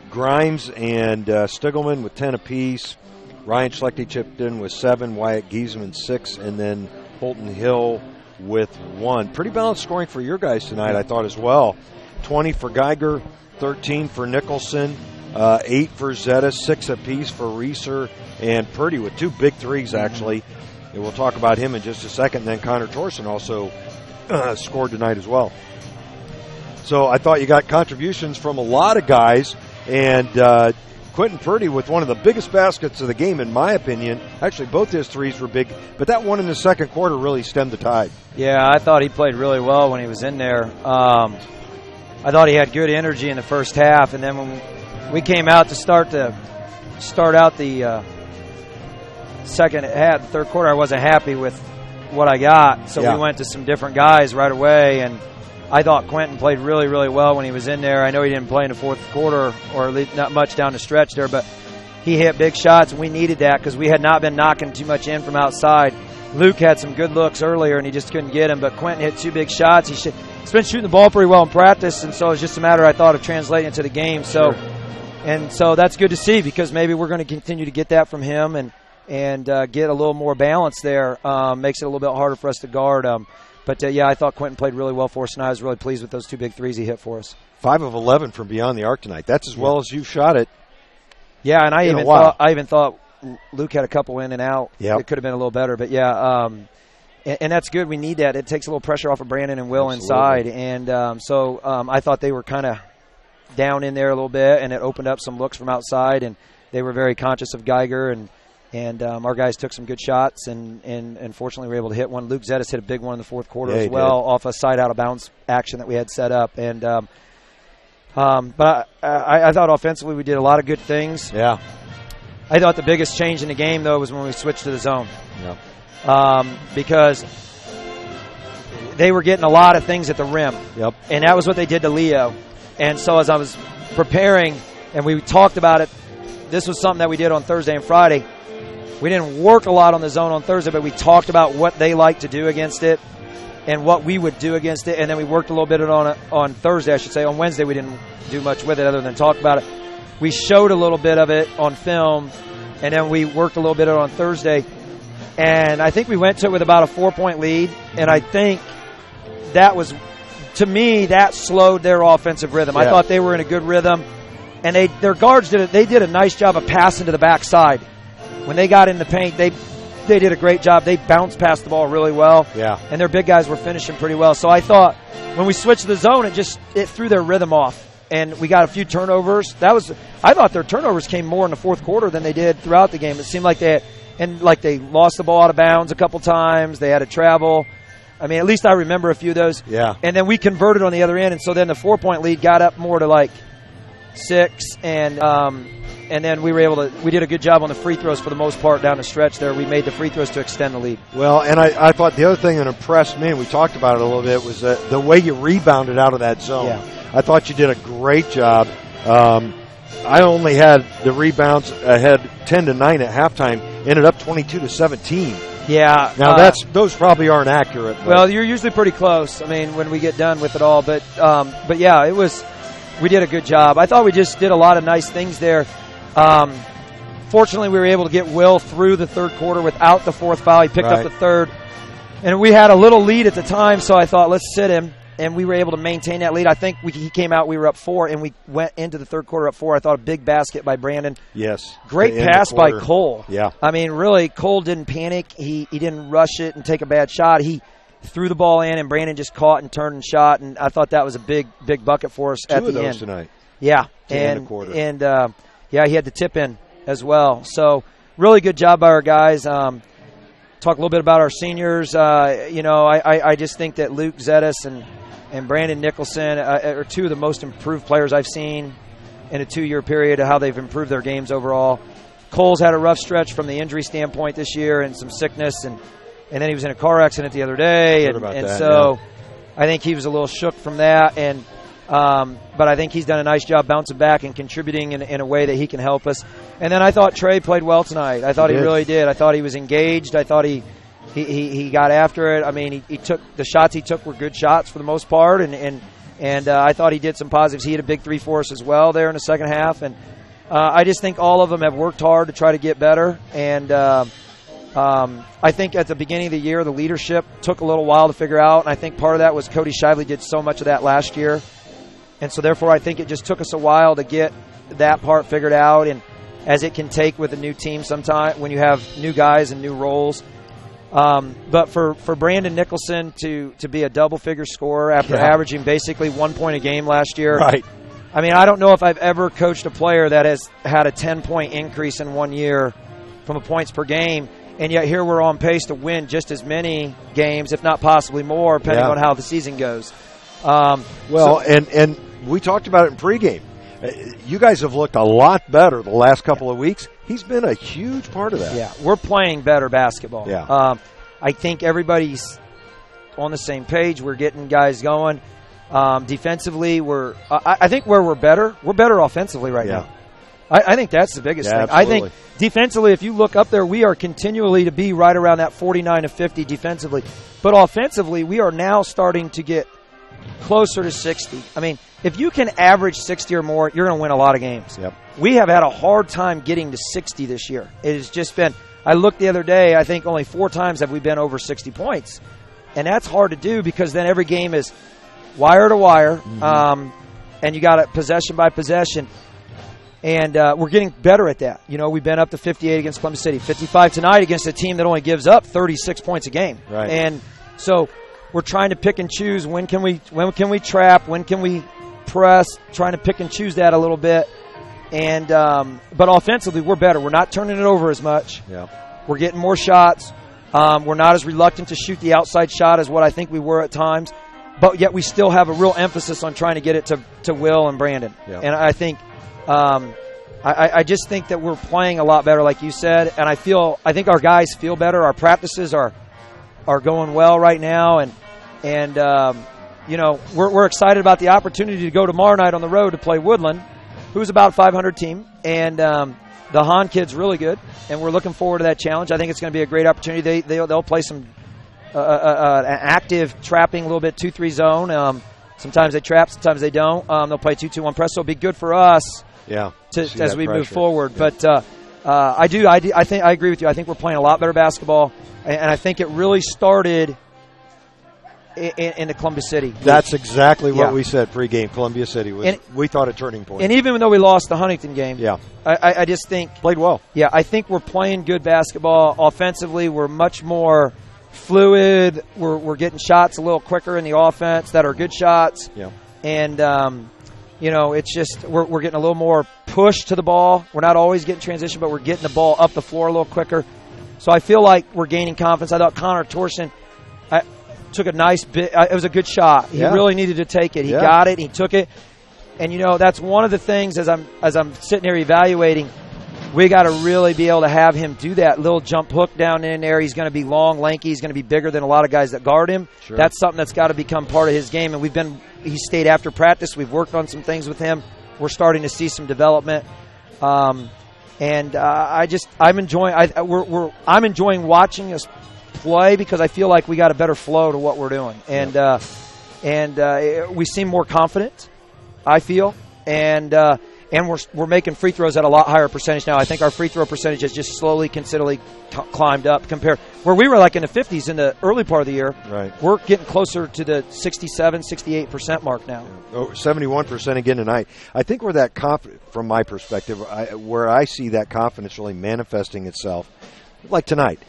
Grimes and Stiglman with 10 apiece. Ryan Schlechte chipped in with 7, Wyatt Giesman 6, and then Holton Hill with 1. Pretty balanced scoring for your guys tonight, I thought, as well. 20 for Geiger, 13 for Nicholson, 8 for Zeta, 6 apiece for Reeser and Purdy with 2 big threes, actually. And we'll talk about him in just a second. And then Connor Torson also scored tonight as well. So I thought you got contributions from a lot of guys. And Quentin Purdy with one of the biggest baskets of the game, in my opinion. Actually, both his threes were big. But that one in the second quarter really stemmed the tide. Yeah, I thought he played really well when he was in there. I thought he had good energy in the first half. And then when we came out to start out the second half, the third quarter, I wasn't happy with what I got. So we went to some different guys right away, and I thought Quentin played really, really well when he was in there. I know he didn't play in the fourth quarter, or at least not much down the stretch there, but he hit big shots, and we needed that because we had not been knocking too much in from outside. Luke had some good looks earlier, and he just couldn't get them, but Quentin hit 2 big shots. He's been shooting the ball pretty well in practice, and so it's just a matter, I thought, of translating it to the game. So, and so that's good to see because maybe we're going to continue to get that from him and get a little more balance there. Makes it a little bit harder for us to guard. But I thought Quentin played really well for us, and I was really pleased with those 2 big threes he hit for us. 5 of 11 from beyond the arc tonight. That's as well as you shot it. Yeah, and I even thought Luke had a couple in and out. Yep. It could have been a little better, but and that's good. We need that. It takes a little pressure off of Brandon and Will inside, and so I thought they were kind of down in there a little bit, and it opened up some looks from outside, and they were very conscious of Geiger, and And our guys took some good shots, and fortunately we were able to hit one. Luke Zettis hit a big one in the fourth quarter as well, off a side out of bounds action that we had set up. And but I thought offensively we did a lot of good things. Yeah. I thought the biggest change in the game, though, was when we switched to the zone. Yeah. Because they were getting a lot of things at the rim. Yep. And that was what they did to Leo. And so as I was preparing, and we talked about it, this was something that we did on Thursday and Friday. We didn't work a lot on the zone on Thursday, but we talked about what they like to do against it and what we would do against it. And then we worked a little bit on it on Thursday, I should say. On Wednesday, we didn't do much with it other than talk about it. We showed a little bit of it on film, and then we worked a little bit on Thursday. And I think we went to it with about a 4-point lead, and I think that was, to me, that slowed their offensive rhythm. I thought they were in a good rhythm, and their guards did a nice job of passing to the backside. When they got in the paint, they did a great job. They bounced past the ball really well. Yeah. And their big guys were finishing pretty well. So I thought when we switched to the zone, it threw their rhythm off. And we got a few turnovers. I thought their turnovers came more in the fourth quarter than they did throughout the game. It seemed like they lost the ball out of bounds a couple times. They had to travel. I mean, at least I remember a few of those. Yeah. And then we converted on the other end, and so then the 4-point lead got up more to like 6, and then we did a good job on the free throws for the most part down the stretch there. We made the free throws to extend the lead. Well, and I thought the other thing that impressed me, and we talked about it a little bit, was the way you rebounded out of that zone. Yeah. I thought you did a great job. I only had the rebounds ahead 10-9 at halftime, ended up 22-17. Yeah. Now those probably aren't accurate. Well, you're usually pretty close. I mean, when we get done with it all, but yeah, we did a good job. I thought we just did a lot of nice things there. Fortunately, we were able to get Will through the third quarter without the fourth foul. He picked up the third. And we had a little lead at the time, so I thought, let's sit him. And we were able to maintain that lead. I think he came out, we were up 4, and we went into the third quarter up 4. I thought a big basket by Brandon. Yes. Great pass by Cole. Yeah. I mean, really, Cole didn't panic. He didn't rush it and take a bad shot. He threw the ball in, and Brandon just caught and turned and shot. And I thought that was a big bucket for us at the end. 2 of those tonight. Yeah. And a quarter. And he had the tip in as well. So really good job by our guys. Talk a little bit about our seniors. I just think that Luke Zettis and Brandon Nicholson are 2 of the most improved players I've seen in a 2-year period of how they've improved their games overall. Cole's had a rough stretch from the injury standpoint this year and some sickness, and then he was in a car accident the other day. I think he was a little shook from that. But I think he's done a nice job bouncing back and contributing in a way that he can help us. And then I thought Trey played well tonight. I thought he really did. I thought he was engaged. I thought he got after it. I mean, he took the shots he took were good shots for the most part, and I thought he did some positives. He hit a big 3 for us as well there in the second half, and I just think all of them have worked hard to try to get better. And I think at the beginning of the year, the leadership took a little while to figure out, and I think part of that was Cody Shively did so much of that last year, and so therefore I think it just took us a while to get that part figured out, and as it can take with a new team sometime when you have new guys and new roles. But for Brandon Nicholson to be a double-figure scorer after averaging basically 1 point a game last year. Right. I mean, I don't know if I've ever coached a player that has had a 10-point increase in 1 year from a points per game, and yet here we're on pace to win just as many games, if not possibly more, depending on how the season goes. And we talked about it in pregame. You guys have looked a lot better the last couple of weeks. He's been a huge part of that. Yeah, we're playing better basketball. Yeah. I think everybody's on the same page. We're getting guys going. Defensively, I think where we're better offensively right now. I think that's the biggest thing. Absolutely. I think defensively, if you look up there, we are continually to be right around that 49 to 50 defensively. But offensively, we are now starting to get closer to 60. I mean, if you can average 60 or more, you're going to win a lot of games. Yep. We have had a hard time getting to 60 this year. It has just been, I looked the other day, I think only 4 times have we been over 60 points. And that's hard to do because then every game is wire to wire, and you got it possession by possession. And we're getting better at that. You know, we've been up to 58 against Columbus City, 55 tonight against a team that only gives up 36 points a game. Right. And so we're trying to pick and choose when can we trap, when can we press, trying to pick and choose that a little bit. And but offensively, we're better. We're not turning it over as much. Yeah. We're getting more shots. We're not as reluctant to shoot the outside shot as what I think we were at times. But yet we still have a real emphasis on trying to get it to Will and Brandon. Yeah. And I think I just think that we're playing a lot better, like you said. And I think our guys feel better. Our practices are going well right now. And we're excited about the opportunity to go tomorrow night on the road to play Woodland, who's about a 500 team. And the Hahn kid's really good. And we're looking forward to that challenge. I think it's going to be a great opportunity. They'll play some an active trapping, a little bit 2-3 zone. Sometimes they trap, sometimes they don't. They'll play 2-2-1 press, so it'll be good for us. Yeah, as we move forward. Yeah. But I think I agree with you. I think we're playing a lot better basketball, and I think it really started in the Columbia City. That's exactly what we said pregame. Columbia City we thought a turning point. And even though we lost the Huntington game, I just think played well. Yeah, I think we're playing good basketball offensively. We're much more fluid. We're getting shots a little quicker in the offense that are good shots. Yeah. And it's just we're getting a little more push to the ball. We're not always getting transition, but we're getting the ball up the floor a little quicker. So I feel like we're gaining confidence. I thought Connor Torsen took a nice bit. It was a good shot. He really needed to take it. He got it. He took it. And that's one of the things as I'm sitting here evaluating. We got to really be able to have him do that little jump hook down in there. He's going to be long, lanky. He's going to be bigger than a lot of guys that guard him. Sure. That's something that's got to become part of his game. And he stayed after practice. We've worked on some things with him. We're starting to see some development. I'm enjoying watching us play because I feel like we got a better flow to what we're doing. And we seem more confident, I feel. And we're making free throws at a lot higher percentage now. I think our free throw percentage has just slowly, considerably climbed up compared where we were like in the 50s in the early part of the year. Right. We're getting closer to the 67, 68% mark now. Oh, 71% again tonight. I think where that from my perspective, where I see that confidence really manifesting itself, like tonight,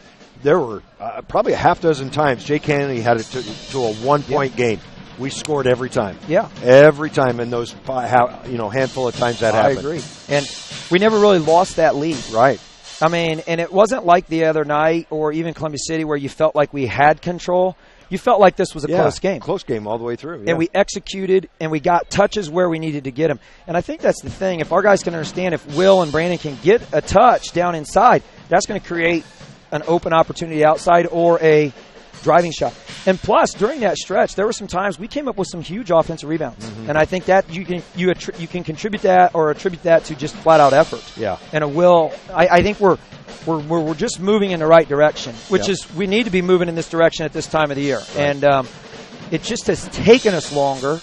there were probably a half dozen times Jay Kennedy had it to a 1-point game. We scored every time. Yeah. Every time in those handful of times that happened. I agree. And we never really lost that lead. Right. I mean, and it wasn't like the other night or even Columbia City where you felt like we had control. You felt like this was a close game. Close game all the way through. Yeah. And we executed and we got touches where we needed to get them. And I think that's the thing. If our guys can understand if Will and Brandon can get a touch down inside, that's going to create an open opportunity outside or a driving shot. And plus, during that stretch, there were some times we came up with some huge offensive rebounds. Mm-hmm. And I think that you can contribute that or attribute that to just flat out effort. Yeah. And I think we're just moving in the right direction, which is we need to be moving in this direction at this time of the year. Right. And it just has taken us longer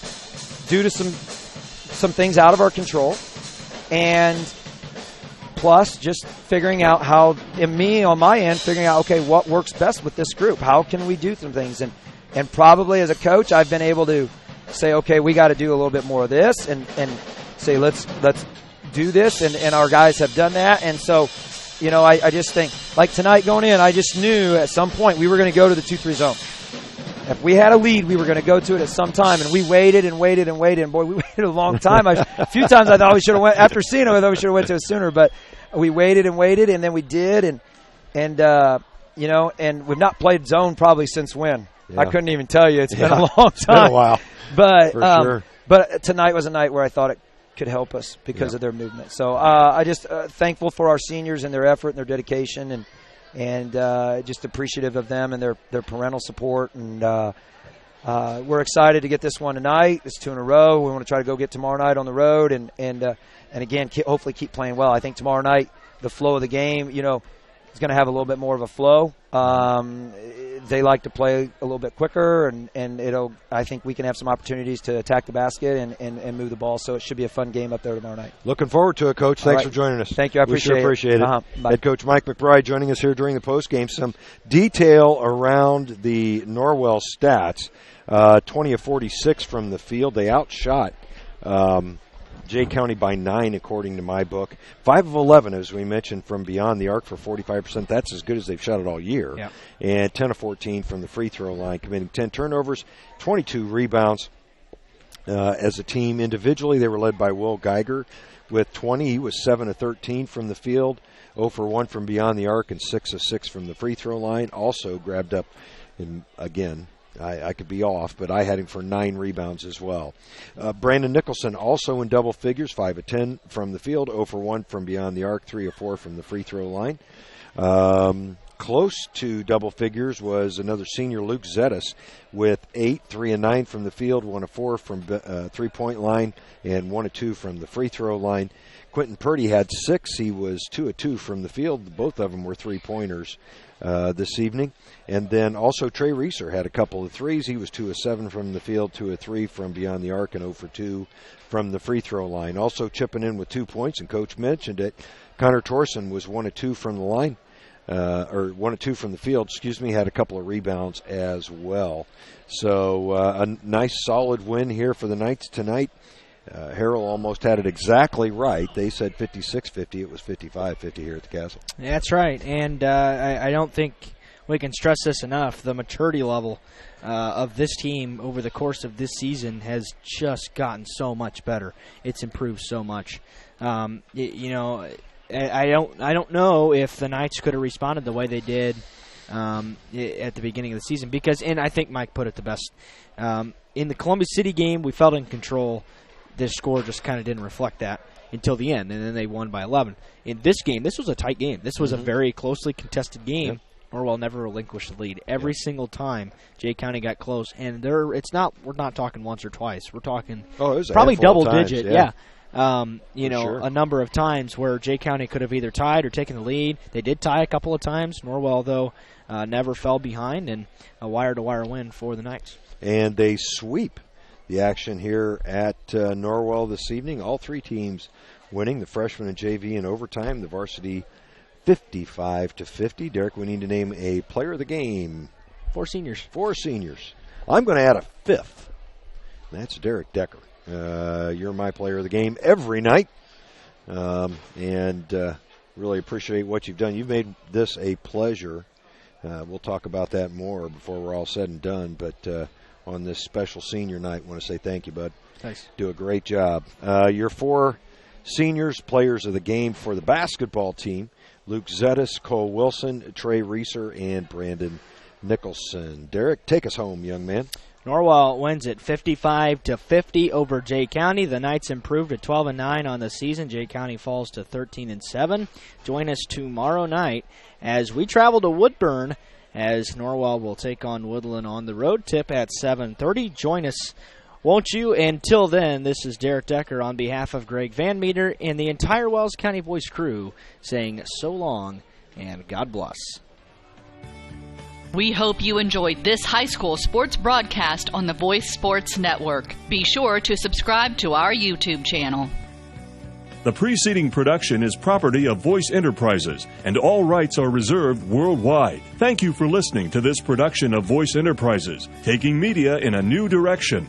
due to some things out of our control. And plus, just figuring out how, and me on my end, figuring out, okay, what works best with this group? How can we do some things? And probably as a coach, I've been able to say, okay, we got to do a little bit more of this and say, let's do this. And our guys have done that. And so, I just think, like tonight going in, I just knew at some point we were going to go to the 2-3 zone. If we had a lead, we were going to go to it at some time, and we waited and waited and waited. And boy, we waited a long time. A few times I thought we should have went after seeing it. I thought we should have went to it sooner, but we waited and waited, and then we did. And we've not played zone probably since when? Yeah. I couldn't even tell you. It's been a long time. It's been a while, but sure. But tonight was a night where I thought it could help us because of their movement. So I just thankful for our seniors and their effort and their dedication, and just appreciative of them and their parental support. And we're excited to get this one tonight. It's 2 in a row. We want to try to go get tomorrow night on the road and again, hopefully keep playing well. I think tomorrow night, the flow of the game, is going to have a little bit more of a flow. They like to play a little bit quicker, and I think we can have some opportunities to attack the basket and move the ball. So it should be a fun game up there tomorrow night. Looking forward to it, Coach. Thanks for joining us. Thank you. I appreciate it. Head Coach Mike McBride joining us here during the postgame. Some detail around the Norwell stats. 20 of 46 from the field. They outshot Jay County by 9, according to my book. 5 of 11, as we mentioned, from beyond the arc for 45%. That's as good as they've shot it all year. Yeah. And 10 of 14 from the free throw line, committing 10 turnovers, 22 rebounds as a team. Individually, they were led by Will Geiger with 20. He was 7 of 13 from the field, 0 for 1 from beyond the arc, and 6 of 6 from the free throw line. Also grabbed up, again, I could be off, but I had him for 9 rebounds as well. Brandon Nicholson also in double figures, 5 of 10 from the field, 0 for 1 from beyond the arc, 3 of 4 from the free throw line. Close to double figures was another senior, Luke Zettis, with 8, 3 and 9 from the field, 1 of 4 from three-point line, and 1 of 2 from the free throw line. Quentin Purdy had 6. He was 2 of 2 from the field. Both of them were three-pointers this evening. And then also Trey Reeser had a couple of threes. He was 2 of 7 from the field, 2 of 3 from beyond the arc, and 0 for 2 from the free throw line. Also chipping in with 2 points, and Coach mentioned it, Connor Torson was 1 of 2 from the line. Or 1 of 2 from the field, had a couple of rebounds as well. So a nice solid win here for the Knights tonight. Harrell almost had it exactly right. They said 56-50. It was 55-50 here at the Castle. That's right, and I don't think we can stress this enough. The maturity level of this team over the course of this season has just gotten so much better. It's improved so much. I don't know if the Knights could have responded the way they did at the beginning of the season because, and I think Mike put it the best, in the Columbus City game we felt in control. This score just kind of didn't reflect that until the end, and then they won by 11. In this game, this was a tight game. This was a very closely contested game. Norwell never relinquished the lead. Every single time Jay County got close, and we're not talking once or twice. We're talking probably double digit. Yeah. Sure. A number of times where Jay County could have either tied or taken the lead. They did tie a couple of times. Norwell, though, never fell behind, and a wire-to-wire win for the Knights. And they sweep the action here at Norwell this evening. All 3 teams winning, the freshman and JV in overtime, the varsity 55-50. Derek, we need to name a player of the game. 4 seniors. 4 seniors. I'm going to add a 5th. That's Derek Decker. You're my player of the game every night, and really appreciate what you've done. You've made this a pleasure. We'll talk about that more before we're all said and done, but on this special senior night, I want to say thank you, bud. Thanks. Do a great job. Your 4 seniors, players of the game for the basketball team, Luke Zettis, Cole Wilson, Trey Reeser, and Brandon Nicholson. Derek, take us home, young man. Norwell wins it 55-50 over Jay County. The Knights improved to 12-9 on the season. Jay County falls to 13-7. Join us tomorrow night as we travel to Woodburn, as Norwell will take on Woodland on the road. Tip at 7:30. Join us, won't you? Until then, this is Derek Decker on behalf of Greg Van Meter and the entire Wells County Voice crew saying so long and God bless. We hope you enjoyed this high school sports broadcast on the Voice Sports Network. Be sure to subscribe to our YouTube channel. The preceding production is property of Voice Enterprises, and all rights are reserved worldwide. Thank you for listening to this production of Voice Enterprises, taking media in a new direction.